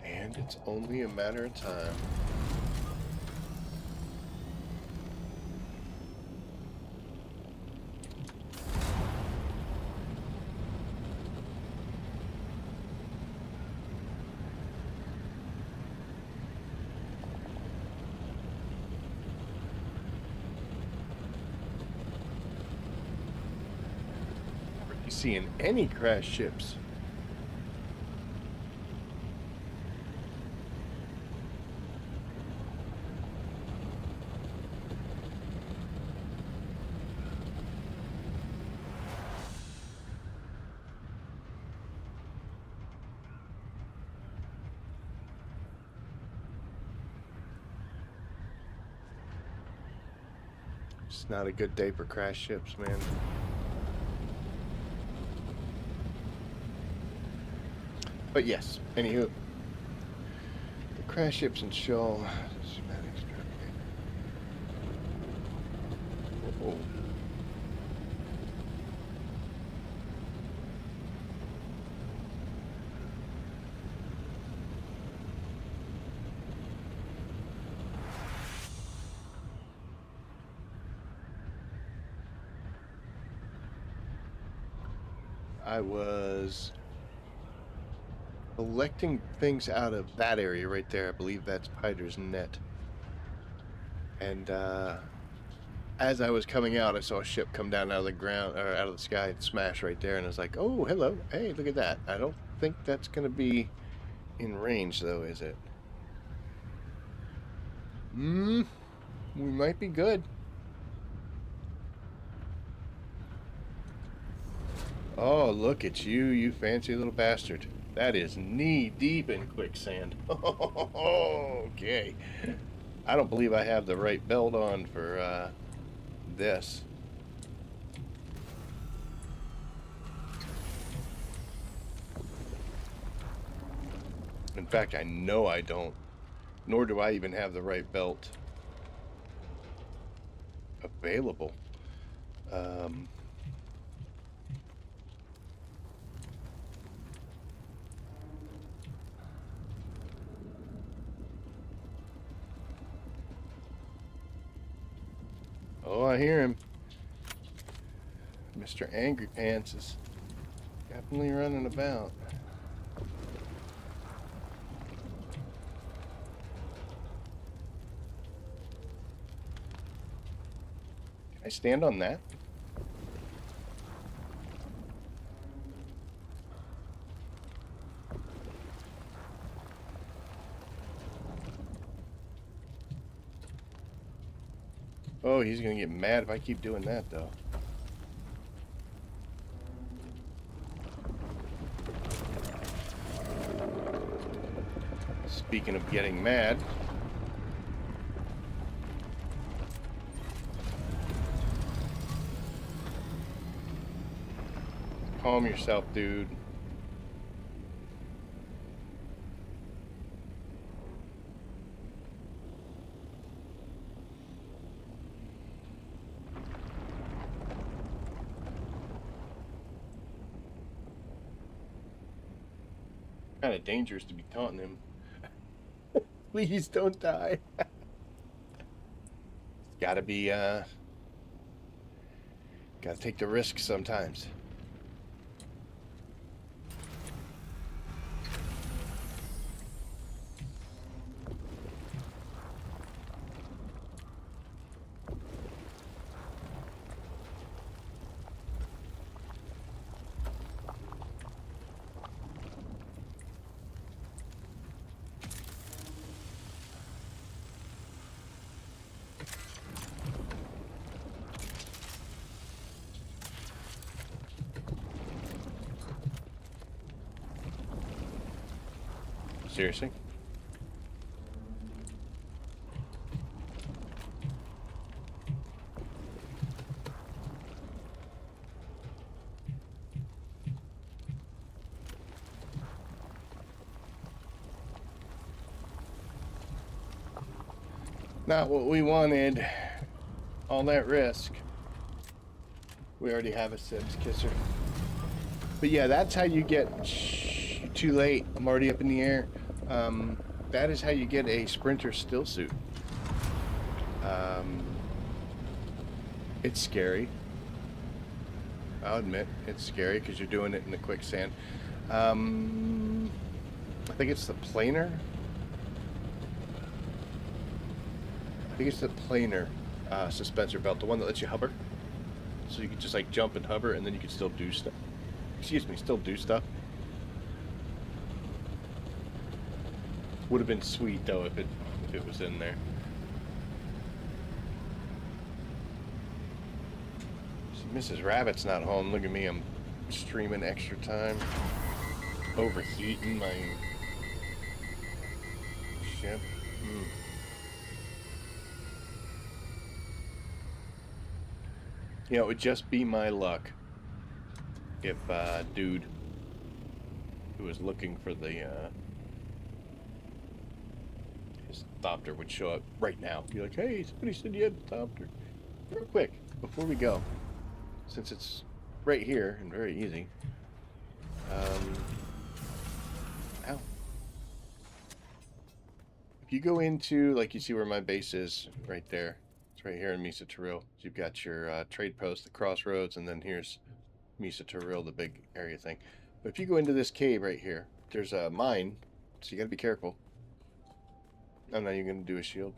And it's only a matter of time. Seeing any crash ships. It's not a good day for crash ships, man. But yes, anywho, the crash ships and show. Oh. I was collecting things out of that area right there. I believe that's Pider's net. And as I was coming out, I saw a ship come down out of the ground, or out of the sky, and smash right there. And I was like, "Oh, hello! Hey, look at that!" I don't think that's going to be in range, though, is it? We might be good. Oh, look at you, you fancy little bastard. That is knee deep in quicksand. Okay. I don't believe I have the right belt on for this. In fact, I know I don't. Nor do I even have the right belt available. Oh, I hear him. Mr. Angry Pants is definitely running about. Can I stand on that? Oh, he's gonna get mad if I keep doing that, though. Speaking of getting mad, calm yourself, dude. Kind of dangerous to be taunting him. Please don't die. Gotta be, gotta take the risk sometimes. Seriously? Not what we wanted. All that risk. We already have a Sims kisser. But yeah, that's how you get... Too late. I'm already up in the air. That is how you get a sprinter still suit. It's scary. I'll admit, it's scary because you're doing it in the quicksand. I think it's the planar. I think it's the planar suspensor belt, the one that lets you hover. So you can just like jump and hover, and then you can still do stuff. Excuse me, still do stuff. Would have been sweet though if it was in there. See, Mrs. Rabbit's not home. Look at me, I'm streaming extra time. Overheating my ship. You know, it would just be my luck if dude who was looking for the his Thopter would show up right now. Be like, hey, somebody said you had a Thopter. Real quick, before we go, since it's right here and very easy. Ow. If you go into, like, you see where my base is, right there. It's right here in Mesa Taril. You've got your trade post, the crossroads, and then here's Mesa Taril, the big area thing. But if you go into this cave right here, there's a mine, so you gotta be careful. Oh no, you're gonna do a shield.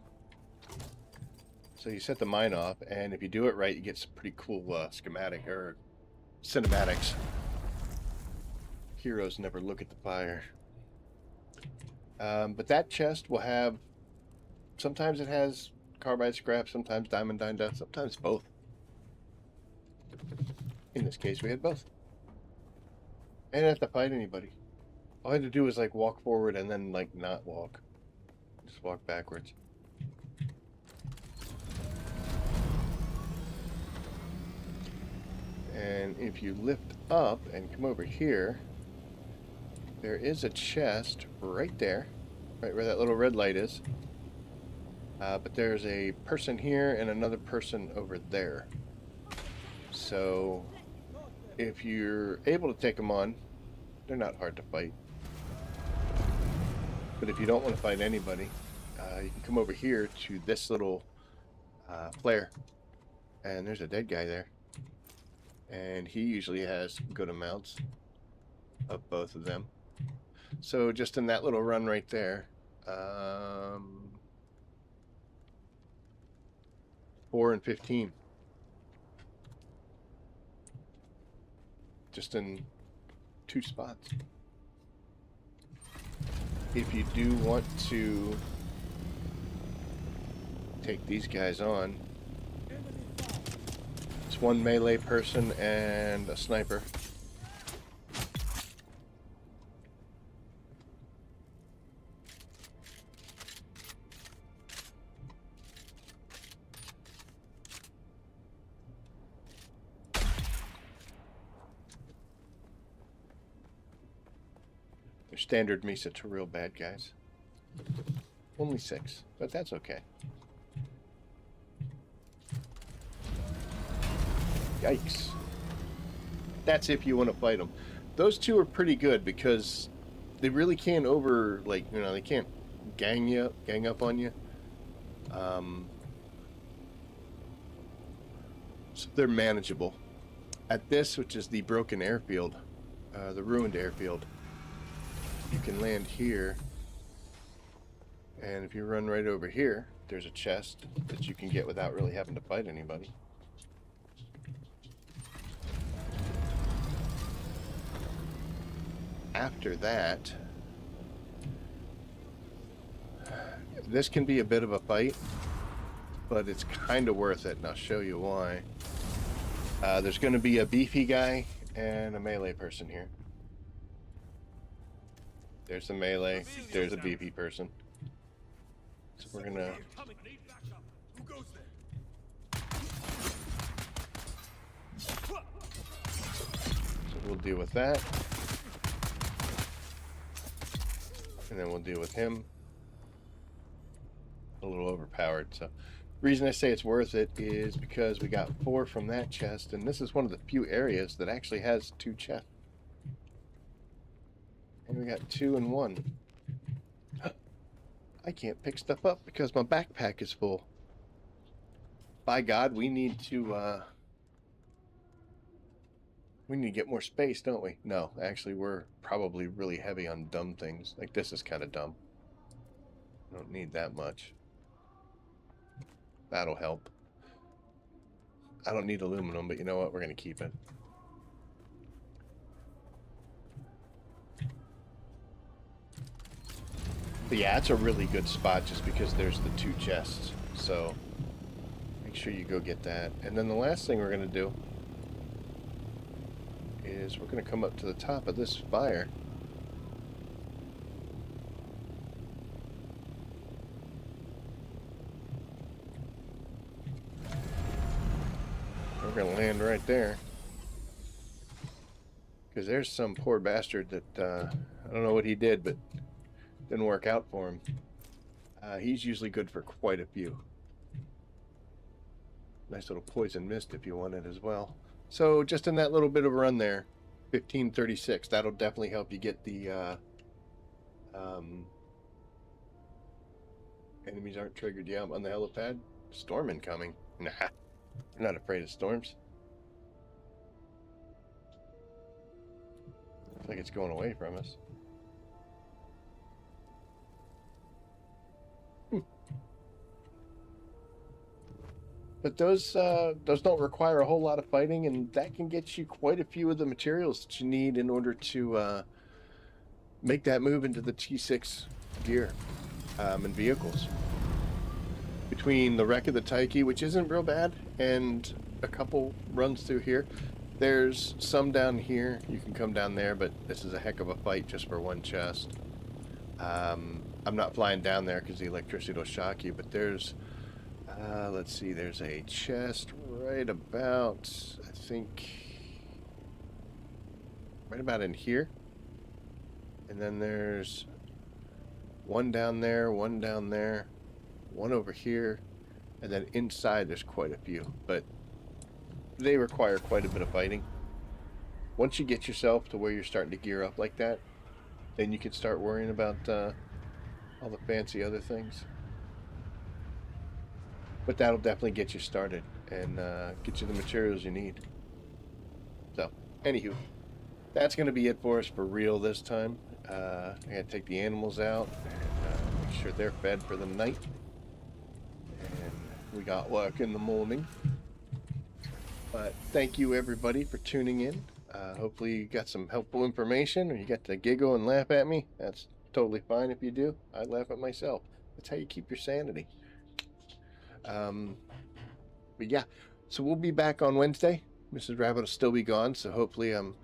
So you set the mine off, and if you do it right, you get some pretty cool schematic or cinematics. Heroes never look at the fire. But that chest will have, sometimes it has carbide scrap, sometimes diamond dine, sometimes both. In this case, we had both. I didn't have to fight anybody. All I had to do was like walk forward and then like not walk. Just walk backwards. And if you lift up and come over here, there is a chest right there, right where that little red light is. But there's a person here and another person over there. So if you're able to take them on, they're not hard to fight. But if you don't want to fight anybody, you can come over here to this little flare. And there's a dead guy there. And he usually has good amounts of both of them. So just in that little run right there, 4 and 15. Just in 2 spots. If you do want to take these guys on, it's 1 melee person and a sniper. Standard Mesa Taril bad guys. Only 6, but that's okay. Yikes. That's if you want to fight them. Those two are pretty good because they really can't they can't gang up on you. So they're manageable. At this, which is the broken airfield, the ruined airfield, you can land here, and if you run right over here, there's a chest that you can get without really having to fight anybody. After that, this can be a bit of a fight, but it's kind of worth it, and I'll show you why. There's going to be a beefy guy and a melee person here. There's the melee, there's a beefy person. So we're going to... So we'll deal with that. And then we'll deal with him. A little overpowered, so... The reason I say it's worth it is because we got 4 from that chest, and this is one of the few areas that actually has 2 chests. And we got 2 and 1. I can't pick stuff up because my backpack is full. By God, we need to get more space, don't we? No, actually, we're probably really heavy on dumb things. Like, this is kind of dumb. I don't need that much. That'll help. I don't need aluminum, but you know what? We're going to keep it. But yeah, it's a really good spot just because there's the 2 chests. So make sure you go get that. And then the last thing we're going to do is we're going to come up to the top of this fire. We're going to land right there. Because there's some poor bastard that, I don't know what he did, but didn't work out for him. He's usually good for quite a few. Nice little poison mist if you want it as well. So just in that little bit of a run there, 1536, that'll definitely help you get the enemies aren't triggered. Yeah, I'm on the helipad. Storm incoming. Nah, I'm not afraid of storms. Looks like it's going away from us. But those don't require a whole lot of fighting, and that can get you quite a few of the materials that you need in order to make that move into the T6 gear and vehicles. Between the wreck of the Taiki, which isn't real bad, and a couple runs through here, there's some down here. You can come down there, but this is a heck of a fight just for one chest. I'm not flying down there because the electricity will shock you, but there's... let's see, there's a chest right about, I think, right about in here. And then there's one down there, one down there, one over here, and then inside there's quite a few. But they require quite a bit of fighting. Once you get yourself to where you're starting to gear up like that, then you can start worrying about all the fancy other things. But that'll definitely get you started and get you the materials you need. So, anywho, that's going to be it for us for real this time. I got to take the animals out and make sure they're fed for the night. And we got work in the morning. But thank you everybody for tuning in. Hopefully you got some helpful information or you got to giggle and laugh at me. That's totally fine if you do. I laugh at myself. That's how you keep your sanity. But yeah, so we'll be back on Wednesday. Mrs. Rabbit will still be gone, so hopefully I'm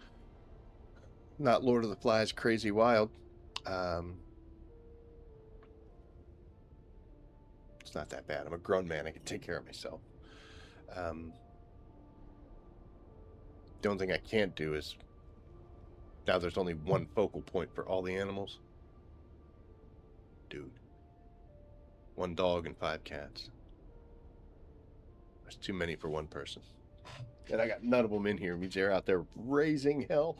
not Lord of the Flies crazy wild. It's not that bad. I'm a grown man. I can take care of myself. The only thing I can't do is now there's only one focal point for all the animals. Dude. 1 dog and 5 cats. That's too many for one person. And I got none of them in here. Means they're out there raising hell.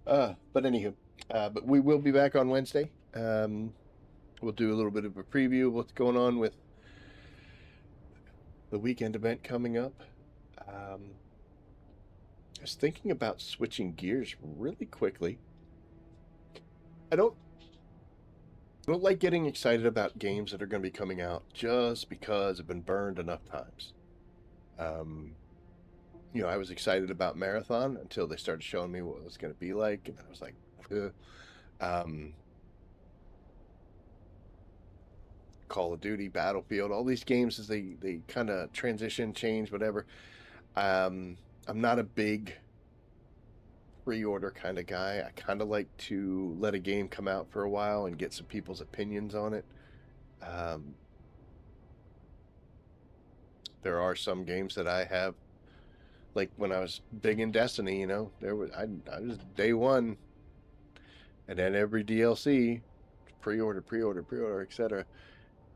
But anywho, but we will be back on Wednesday. We'll do a little bit of a preview of what's going on with the weekend event coming up. I was thinking about switching gears really quickly. I don't like getting excited about games that are going to be coming out just because I've been burned enough times. I was excited about Marathon until they started showing me what it was going to be like, and I was like, Call of Duty, Battlefield, all these games as they kind of transition, change, whatever. I'm not a big pre-order kind of guy. I kind of like to let a game come out for a while and get some people's opinions on it. There are some games that I have, like when I was big in Destiny, I was day one, and then every DLC, pre-order, etc.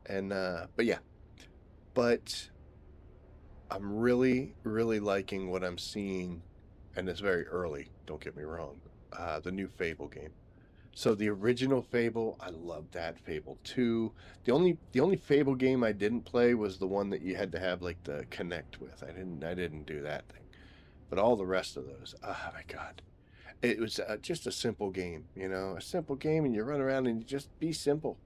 And but I'm really liking what I'm seeing, and it's very early, don't get me wrong. The new Fable game. So the original Fable, I loved that. Fable 2. The only Fable game I didn't play was the one that you had to have like the Connect with. I didn't do that thing. But all the rest of those, oh my god. It was just a simple game, a simple game, and you run around and you just be simple.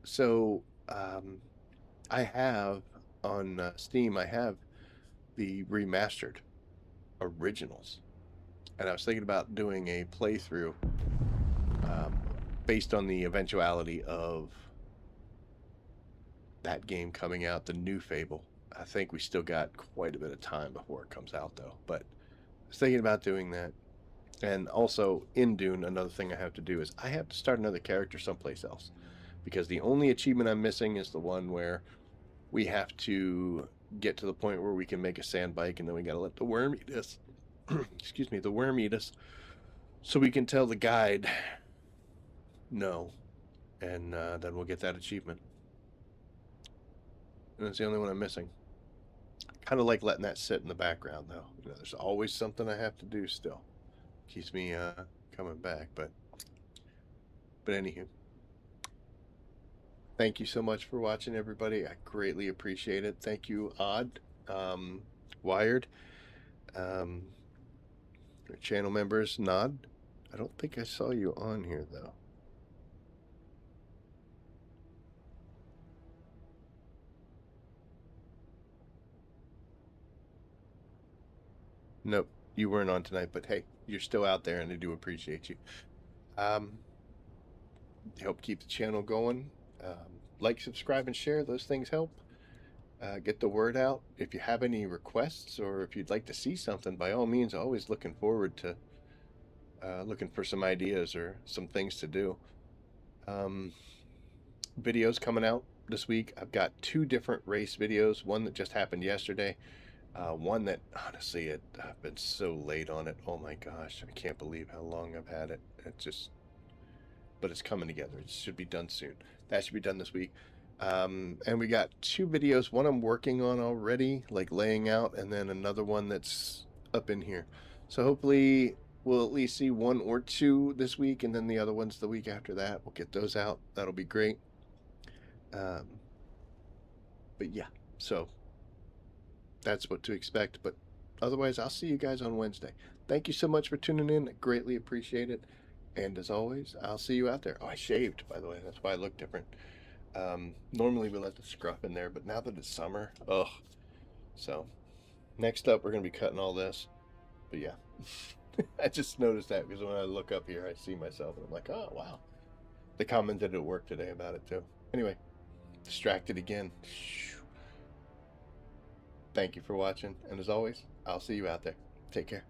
So I have on Steam, I have the remastered originals, and I was thinking about doing a playthrough based on the eventuality of that game coming out, the new Fable. I think we still got quite a bit of time before it comes out, though. But I was thinking about doing that. And also, in Dune, another thing I have to do is I have to start another character someplace else. Because the only achievement I'm missing is the one where we have to get to the point where we can make a sand bike, and then we got to let the worm eat us. Excuse me, the worm eat us. So we can tell the guide no. And then we'll get that achievement. And it's the only one I'm missing. Kind of like letting that sit in the background, though. There's always something I have to do still. Keeps me coming back, but anywho. Thank you so much for watching, everybody. I greatly appreciate it. Thank you, Odd, Wired, channel members, Nod. I don't think I saw you on here, though. Nope, you weren't on tonight, but hey, you're still out there, and I do appreciate you. Help keep the channel going. Like, subscribe, and share. Those things help. Get the word out. If you have any requests or if you'd like to see something, by all means, always looking forward to looking for some ideas or some things to do. Videos coming out this week. I've got 2 different race videos. One that just happened yesterday. One that, honestly, I've been so late on it. Oh my gosh, I can't believe how long I've had it. But it's coming together. It should be done soon. That should be done this week. And we got 2 videos. One I'm working on already, like laying out, and then another one that's up in here. So hopefully we'll at least see 1 or 2 this week, and then the other ones the week after that. We'll get those out. That'll be great. But yeah, so that's what to expect. But otherwise, I'll see you guys on Wednesday. Thank you so much for tuning in. I greatly appreciate it. And as always, I'll see you out there. Oh, I shaved, by the way. That's why I look different. Normally we let the scruff in there, but now that it's summer, ugh. So, next up, we're going to be cutting all this. But yeah, I just noticed that because when I look up here, I see myself and I'm like, oh, wow. They commented at work today about it too. Anyway, distracted again. Thank you for watching. And as always, I'll see you out there. Take care.